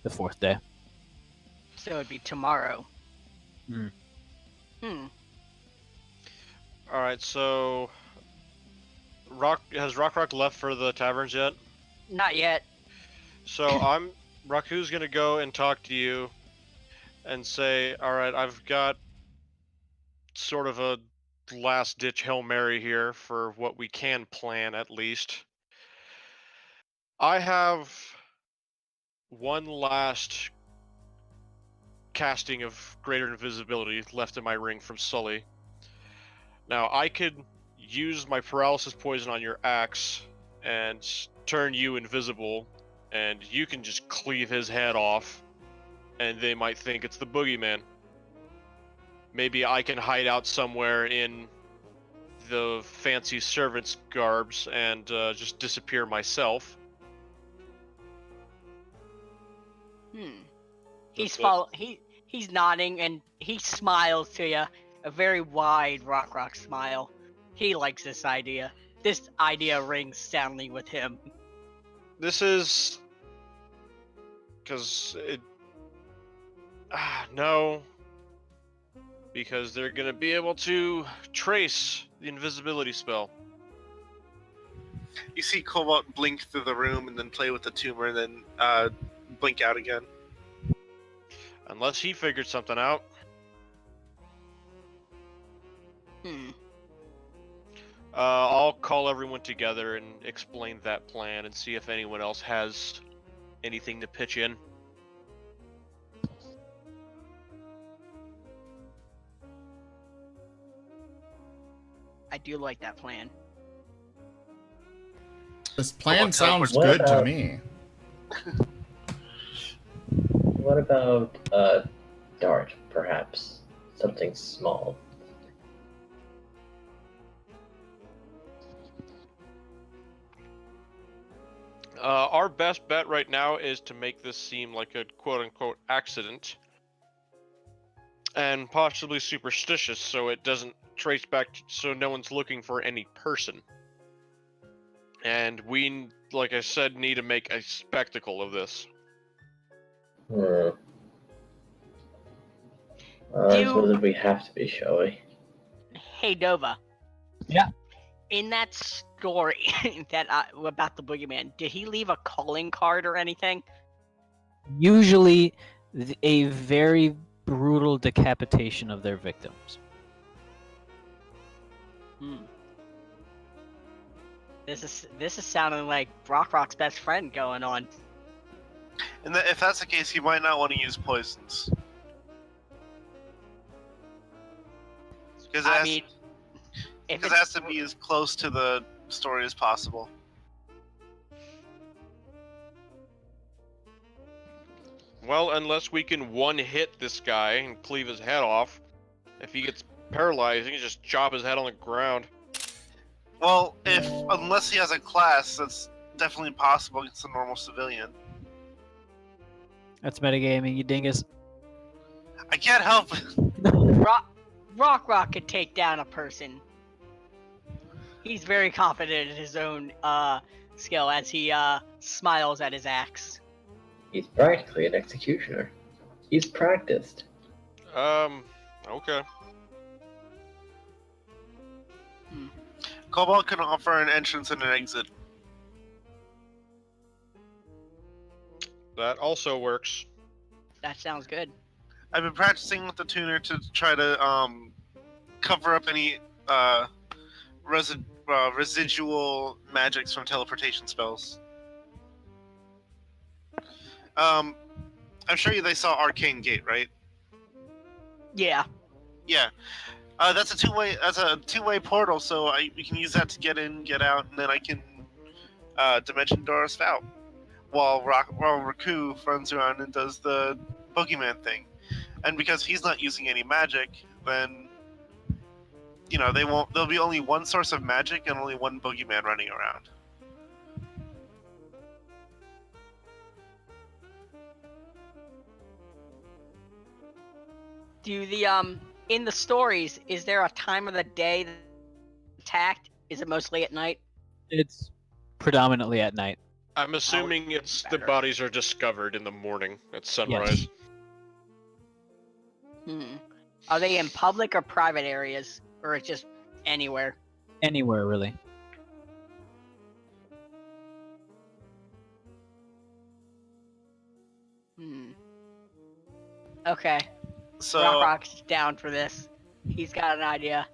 the 4th day. So it'd be tomorrow. Hmm. All right, so has Rock left for the taverns yet? Not yet. So Raku's gonna go and talk to you and say, all right, I've got sort of a last ditch Hail Mary here for what we can plan at least. I have one last casting of greater invisibility left in my ring from Sully. Now I could use my paralysis poison on your axe and turn you invisible, and you can just cleave his head off, and they might think it's the boogeyman. Maybe I can hide out somewhere in the fancy servant's garbs and just disappear myself. He's nodding and he smiles to you, a very wide Rock smile. He likes this idea. This idea rings soundly with him. This is because it. No. Because they're gonna be able to trace the invisibility spell. You see Cobalt blink through the room and then play with the tumor and then blink out again. Unless he figured something out. I'll call everyone together and explain that plan and see if anyone else has anything to pitch in. I do like that plan. This plan sounds What good to about- me. What about dart, perhaps? Something small. Our best bet right now is to make this seem like a quote-unquote accident and possibly superstitious, so it doesn't traced back so no one's looking for any person. And we, like I said, need to make a spectacle of this. I suppose we have to be, shall we? Hey, Dova. Yeah? In that story that about the boogeyman, did he leave a calling card or anything? Usually, a very brutal decapitation of their victims. This is sounding like Rock's best friend going on. And if that's the case, you might not want to use poisons. Because it has to be as close to the story as possible. Well, unless we can one-hit this guy and cleave his head off. If he gets paralyzed, he can just chop his head on the ground. Well, unless he has a class, that's definitely possible against a normal civilian. That's metagaming, you dingus. I can't help it. Rock could take down a person. He's very confident in his own skill as he smiles at his axe. He's practically an executioner. He's practiced. Okay. Cobalt can offer an entrance and an exit. That also works. That sounds good. I've been practicing with the tuner to try to cover up any residual magics from teleportation spells. I'm sure they saw Arcane Gate, right? Yeah. Yeah. That's a two-way portal, so we can use that to get in, get out, and then I can dimension door us out while Raku runs around and does the boogeyman thing. And because he's not using any magic, then there'll be only one source of magic and only one boogeyman running around. Do the in the stories, is there a time of the day that attacked? Is it mostly at night? It's predominantly at night. I'm assuming it's the better. bodies are discovered in the morning at sunrise. Yes. Are they in public or private areas, or it's just anywhere? Anywhere, really. Okay. So Rock's down for this. He's got an idea.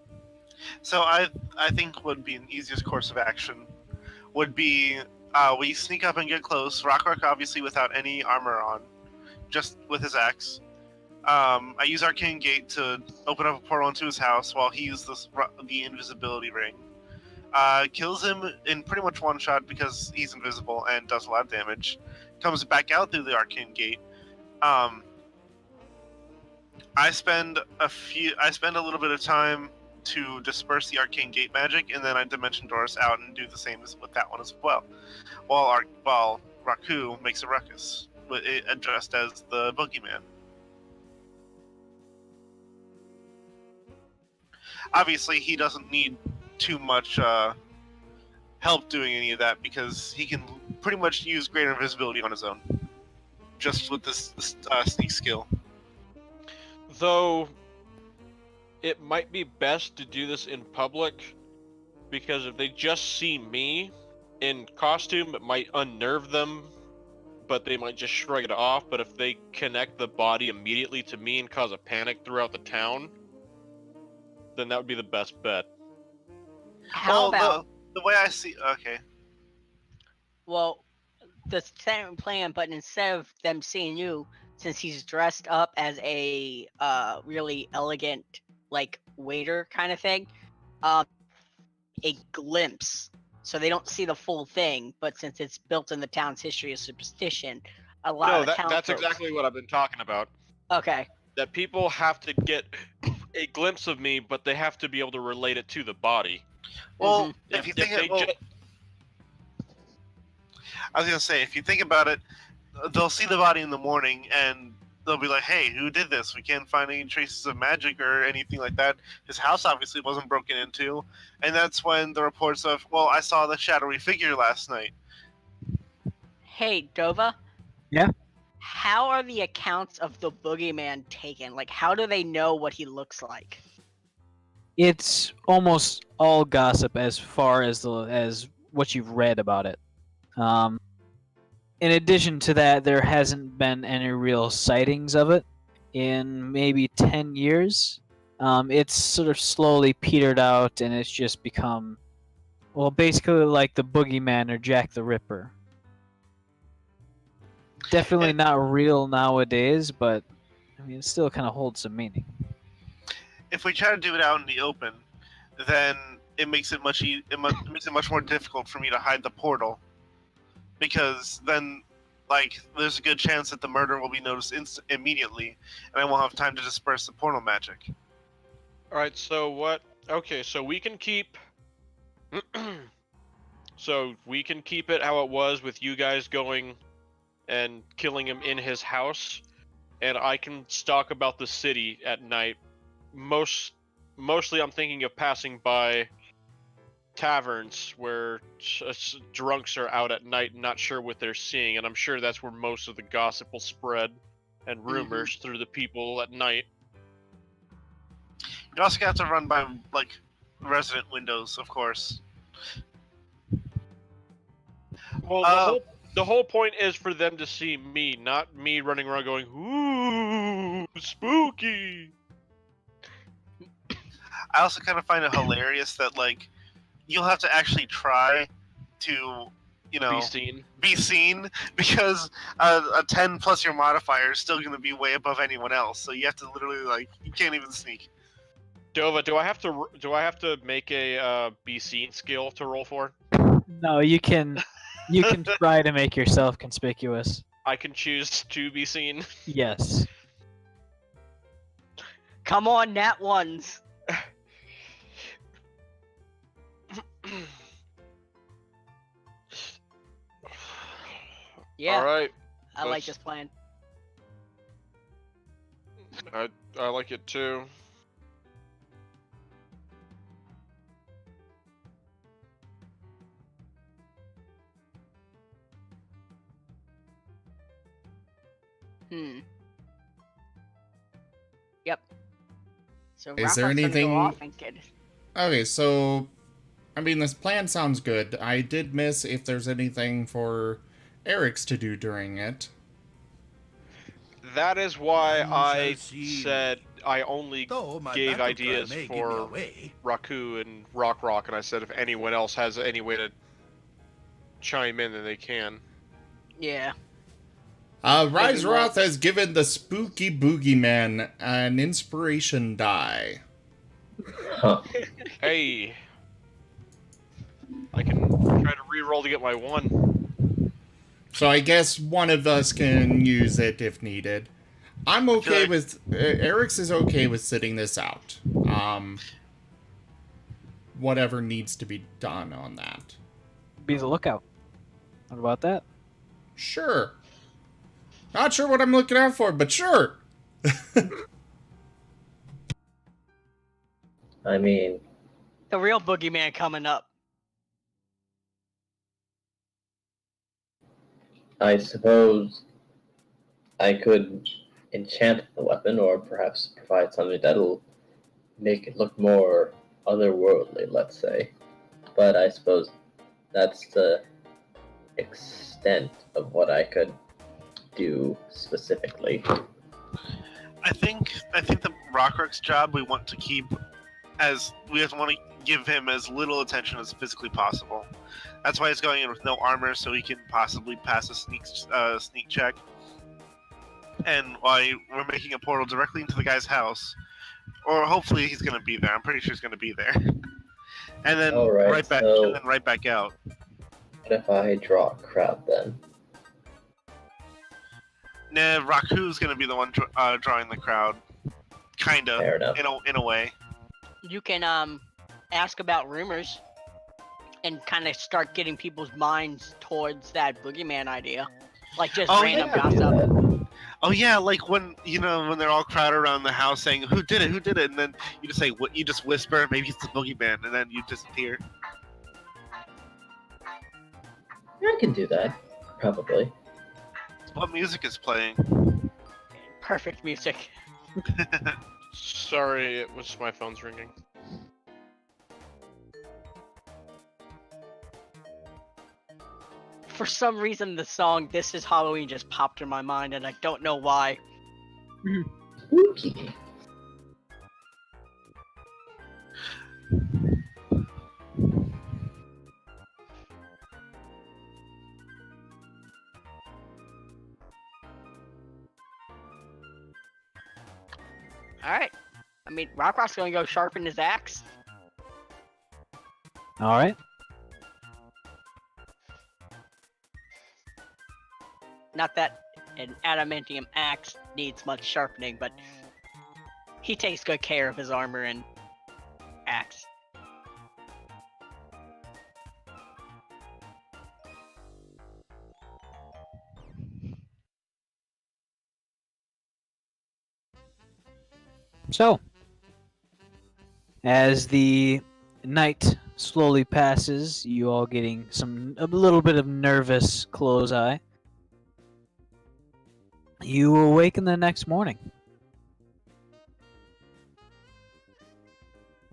So I think would be an easiest course of action would be we sneak up and get close. Rock obviously without any armor on, just with his axe. I use Arcane Gate to open up a portal into his house while he uses the invisibility ring. Kills him in pretty much one shot because he's invisible and does a lot of damage. Comes back out through the Arcane Gate. I spend a little bit of time to disperse the Arcane Gate magic, and then I dimension doors out and do the same with that one as well. While Raku makes a ruckus, addressed as the boogeyman. Obviously, he doesn't need too much help doing any of that because he can pretty much use greater invisibility on his own, just with this sneak skill. Though, it might be best to do this in public, because if they just see me in costume, it might unnerve them, but they might just shrug it off. But if they connect the body immediately to me and cause a panic throughout the town, then that would be the best bet. How about the way I see? Okay. well, the same plan, but instead of them seeing you, since he's dressed up as a really elegant, like, waiter kind of thing, a glimpse. So they don't see the full thing, but since it's built in the town's history of superstition, a lot of the town that's folks... exactly what I've been talking about. Okay. That people have to get a glimpse of me, but they have to be able to relate it to the body. Well, if you think I was gonna say, if you think about it, they'll see the body in the morning, and they'll be like, "Hey, who did this? We can't find any traces of magic or anything like that. His house obviously wasn't broken into." And that's when the reports of, "Well, I saw the shadowy figure last night." Hey, Dova. Yeah? How are the accounts of the boogeyman taken? Like, how do they know what he looks like? It's almost all gossip as far as what you've read about it. In addition to that, there hasn't been any real sightings of it in maybe 10 years. It's sort of slowly petered out, and it's just become, well, basically like the boogeyman or Jack the Ripper. Definitely not real nowadays, but I mean, it still kind of holds some meaning. If we try to do it out in the open, then it makes it makes it much more difficult for me to hide the portal, because then, like, there's a good chance that the murder will be noticed immediately, and I won't have time to disperse the portal magic. All right. So what? Okay. So we can keep. So we can keep it how it was with you guys going and killing him in his house, and I can stalk about the city at night. Mostly I'm thinking of passing by taverns where drunks are out at night and not sure what they're seeing, and I'm sure that's where most of the gossip will spread and rumors through the people at night. You also have to run by, like, resident windows, of course. Well, the whole point is for them to see me, not me running around going, "Ooh, spooky." I also kind of find it hilarious that, like, you'll have to actually try to, be seen, because a 10 plus your modifier is still going to be way above anyone else. So you have to literally, like, you can't even sneak. Dova, do I have to make a be seen skill to roll for? No, you can try to make yourself conspicuous. I can choose to be seen. Yes. Come on, nat ones. Yeah, All right. I like this plan. I like it too. Yep. So Is there Rafa's gonna anything- go off and get... Okay, so I mean, this plan sounds good. I did miss if there's anything for Eric's to do during it. That is why You I shall see. said I only Though my gave battle cry ideas may give me for away. Raku and Rock, and I said if anyone else has any way to chime in, then they can. Yeah. Rise Roth has given the spooky boogeyman an inspiration die. Huh. Hey, I can try to re-roll to get my 1. So I guess one of us can use it if needed. I'm okay like- with... Eric's is okay with sitting this out. Whatever needs to be done on that. Be the lookout. What about that? Sure. Not sure what I'm looking out for, but sure. I mean, The real boogeyman coming up. I suppose I could enchant the weapon, or perhaps provide something that'll make it look more otherworldly, let's say. But I suppose that's the extent of what I could do specifically. I think the Rockrock's job we want to keep as we just want to give him as little attention as physically possible. That's why he's going in with no armor, so he can possibly pass a sneak check. And why we're making a portal directly into the guy's house, or hopefully he's going to be there. I'm pretty sure he's going to be there. And then Alright, right back out. What if I draw a crowd then? Nah, Raku's going to be the one drawing the crowd, kinda, Fair enough. in a way. You can ask about rumors and kind of start getting people's minds towards that boogeyman idea. Like just Oh, random I could do gossip. that. Oh yeah, like when when they're all crowded around the house saying who did it, and then you just say what you just whisper, maybe it's the boogeyman, and then you disappear. Yeah, I can do that. Probably. What music is playing? Perfect music. Sorry, it was my phone's ringing. For some reason, the song "This Is Halloween" just popped in my mind, and I don't know why. Spooky. Alright. I mean, Rockrock's gonna go sharpen his axe. All right. Not that an adamantium axe needs much sharpening, but he takes good care of his armor and axe. So, as the night slowly passes, you all getting a little bit of nervous close eye. You awaken the next morning.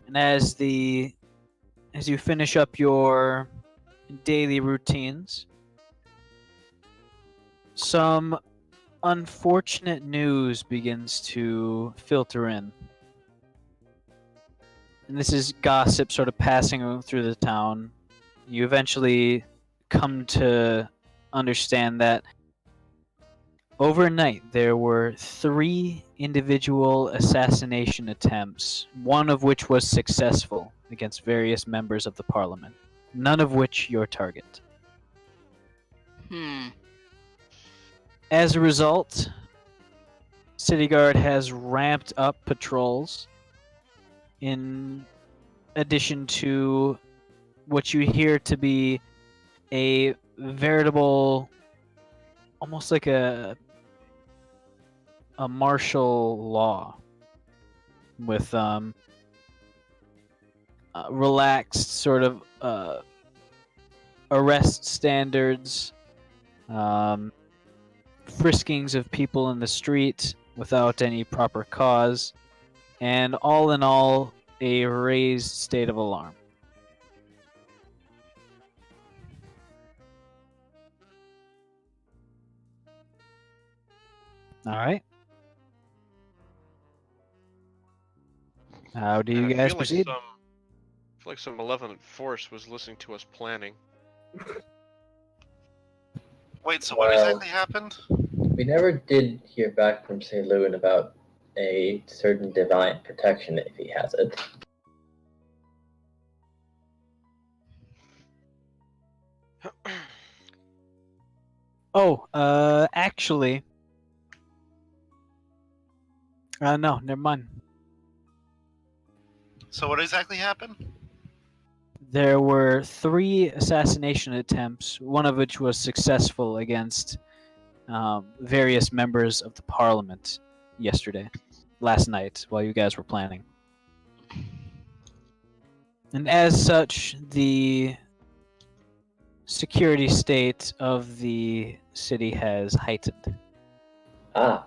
And as you finish up your daily routines, some unfortunate news begins to filter in. And this is gossip sort of passing through the town. You eventually come to understand that overnight there were 3 individual assassination attempts, one of which was successful against various members of the parliament, none of which your target. As a result, City Guard has ramped up patrols in addition to what you hear to be a veritable, almost like a martial law with relaxed sort of arrest standards, friskings of people in the street without any proper cause, and all in all, a raised state of alarm. All right. How do you Man, I guys feel proceed? I feel like some malevolent force was listening to us planning. Wait, so what exactly happened? We never did hear back from St. Louis about a certain divine protection if he has it. Actually, no, never mind. So what exactly happened? There were 3 assassination attempts, one of which was successful against various members of the parliament last night, while you guys were planning. And as such, the security state of the city has heightened. Ah.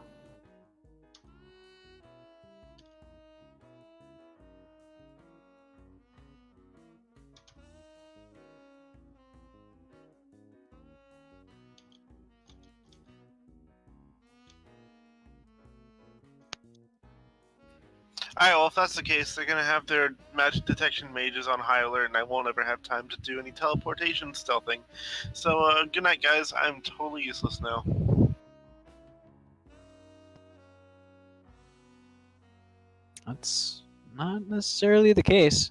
Alright, well, if that's the case, they're gonna have their magic detection mages on high alert, and I won't ever have time to do any teleportation stealthing. So, good night, guys. I'm totally useless now. That's not necessarily the case.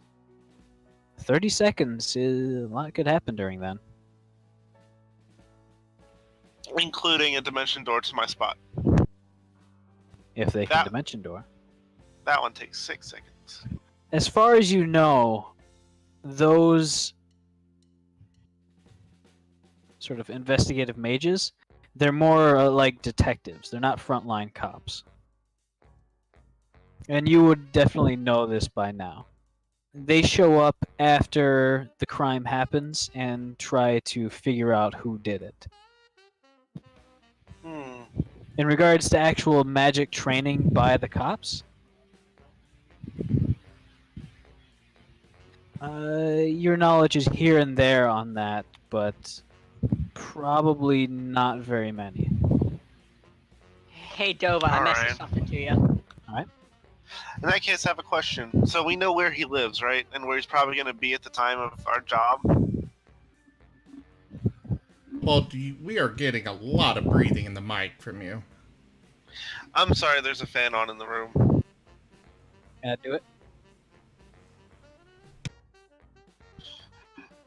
30 seconds, a lot could happen during then. Including a dimension door to my spot. If they can dimension door. That one takes 6 seconds. As far as you know, those sort of investigative mages, They're more like detectives. They're not frontline cops. And you would definitely know this by now. They show up after the crime happens and try to figure out who did it. In regards to actual magic training by the cops, your knowledge is here and there on that, but probably not very many. Hey Dova, I Alright. messaged something to you. In that case, I have a question. So we know where he lives, right? And where he's probably going to be at the time of our job? Well, we are getting a lot of breathing in the mic from you. I'm sorry, there's a fan on in the room. Do it.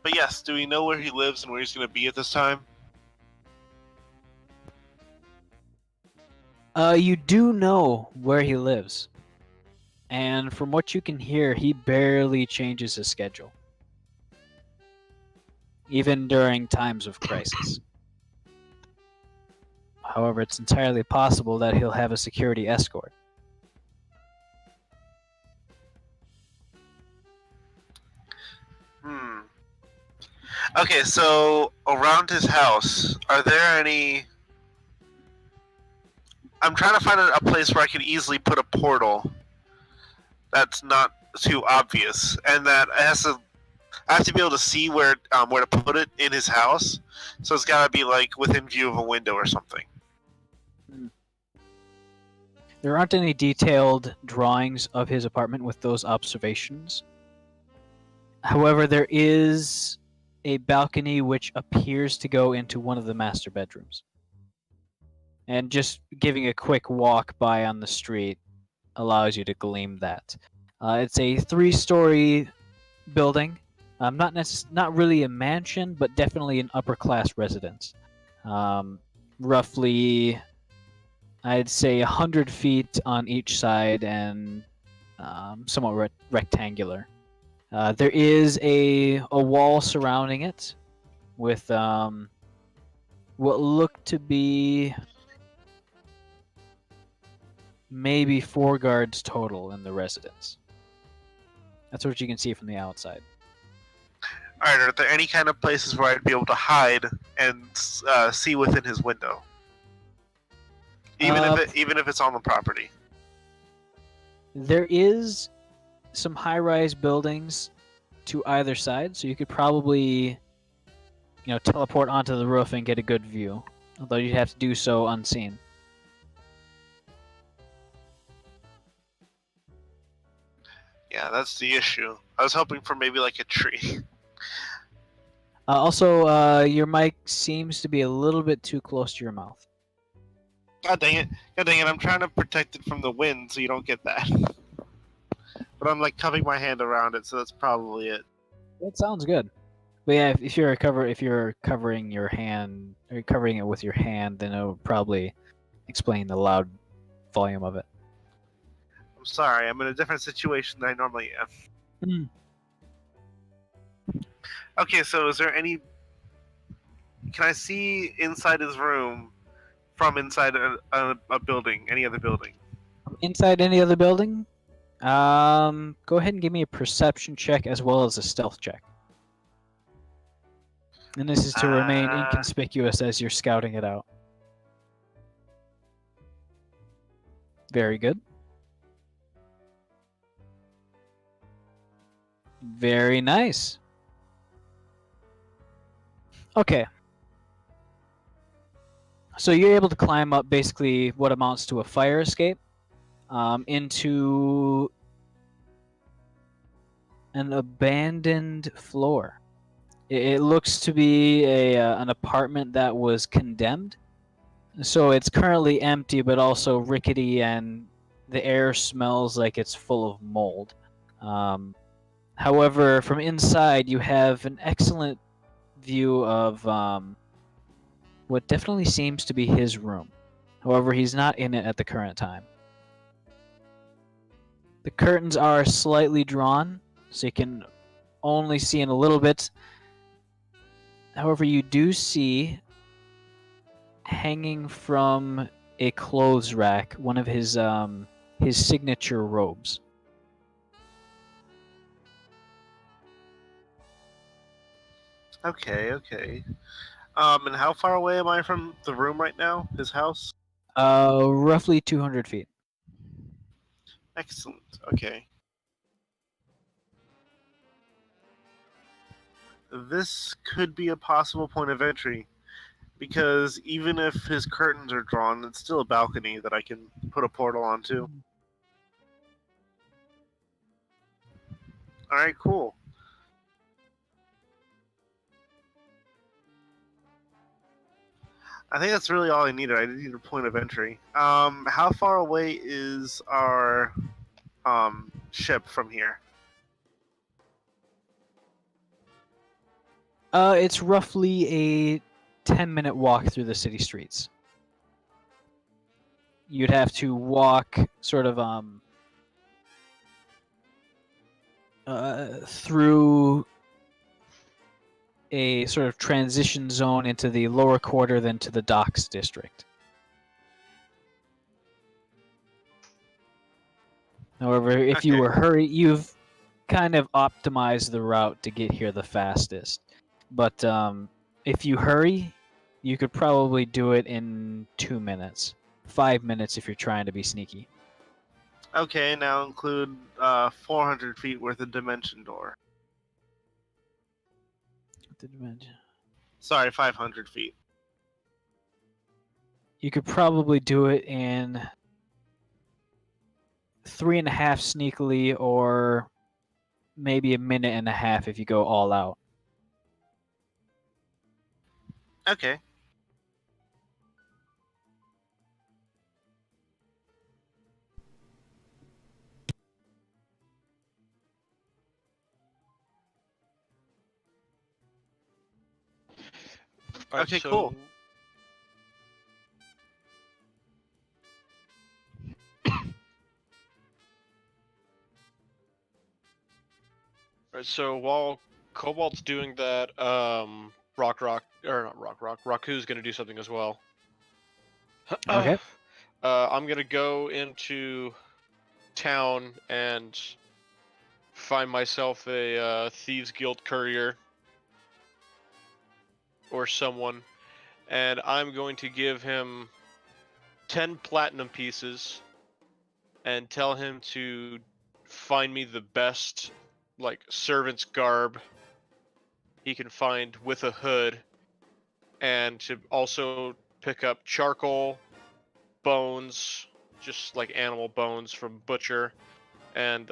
But yes, do we know where he lives and where he's going to be at this time? You do know where he lives. And from what you can hear, he barely changes his schedule. Even during times of crisis. However, it's entirely possible that he'll have a security escort. Okay, so around his house, are there any... I'm trying to find a place where I could easily put a portal that's not too obvious, and that I have to be able to see where to put it in his house. So it's got to be like within view of a window or something. There aren't any detailed drawings of his apartment with those observations. However, there is a balcony which appears to go into one of the master bedrooms. And just giving a quick walk by on the street allows you to glean that. It's a 3-story building. Not really a mansion, but definitely an upper-class residence. Roughly, I'd say 100 feet on each side and somewhat rectangular. There is a wall surrounding it with what look to be maybe 4 guards total in the residence. That's what you can see from the outside. Alright, are there any kind of places where I'd be able to hide and see within his window? Even if it's on the property. There is some high-rise buildings to either side, so you could probably, teleport onto the roof and get a good view. Although you'd have to do so unseen. Yeah, that's the issue. I was hoping for maybe like a tree. Also, your mic seems to be a little bit too close to your mouth. God dang it. I'm trying to protect it from the wind so you don't get that. But I'm like cupping my hand around it, so that's probably it. That sounds good. But yeah, if you're covering your hand, or covering it with your hand, then it would probably explain the loud volume of it. I'm sorry, I'm in a different situation than I normally am. Okay, so is there any... Can I see inside his room from inside a building, any other building? Inside any other building? Go ahead and give me a perception check as well as a stealth check. And this is to remain inconspicuous as you're scouting it out. Very good. Very nice. Okay. So you're able to climb up basically what amounts to a fire escape into an abandoned floor. It looks to be an apartment that was condemned. So it's currently empty, but also rickety, and the air smells like it's full of mold. However, from inside, you have an excellent view of what definitely seems to be his room. However, he's not in it at the current time. The curtains are slightly drawn, so you can only see in a little bit. However, you do see hanging from a clothes rack, one of his signature robes. Okay, okay. And how far away am I from the room right now? His house? Roughly 200 feet. Excellent. Okay. This could be a possible point of entry, because even if his curtains are drawn, it's still a balcony that I can put a portal onto. Alright, cool. I think that's really all I needed. I needed a point of entry. How far away is our ship from here? It's roughly a 10-minute walk through the city streets. You'd have to walk sort of through a sort of transition zone into the lower quarter, then to the docks district. However, if you Okay. were you've kind of optimized the route to get here the fastest. But if you hurry, you could probably do it in 2 minutes. 5 minutes if you're trying to be sneaky. Okay, now include 400 feet worth of dimension door. Sorry, 500 feet. You could probably do it in 3.5 sneakily, or maybe a minute and a half if you go all out. Okay. Alright, Okay, so cool. Alright, so while Cobalt's doing that, Raku's gonna do something as well. Okay. I'm gonna go into town and find myself a Thieves Guild courier or someone, and I'm going to give him 10 platinum pieces and tell him to find me the best, like, servant's garb he can find with a hood, and to also pick up charcoal, bones, just like animal bones from butcher, and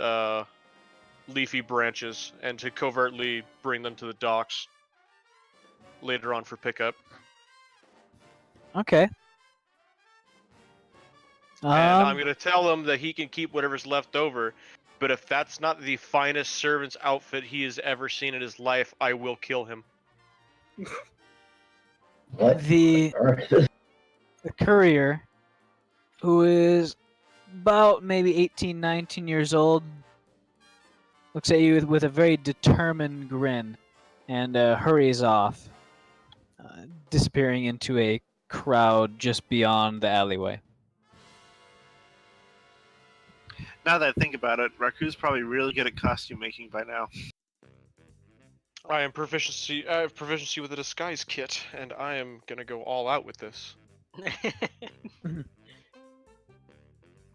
leafy branches, and to covertly bring them to the docks later on for pickup. Okay. And I'm going to tell him that he can keep whatever's left over, but if that's not the finest servant's outfit he has ever seen in his life, I will kill him. What? The courier, who is about maybe 18, 19 years old, looks at you with a very determined grin and hurries off, disappearing into a crowd just beyond the alleyway. Now that I think about it, Raku's probably really good at costume making by now. I have proficiency with the disguise kit, and I am gonna go all out with this.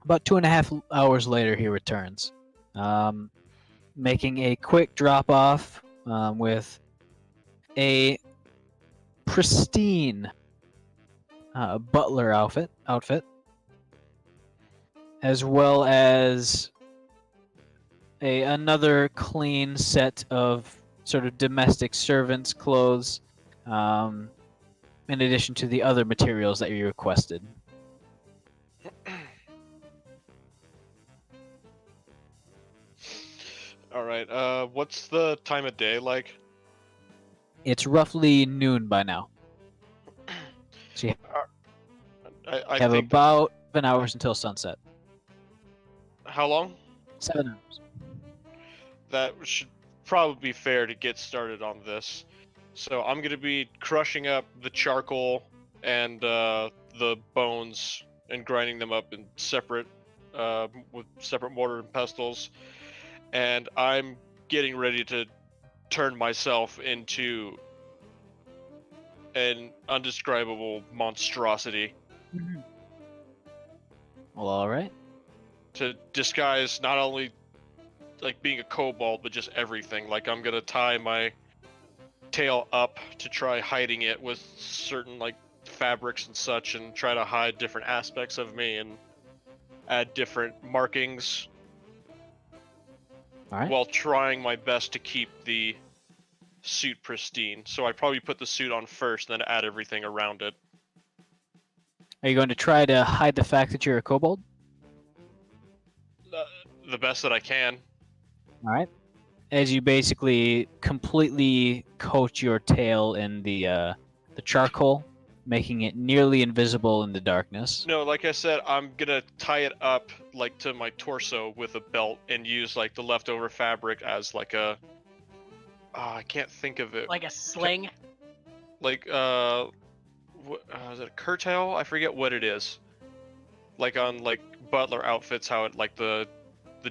About 2.5 hours later, he returns, making a quick drop-off with a pristine butler outfit, as well as another clean set of sort of domestic servants' clothes, in addition to the other materials that you requested. Alright, what's the time of day like? It's roughly noon by now. So you I have think about 7 hours until sunset. how long? 7 hours. That should probably be fair to get started on this. So I'm gonna be crushing up the charcoal and the bones and grinding them up in separate, with separate mortar and pestles, and I'm getting ready to turn myself into an undescribable monstrosity Well, all right. to disguise not only like being a kobold, but just everything. Like I'm gonna tie my tail up to try hiding it with certain like fabrics and such, and try to hide different aspects of me and add different markings, All right. while trying my best to keep the suit pristine. So I'd probably put the suit on first, and then add everything around it. Are you going to try to hide the fact that you're a kobold? The best that I can. All right. As you basically completely coat your tail in the charcoal, making it nearly invisible in the darkness. No, like I said, I'm gonna tie it up like to my torso with a belt and use like the leftover fabric as like a. I can't think of it. Like a sling. Like is it a curtail? I forget what it is. Like on like butler outfits, how it like the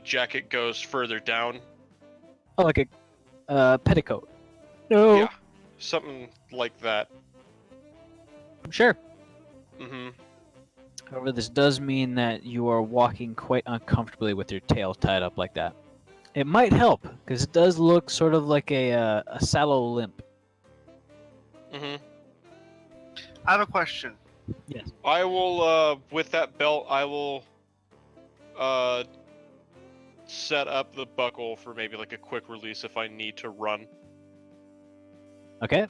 jacket goes further down. Oh, like a petticoat. No. Yeah, something like that. Sure. Mm-hmm. However, this does mean that you are walking quite uncomfortably with your tail tied up like that. It might help, because it does look sort of like a sallow limp. Mm-hmm. I have a question. Yes. I will, with that belt, I will, set up the buckle for maybe like a quick release if I need to run. Okay.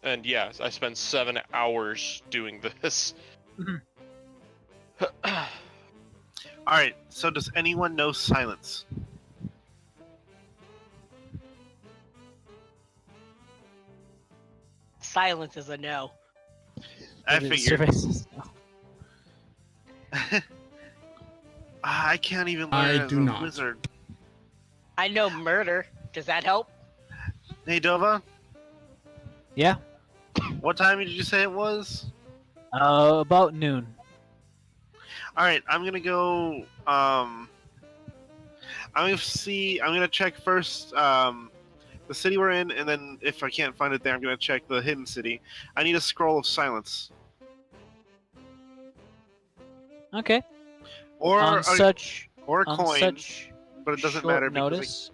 And yeah, I spent 7 hours doing this. All right. So does anyone know silence? Silence is a no. I It is figured. surface- I can't even I learn as do a not. wizard. I know murder. Does that help? Hey Dova, Yeah. what time did you say it was? About noon. All right, I'm gonna go. I'm gonna see. I'm gonna check first the city we're in, and then if I can't find it there, I'm gonna check the hidden city. I need a scroll of silence, Okay. or on a, such or a on coin, such but it doesn't short matter because notice,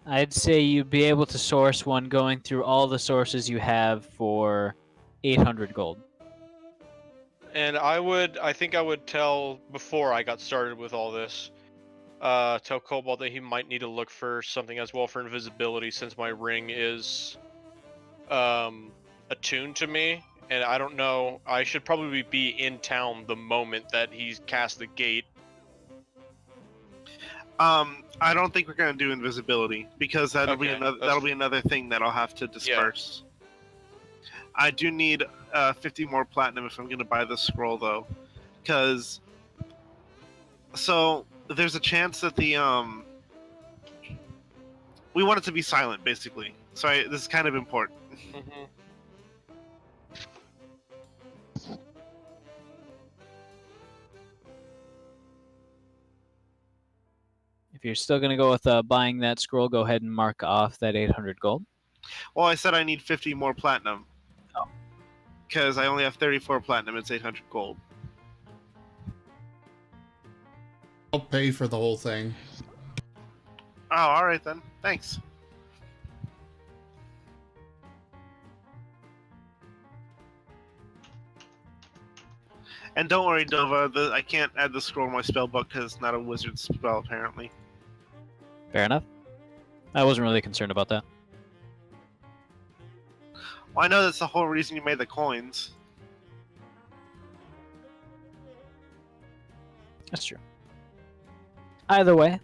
I'd say you'd be able to source one going through all the sources you have for 800 gold. And I think I would tell, before I got started with all this, tell Cobalt that he might need to look for something as well for invisibility, since my ring is attuned to me, and I don't know, I should probably be in town the moment that he's cast the gate. I don't think we're gonna do invisibility because that'll be Okay, another that's- that'll be another thing that I'll have to disperse. I do need 50 more platinum if I'm gonna buy this scroll though, because so there's a chance that the we want it to be silent basically. So this is kind of important. Mm-hmm. If you're still going to go with buying that scroll, go ahead and mark off that 800 gold. Well, I said I need 50 more platinum. Oh. Because I only have 34 platinum. It's 800 gold. I'll pay for the whole thing. Oh, all right then. Thanks. And don't worry, Dova. I can't add the scroll to my spell book because it's not a wizard spell, apparently. Fair enough. I wasn't really concerned about that. Well, I know that's the whole reason you made the coins. That's true. Either way.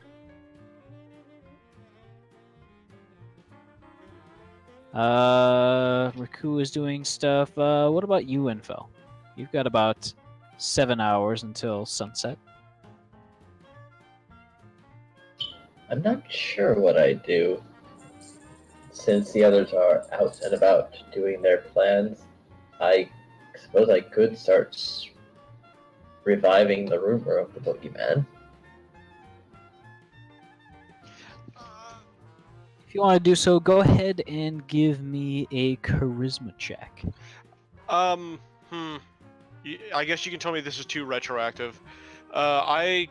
Riku is doing stuff. What about you, Info? You've got about 7 hours until sunset. I'm not sure what I do. since the others are out and about doing their plans, I suppose I could start reviving the rumor of the boogeyman. If you want to do so, go ahead and give me a charisma check. I guess you can tell me this is too retroactive. I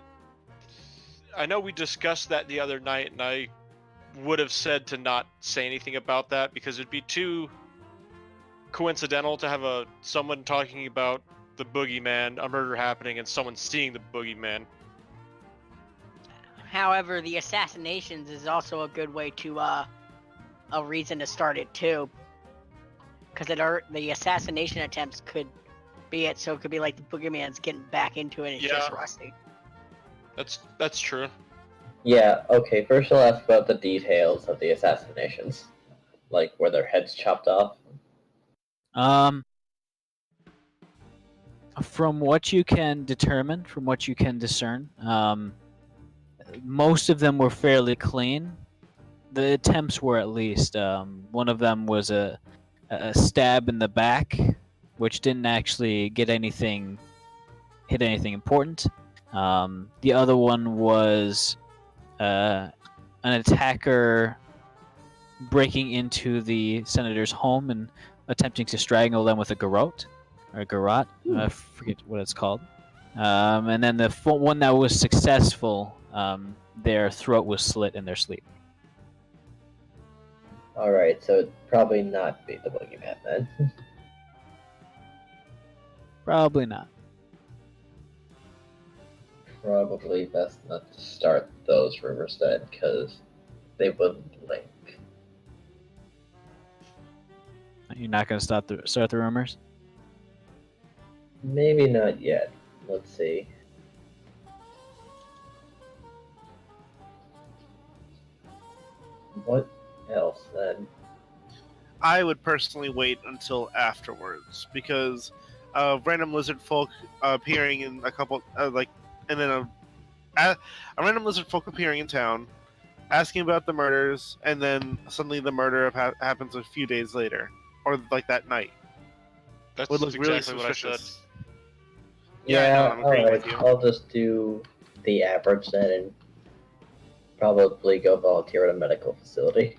know we discussed that the other night, and I would have said to not say anything about that because it'd be too coincidental to have someone talking about the boogeyman, a murder happening, and someone seeing the boogeyman. However, the assassinations is also a good way to a reason to start it too, because the assassination attempts could be it. So it could be like the boogeyman's getting back into it. And it's just rusty. That's true. Yeah. Okay. First, I'll ask about the details of the assassinations, like were their heads chopped off? From what you can determine, from what you can discern, most of them were fairly clean. The attempts were, at least. One of them was a stab in the back, which didn't actually hit anything important. The other one was an attacker breaking into the senator's home and attempting to strangle them with a garrote. I forget what it's called. And then the one that was successful, their throat was slit in their sleep. Alright, so it'd probably not be the boogeyman then. Probably not. Probably best not to start those rumors then, because they wouldn't link. You're not going to start the rumors? Maybe not yet. Let's see. What else then? I would personally wait until afterwards because random lizard folk appearing in a couple, and then a random lizard folk appearing in town, asking about the murders, and then suddenly the murder happens a few days later, or like that night. That's Would look really exactly what I said. suspicious. Yeah, I'm agreeing with you. I'll just do the average then and probably go volunteer at a medical facility.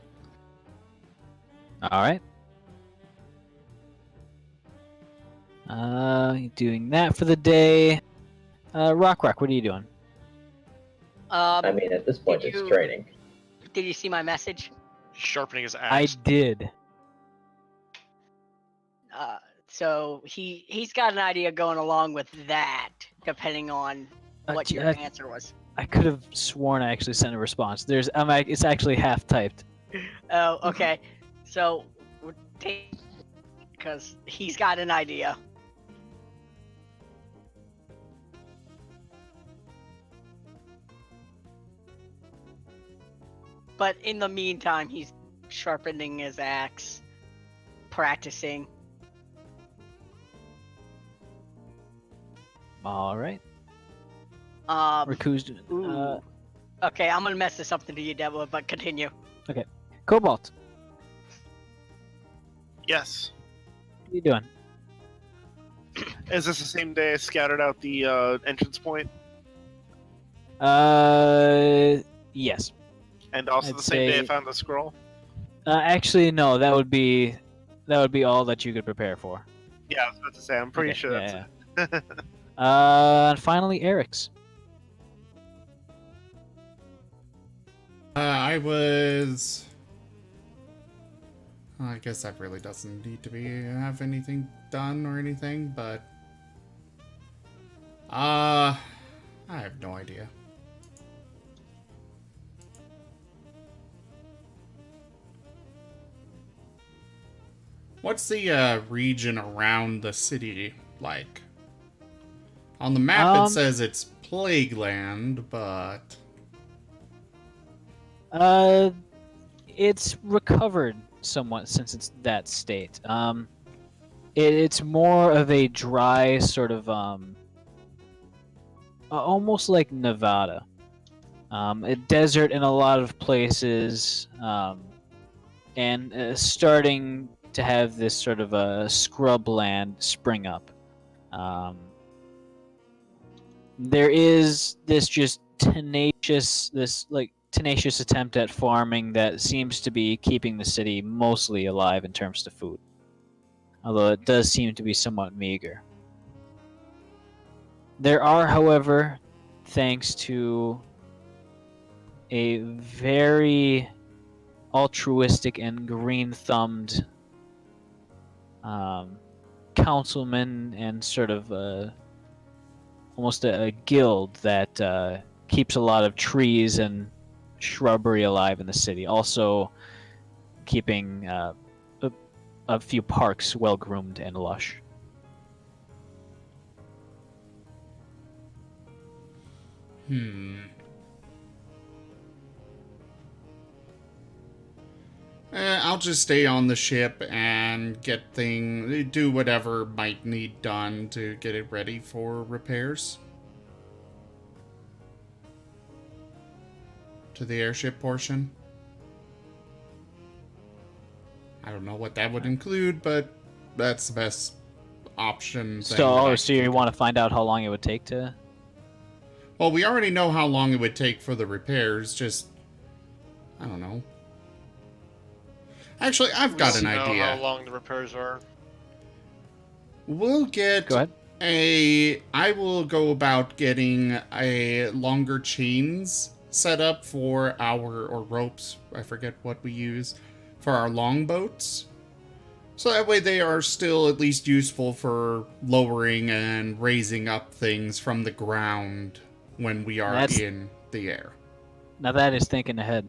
All right. Doing that for the day. Rock, what are you doing? I mean, at this point, it's training. Did you see my message? Sharpening his I axe. did. So he's got an idea going along with that, depending on what your answer was. I could have sworn I actually sent a response. It's actually half typed. Oh, okay. So, because he's got an idea. But in the meantime, he's sharpening his axe, practicing. All right. Riku's Riku's. Okay, I'm gonna mess this up to you, Devil, but continue. Okay. Cobalt, Yes. what are you doing? Is this the same day I scouted out the entrance point? Yes. And also I'd the same day I say- found the scroll? Actually, no. That would be all that you could prepare for. Yeah, I was about to say, I'm pretty Okay, sure that's yeah, it. And finally, Eric's. I guess that really doesn't need to have anything done or anything, but I have no idea. What's the region around the city like? On the map it says it's Plagueland, but It's recovered somewhat since it's that state. It's more of a dry sort of almost like Nevada. A desert in a lot of places. and starting to have this sort of a scrubland spring up. There is this just tenacious attempt at farming that seems to be keeping the city mostly alive in terms of food, although it does seem to be somewhat meager. There are, however, thanks to a very altruistic and green-thumbed councilman and sort of almost a guild that keeps a lot of trees and shrubbery alive in the city, also keeping a few parks well groomed and lush. I'll just stay on the ship and do whatever might need done to get it ready for repairs. To the airship portion. I don't know what that would include, but that's the best option. So you want to find out how long it would take to... Well, we already know how long it would take for the repairs, just... I don't know. Actually, I've got an idea. How long the repairs are. We'll get... Go ahead. I will go about getting a longer chains set up for or ropes, I forget what we use, for our longboats. So that way they are still at least useful for lowering and raising up things from the ground when we are in the air. Now that is thinking ahead.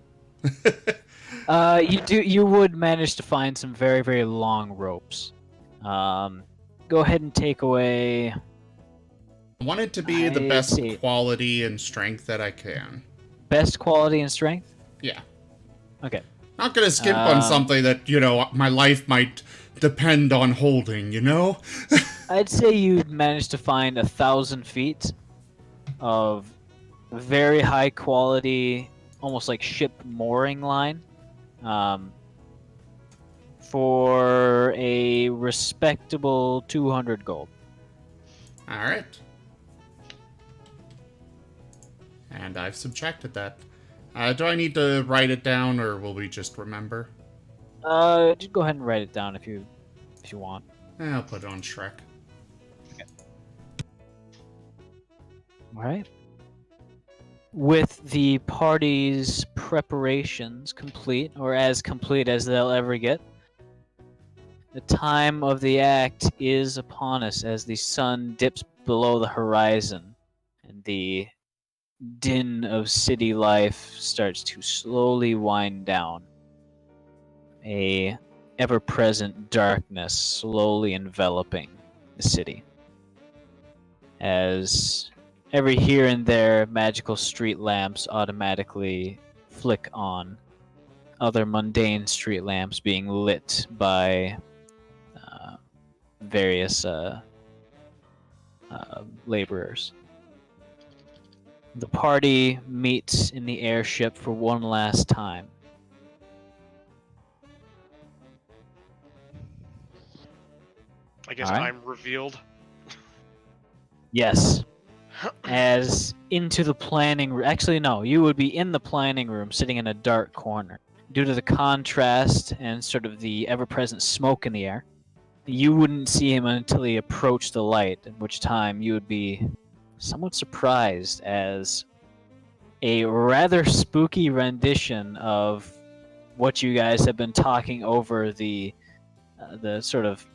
You would manage to find some very, very long ropes. Go ahead and take away... I want it to be the best quality and strength that I can. Best quality and strength? Yeah. Okay. Not gonna skimp on something that, my life might depend on holding, I'd say you'd manage to find 1,000 feet of very high quality, almost like ship mooring line, for a respectable 200 gold. Alright. And I've subtracted that. Do I need to write it down, or will we just remember? Just go ahead and write it down if you want. I'll put it on Shrek. Okay. Alright. With the party's preparations complete, or as complete as they'll ever get, the time of the act is upon us as the sun dips below the horizon and the din of city life starts to slowly wind down. A ever-present darkness slowly enveloping the city. As every here and there magical street lamps automatically flick on, other mundane street lamps being lit by various laborers. The party meets in the airship for one last time. I guess All right. I'm revealed. Yes. As into the planning room. Actually, no. You would be in the planning room sitting in a dark corner. Due to the contrast and sort of the ever-present smoke in the air, you wouldn't see him until he approached the light, at which time you would be somewhat surprised as a rather spooky rendition of what you guys have been talking over the sort of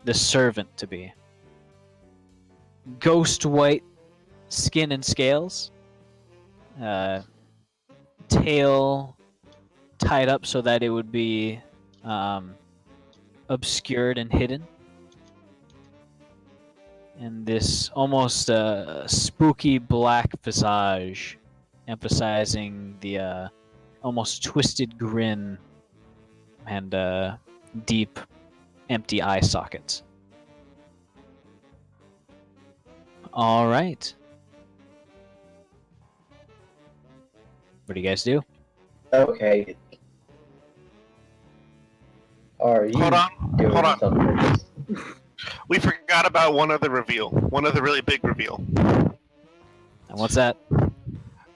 the servant to be. Ghost white skin and scales, tail tied up so that it would be obscured and hidden, and this almost spooky black visage emphasizing the almost twisted grin and deep empty eye sockets. All right. What do you guys do? Okay. Are you Hold on. doing Hold on. something? We forgot about one other reveal. One other really big reveal. And what's that?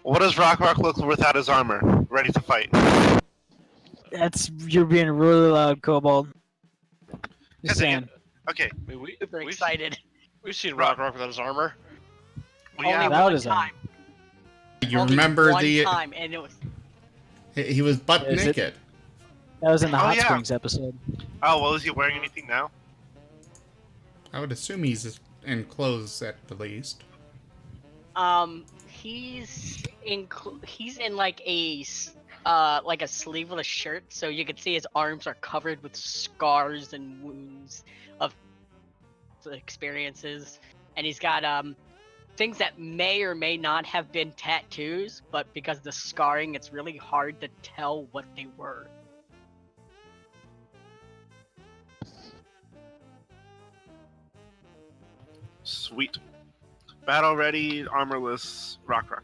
What does Rock look without his armor? Ready to fight. You're being really loud, Kobold. Yes, Just saying. Okay. I mean, Super we've, excited. we've seen Rock without his armor. We Only have, Without one his armor. time. You Only remember one the time, and it was he was butt Is it- naked. That was in the Oh, Hot yeah. Springs episode. oh, well, is he wearing anything now? I would assume he's in clothes at the least. he's in like a sleeveless shirt, so you can see his arms are covered with scars and wounds of experiences, and he's got things that may or may not have been tattoos, but because of the scarring, it's really hard to tell what they were. Sweet. Battle ready, armorless, Rock.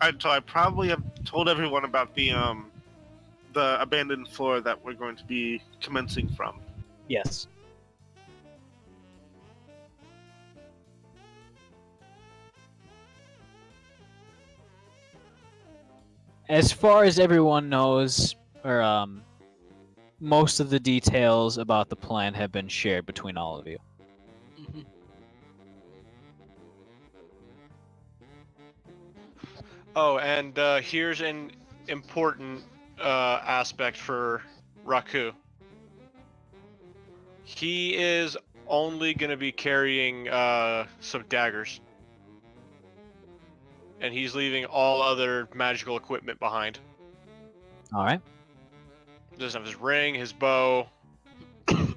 Alright, so I probably have told everyone about the abandoned floor that we're going to be commencing from. Yes. As far as everyone knows, or most of the details about the plan have been shared between all of you. Mhm. Oh, and here's an important aspect for Raku. He is only going to be carrying some daggers. And he's leaving all other magical equipment behind. All right. He doesn't have his ring, his bow, any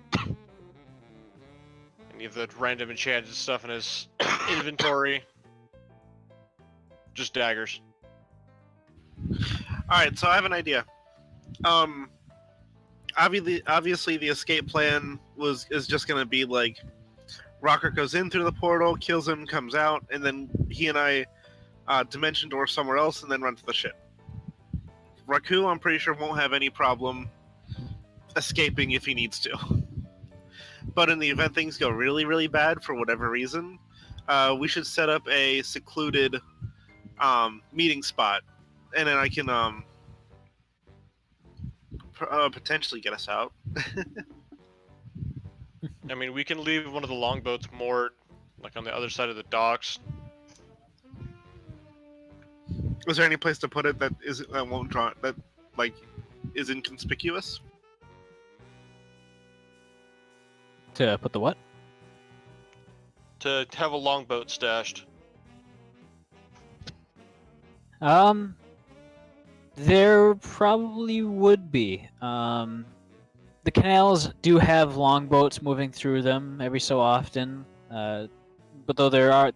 of the random enchanted stuff in his inventory. Just daggers. Alright, so I have an idea. Obviously the escape plan is just gonna be like Rocker goes in through the portal, kills him, comes out, and then he and I dimension door somewhere else and then run to the ship. Raku, I'm pretty sure, won't have any problem escaping if he needs to. But in the event things go really, really bad for whatever reason, we should set up a secluded meeting spot, and then I can potentially get us out. I mean, we can leave one of the longboats moored, like on the other side of the docks. Is there any place to put it that won't draw that like is inconspicuous? To put the what? To have a longboat stashed. There probably would be. The canals do have longboats moving through them every so often, but though they're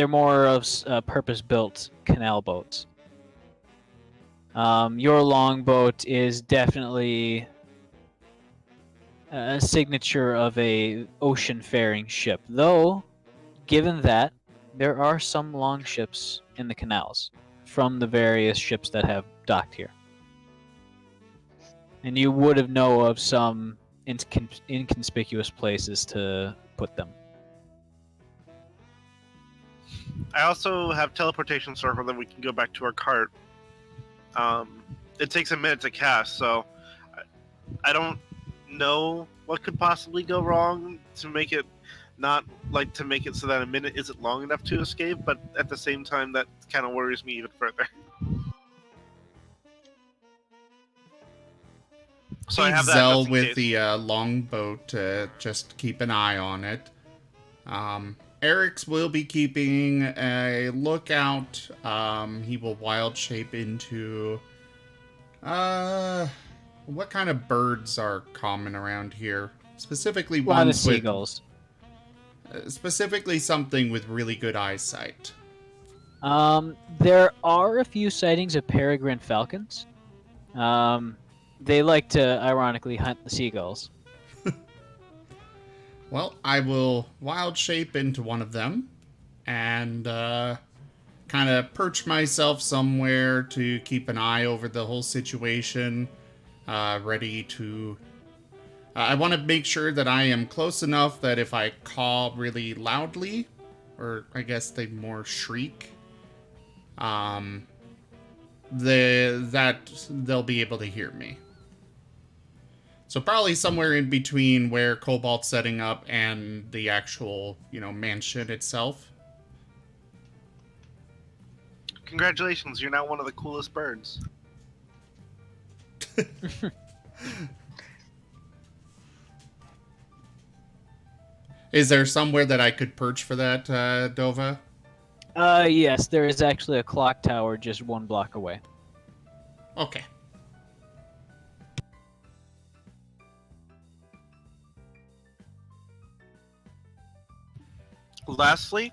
more of purpose-built canal boats. Your longboat is definitely a signature of a ocean-faring ship, though, given that there are some longships in the canals from the various ships that have docked here. And you would have known of some inconspicuous places to put them. I also have teleportation circle that we can go back to our cart. It takes a minute to cast, so I don't know what could possibly go wrong to make it so that a minute isn't long enough to escape, but at the same time that kind of worries me even further. So I have that Zell just in with case. the longboat. Just keep an eye on it. Eric's will be keeping a lookout. He will wild shape into... what kind of birds are common around here? Specifically A lot of ones with... seagulls. Specifically something with really good eyesight. There are a few sightings of peregrine falcons. They like to ironically hunt the seagulls. Well, I will wild shape into one of them and kind of perch myself somewhere to keep an eye over the whole situation, ready to... I want to make sure that I am close enough that if I call really loudly, or I guess they more shriek, they'll be able to hear me. So probably somewhere in between where Cobalt's setting up and the actual, mansion itself. Congratulations, you're now one of the coolest birds. Is there somewhere that I could perch for that, Dova? Yes, there is actually a clock tower just 1 block away. Okay. Lastly,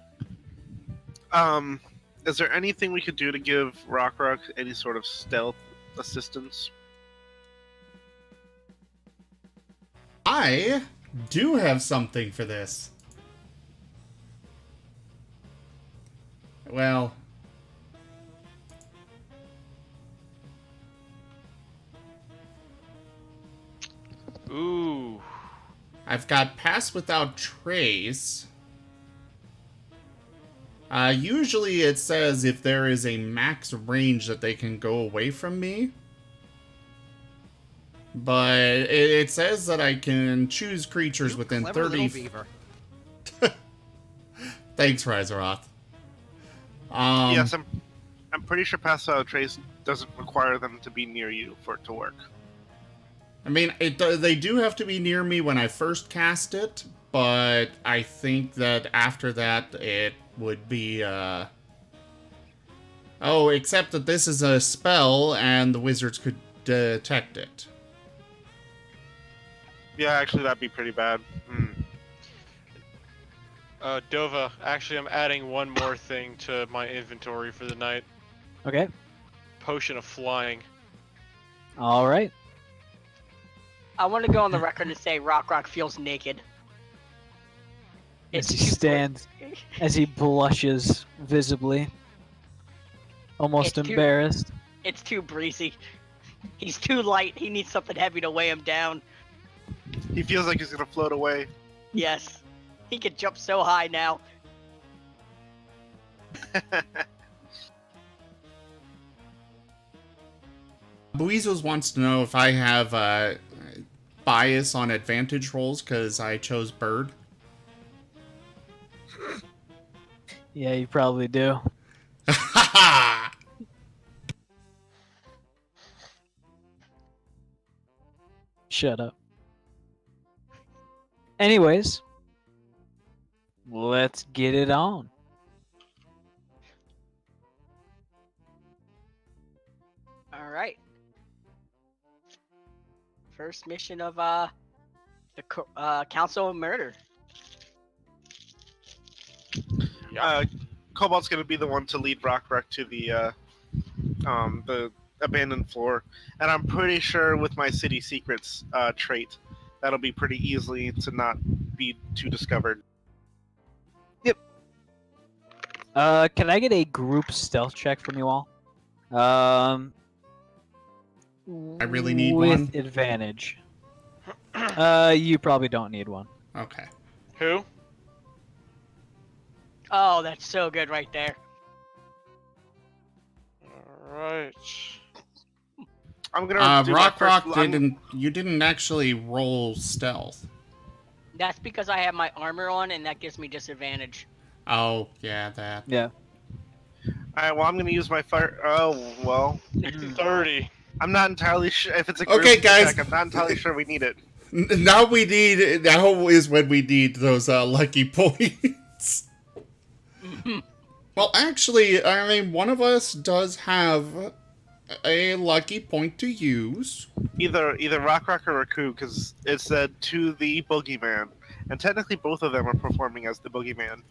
is there anything we could do to give Rock any sort of stealth assistance? I do have something for this. Well... Ooh. I've got Pass Without Trace. Usually it says if there is a max range that they can go away from me. But it says that I can choose creatures within 30... Thanks, Riseroth. Yes, I'm pretty sure Pass Without Trace doesn't require them to be near you for it to work. I mean, they do have to be near me when I first cast it, but I think that after that it would be, Oh, except that this is a spell and the wizards could detect it. Yeah, actually that'd be pretty bad. Dova, actually I'm adding one more thing to my inventory for the night. Okay. Potion of Flying. All right. I want to go on the record and say Rock feels naked. As he stands, as he blushes visibly, almost embarrassed. It's too breezy. He's too light. He needs something heavy to weigh him down. He feels like he's gonna float away. Yes. He can jump so high now. Buizos wants to know if I have bias on advantage rolls because I chose bird. Yeah, you probably do. Shut up. Anyways, let's get it on. All right. First mission of the Council of Murder. Cobalt's gonna be the one to lead Rock to the abandoned floor, and I'm pretty sure with my City Secrets trait, that'll be pretty easily to not be too discovered. Yep. Can I get a group stealth check from you all? I really need one? With advantage. You probably don't need one. Okay. Who? Oh, that's so good right there. Alright. I'm gonna do Rock my first, you didn't actually roll stealth. That's because I have my armor on, and that gives me disadvantage. Oh, yeah, that. Yeah. Alright, well, I'm gonna use my fire. Oh, well. 30. I'm not entirely sure if it's a group Okay, guys. check. I'm not entirely sure we need it. Now is when we need those lucky points. Well, actually, I mean, one of us does have a lucky point to use. Either Rock or Raku, because it said to the boogeyman, and technically both of them are performing as the boogeyman.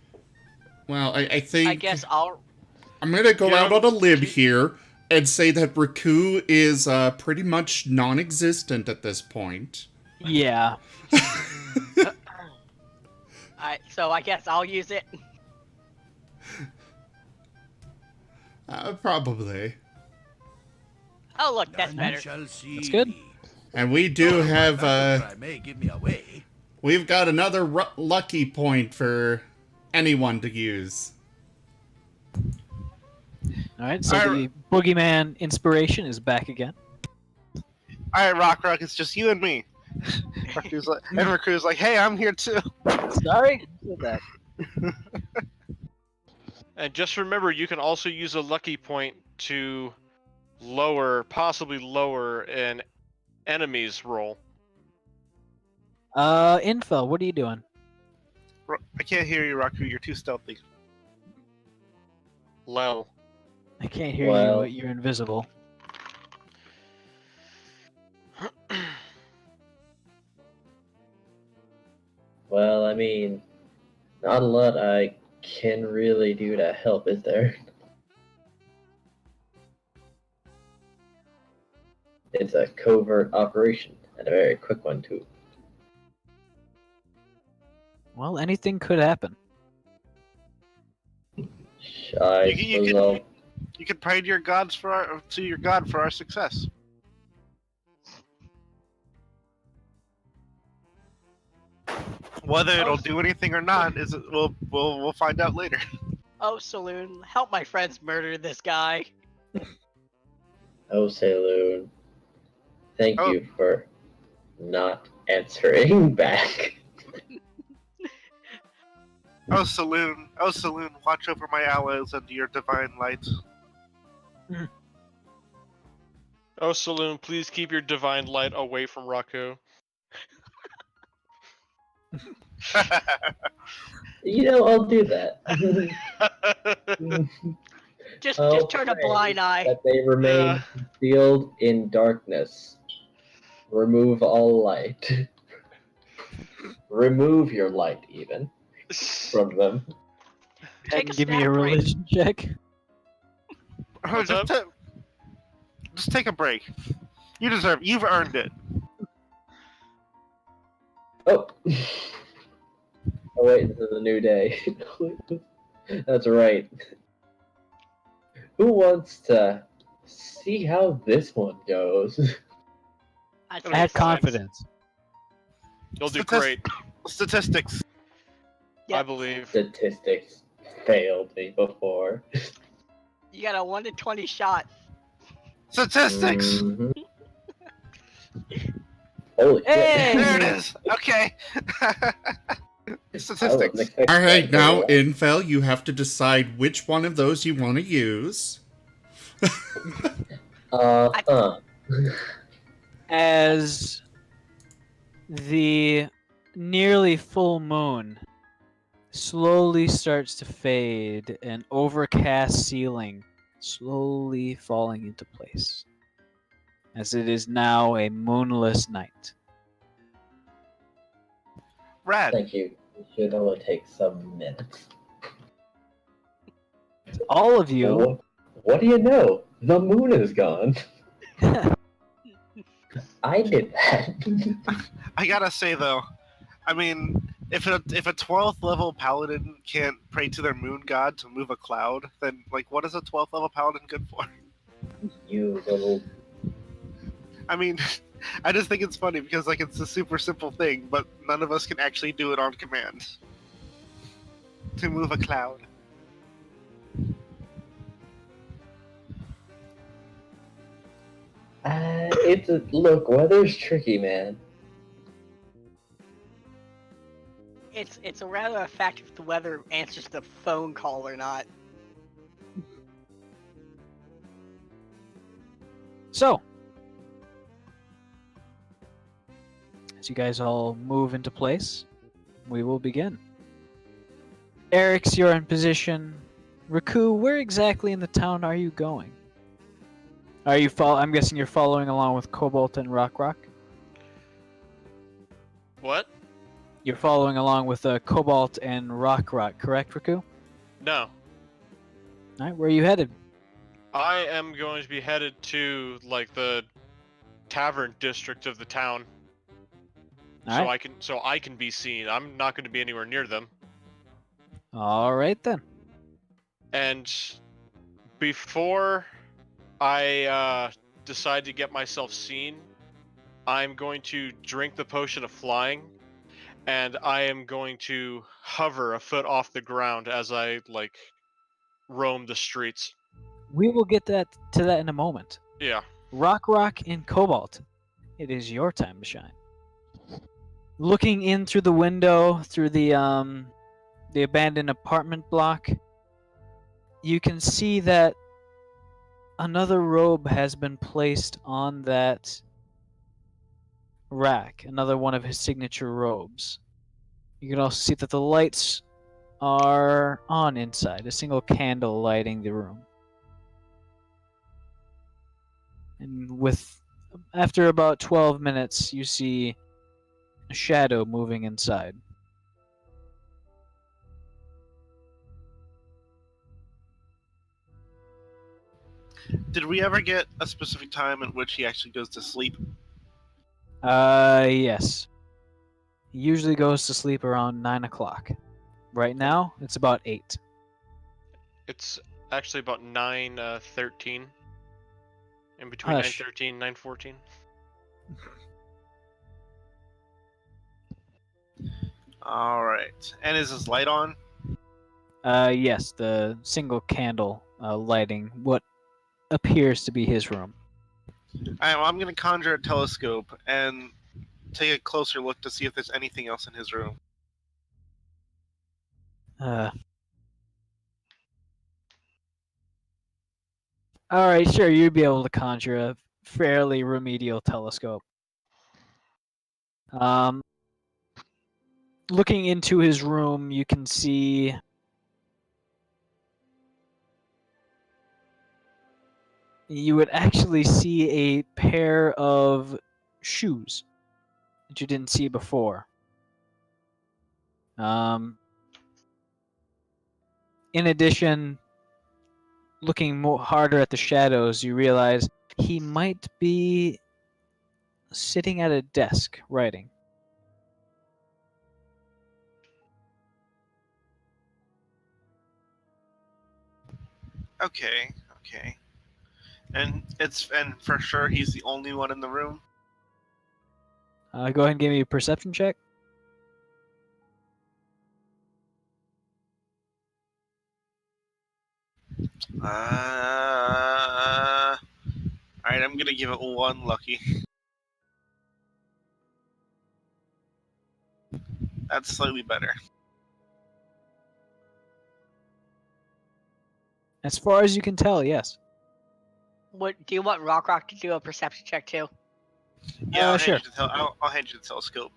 Well, I think... I guess I'm gonna go out on a limb here and say that Raku is pretty much non-existent at this point. Yeah. So I guess I'll use it. Probably. Oh, look, that's None better. shall see That's good. me. And we do have, I may give me away. we've got another lucky point for anyone to use. All right, so All the boogeyman inspiration is back again. All right, Rock, it's just you and me. Raku's like, hey, I'm here too. Sorry, who said that? And just remember, you can also use a lucky point to possibly lower an enemy's roll. Info, what are you doing? I can't hear you, Raku. You're too stealthy. Low. I can't hear Well- you. You're invisible. Well, I mean, not a lot I can really do to help, is there? It's a covert operation, and a very quick one, too. Well, anything could happen. I You suppose I'll... You can pray to your gods to your god for our success. Whether it'll do anything or not we'll find out later. Oh, Saloon, help my friends murder this guy. Oh, Saloon. Thank Oh. you for not answering back. Oh Saloon, watch over my allies under your divine light. Oh, Saloon, please keep your divine light away from Raku. I'll do that. Just I'll turn a pray blind eye. That they remain Yeah. concealed in darkness. Remove all light. Remove your light, even, from them. Take a Give me a snap break. religion check. Oh, What's up? Just take a break. You've earned it. Oh. Oh wait, this is a new day. That's right. Who wants to see how this one goes? That's It'll be Add fine. confidence. You'll do Statis- great, Statistics. Yeah. I believe. Statistics failed me before. You got a 1 in 20 shot. Statistics. Mhm. Holy Hey! shit. There it is. Okay. I wasn't Statistics. expecting All right, that now, very Infel, you have to decide which one of those you want to use. well. As the nearly full moon slowly starts to fade, an overcast ceiling slowly falling into place, as it is now a moonless night. Rad. Thank you. It should only take some minutes. All of you, What do you know? The moon is gone. I did that. I gotta say though, I mean, if a 12th level paladin can't pray to their moon god to move a cloud, then like, what is a 12th level paladin good for? You little. I mean, I just think it's funny because like it's a super simple thing, but none of us can actually do it on command to move a cloud. Look, weather's tricky, man. It's a rather a fact if the weather answers the phone call or not. so as you guys all move into place, we will begin. Eric's, you're in position. Raku, where exactly in the town are you going? Are you I'm guessing you're following along with Cobalt and Rock. What? You're following along with Cobalt and Rock, correct, Raku? No. Alright, where are you headed? I am going to be headed to like the tavern district of the town, Alright. so I can be seen. I'm not going to be anywhere near them. Alright then. And Before I decide to get myself seen, I'm going to drink the potion of flying, and I am going to hover a foot off the ground as I roam the streets. We will get to that in a moment. Yeah. Rock and Cobalt, it is your time to shine. Looking in through the window, through the abandoned apartment block, you can see that another robe has been placed on that rack, another one of his signature robes. You can also see that the lights are on inside, a single candle lighting the room. And after about 12 minutes, you see a shadow moving inside. Did we ever get a specific time at which he actually goes to sleep? Yes. He usually goes to sleep around 9 o'clock. Right now, it's about 8. It's actually about 9:13. In between Hush. 9:13 and 9:14. Alright. And is his light on? Yes, the single candle lighting what appears to be his room. Alright, well, I'm going to conjure a telescope and take a closer look to see if there's anything else in his room. Alright, sure, you'd be able to conjure a fairly remedial telescope. Looking into his room, you can see you would actually see a pair of shoes that you didn't see before. In addition, looking harder at the shadows, you realize he might be sitting at a desk writing. Okay. And for sure he's the only one in the room? Go ahead and give me a perception check. Alright, I'm gonna give it 1 lucky. That's slightly better. As far as you can tell, yes. What do you want Rock to do a perception check too? Yeah, I'll sure. I'll hand you the telescope.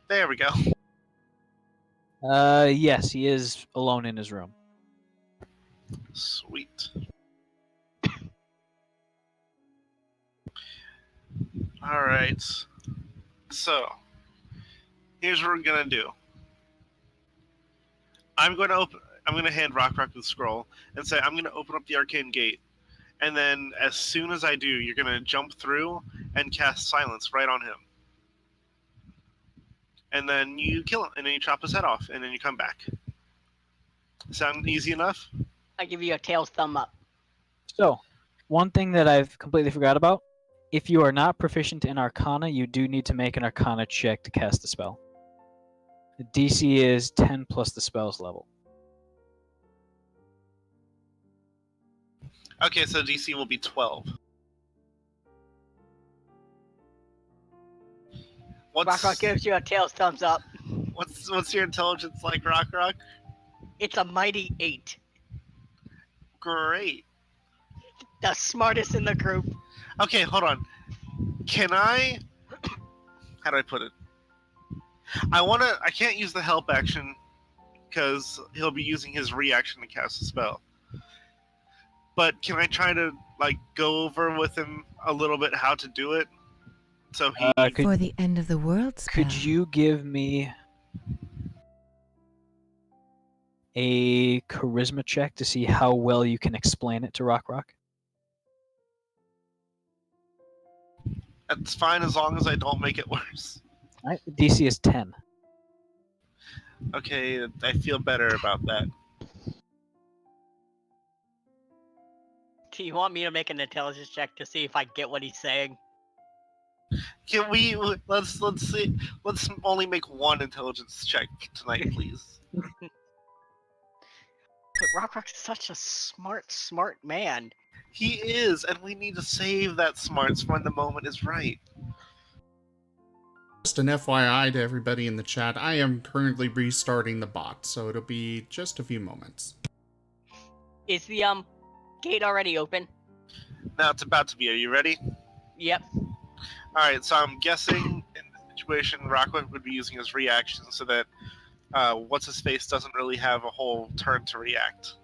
There we go. Yes, he is alone in his room. Sweet. Alright. So, here's what we're gonna do. I'm gonna hand Rock the scroll and say I'm gonna open up the arcane gate. And then as soon as I do, you're gonna jump through and cast silence right on him. And then you kill him, and then you chop his head off, and then you come back. Sound easy enough? I give you a tails thumb up. So, one thing that I've completely forgot about, if you are not proficient in Arcana, you do need to make an Arcana check to cast the spell. The DC is 10 plus the spell's level. Okay, so DC will be 12. Rock gives you a tails thumbs up. What's your intelligence like, Rock? It's a mighty 8. Great. The smartest in the group. Okay, hold on. Can I... How do I put it? I can't use the help action because he'll be using his reaction to cast a spell. But can I try to go over with him a little bit how to do it? So he for the end of the world spell. Could you give me a charisma check to see how well you can explain it to Rock? That's fine as long as I don't make it worse. Right, DC is 10. Okay, I feel better about that. Do you want me to make an intelligence check to see if I get what he's saying? Can we let's see? Let's only make one intelligence check tonight, please. But Rockrock's such a smart man. He is, and we need to save that smarts when the moment is right. Just an FYI to everybody in the chat, I am currently restarting the bot, so it'll be just a few moments. Is the gate already open? Now it's about to be. Are you ready? Yep. All right. So I'm guessing in this situation, Rockwood would be using his reaction so that what's his face doesn't really have a whole turn to react.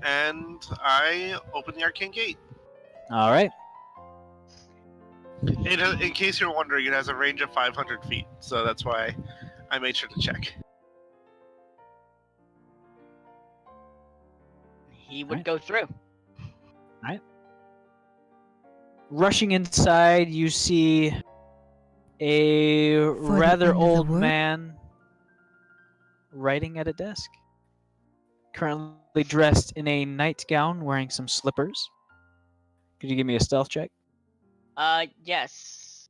And I open the arcane gate. All right. In case you're wondering, it has a range of 500 feet, so that's why I made sure to check. He would Right. go through. Rushing inside, you see a the rather end of the old world? man writing at a desk. Currently dressed in a nightgown, wearing some slippers. Could you give me a stealth check? Yes.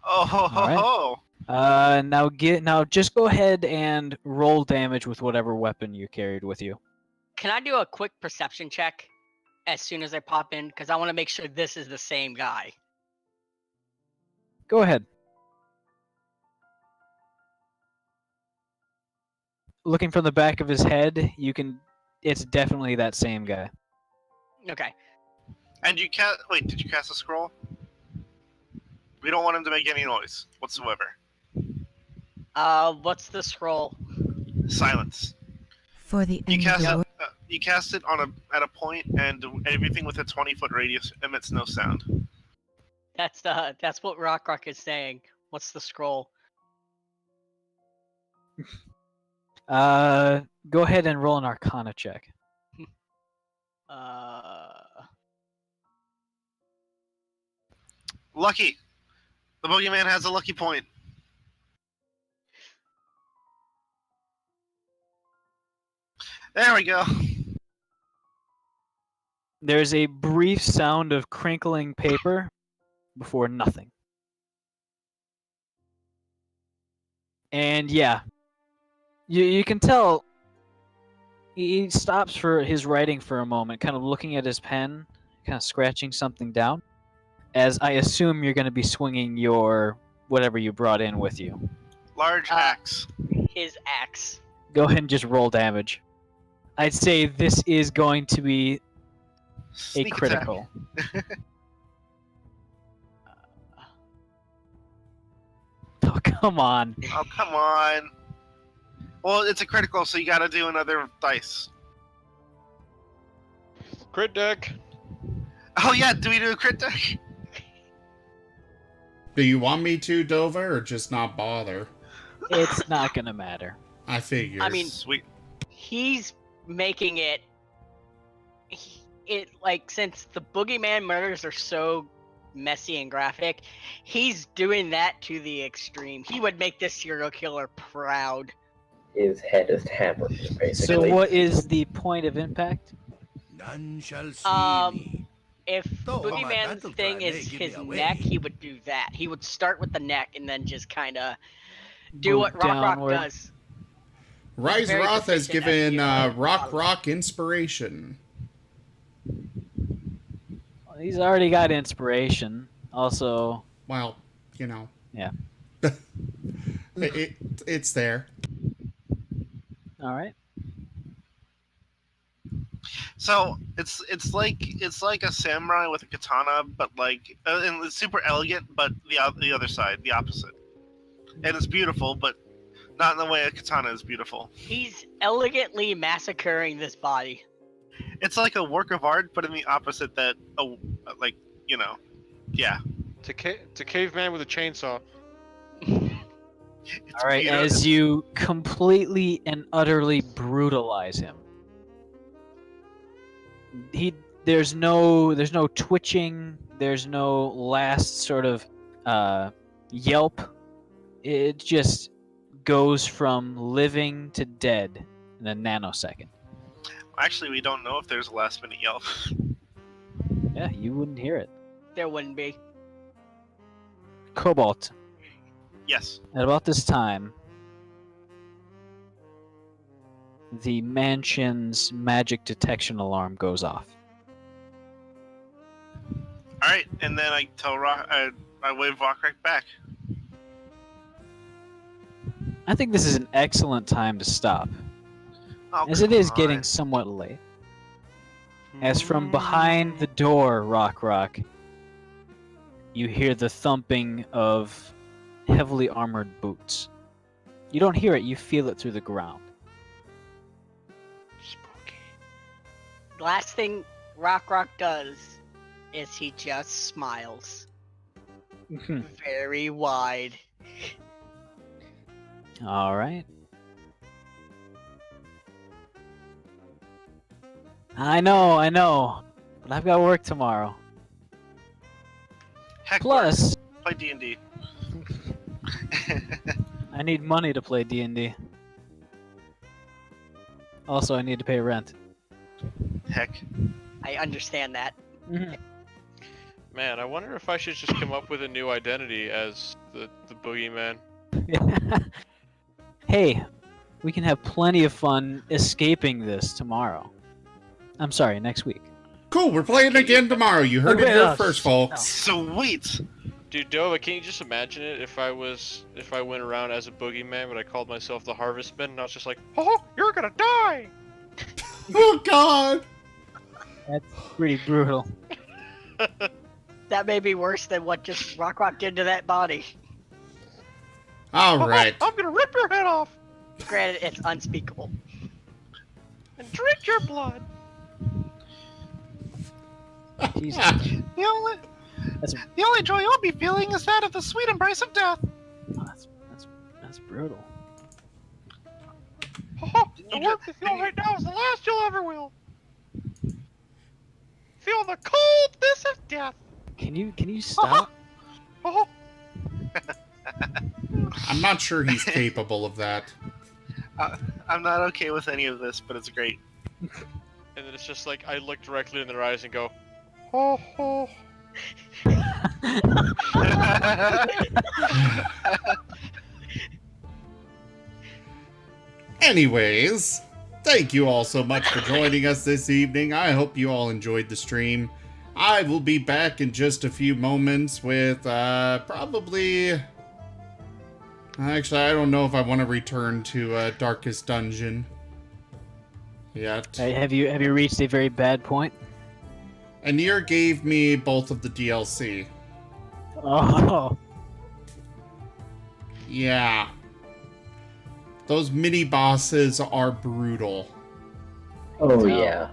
Oh ho ho Alright. ho! Now just go ahead and roll damage with whatever weapon you carried with you. Can I do a quick perception check as soon as I pop in? Because I want to make sure this is the same guy. Go ahead. Looking from the back of his head, it's definitely that same guy. Okay. And you cast. Wait, did you cast a scroll? We don't want him to make any noise whatsoever. What's the scroll? Silence. For the You end of cast the world. you cast it at a point, and everything with a 20-foot radius emits no sound. That's what Rockrock is saying. What's the scroll? Go ahead and roll an Arcana check. Lucky. The boogeyman has a lucky point. There we go. There's a brief sound of crinkling paper before nothing. And yeah, you can tell he stops for his writing for a moment, kind of looking at his pen, kind of scratching something down, as I assume you're going to be swinging your whatever you brought in with you. Large axe. His axe. Go ahead and just roll damage. I'd say this is going to be Sneak a attack. critical. Oh, come on. Oh, come on. Well, it's a critical, so you gotta do another dice. Crit deck. Oh yeah, do we do a crit deck? Do you want me to, Dover, or just not bother? It's not going to matter. I figure. I mean- Sweet. He's making it. Since the boogeyman murders are so messy and graphic, he's doing that to the extreme. He would make this serial killer proud. His head is hammered, So basically. what is the point of impact? None shall see me. If Though my boogeyman's battle thing cry may is give me his away. neck, he would do that. He would start with the neck and then just kind of do Move what Rockrock downward. does. Rise very Roth has proficient at given healing. Rock inspiration. Well, he's already got inspiration. Also, Well, you know. Yeah. It's there. all right. So it's like a samurai with a katana, but like and it's super elegant, but the other side, the opposite. And it's beautiful, but not in the way a katana is beautiful. He's elegantly massacring this body. It's like a work of art, but in the opposite that yeah. It's a caveman with a chainsaw. It's All right. beautiful. As you completely and utterly brutalize him, there's no twitching. There's no last sort of yelp it just goes from living to dead in a nanosecond. Actually, we don't know if there's a last-minute yelp. Yeah, you wouldn't hear it. There wouldn't be. Cobalt, Yes. at about this time, the mansion's magic detection alarm goes off. All right, and then I tell I wave Vokrak back. I think this is an excellent time to stop, Oh, as it is come getting on. somewhat late. As from behind the door, Rock, you hear the thumping of heavily armored boots. You don't hear it, you feel it through the ground. Spooky. Last thing Rock does is he just smiles. Very wide. All right. I know, but I've got work tomorrow. Heck, Plus, play D&D. I need money to play D&D. Also, I need to pay rent. Heck. I understand that. Man, I wonder if I should just come up with a new identity as the boogeyman. Hey, we can have plenty of fun escaping this tomorrow. I'm sorry, next week. Cool, we're playing again tomorrow. You heard it here first, folks. Sweet. Dude, Dova, can you just imagine it if I went around as a boogeyman, but I called myself the Harvestman, and I was just like, oh, you're gonna die! Oh, God! That's pretty brutal. That may be worse than what just Rock did to that body. All right. I'm gonna rip your head off Granted, it's unspeakable. and drink your blood! Jesus. The only joy you'll be feeling is that of the sweet embrace of death. Oh, that's brutal. Oh, the work you feel right now is the last you'll ever will. Feel the coldness of death. Can you stop? Oh, I'm not sure he's capable of that. I'm not okay with any of this, but it's great. and then it's just like I look directly in their eyes and go, oh, oh. Anyways, thank you all so much for joining us this evening. I hope you all enjoyed the stream. I will be back in just a few moments with probably... Actually, I don't know if I want to return to Darkest Dungeon yet. Hey, have you reached a very bad point? Anir gave me both of the DLC. Oh. Yeah. Those mini bosses are brutal. Oh, No. yeah.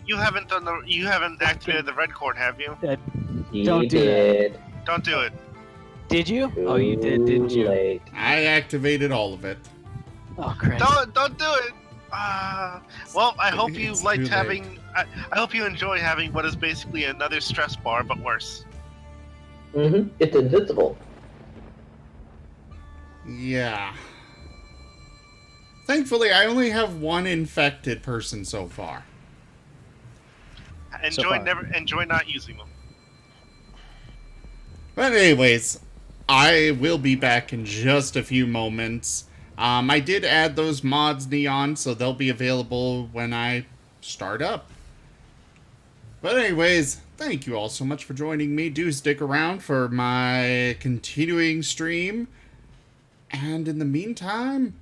You haven't activated the red cord, have you? He Don't do that. did. Don't do it. Did you? Oh, you did, didn't Too you? late. I activated all of it. Oh, Christ. Don't do it. Well, I hope you It's liked too late. having. I hope you enjoy having what is basically another stress bar, but worse. It's invincible. Yeah. Thankfully, I only have one infected person so far. Enjoy not using them. But anyways, I will be back in just a few moments. I did add those mods, Neon, so they'll be available when I start up. But anyways, thank you all so much for joining me. Do stick around for my continuing stream. And in the meantime,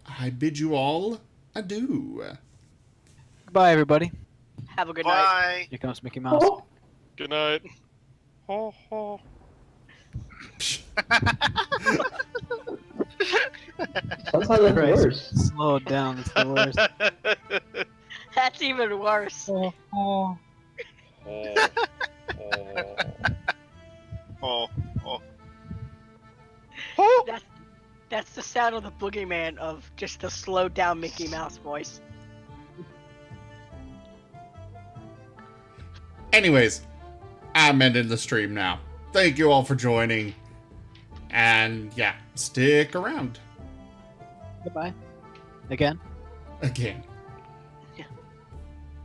I bid you all adieu. Goodbye, everybody. Have a good night. Bye. Here comes Mickey Mouse. Oh, Good night. Oh, oh. sometimes it's Christ. worse. Slow it down. It's the worst. That's even worse. Oh. Oh, oh. Oh, oh. Oh. That's the sound of the boogeyman of just the slowed down Mickey Mouse voice. Anyways, I'm ending the stream now. Thank you all for joining. And yeah, stick around Goodbye. Again. again.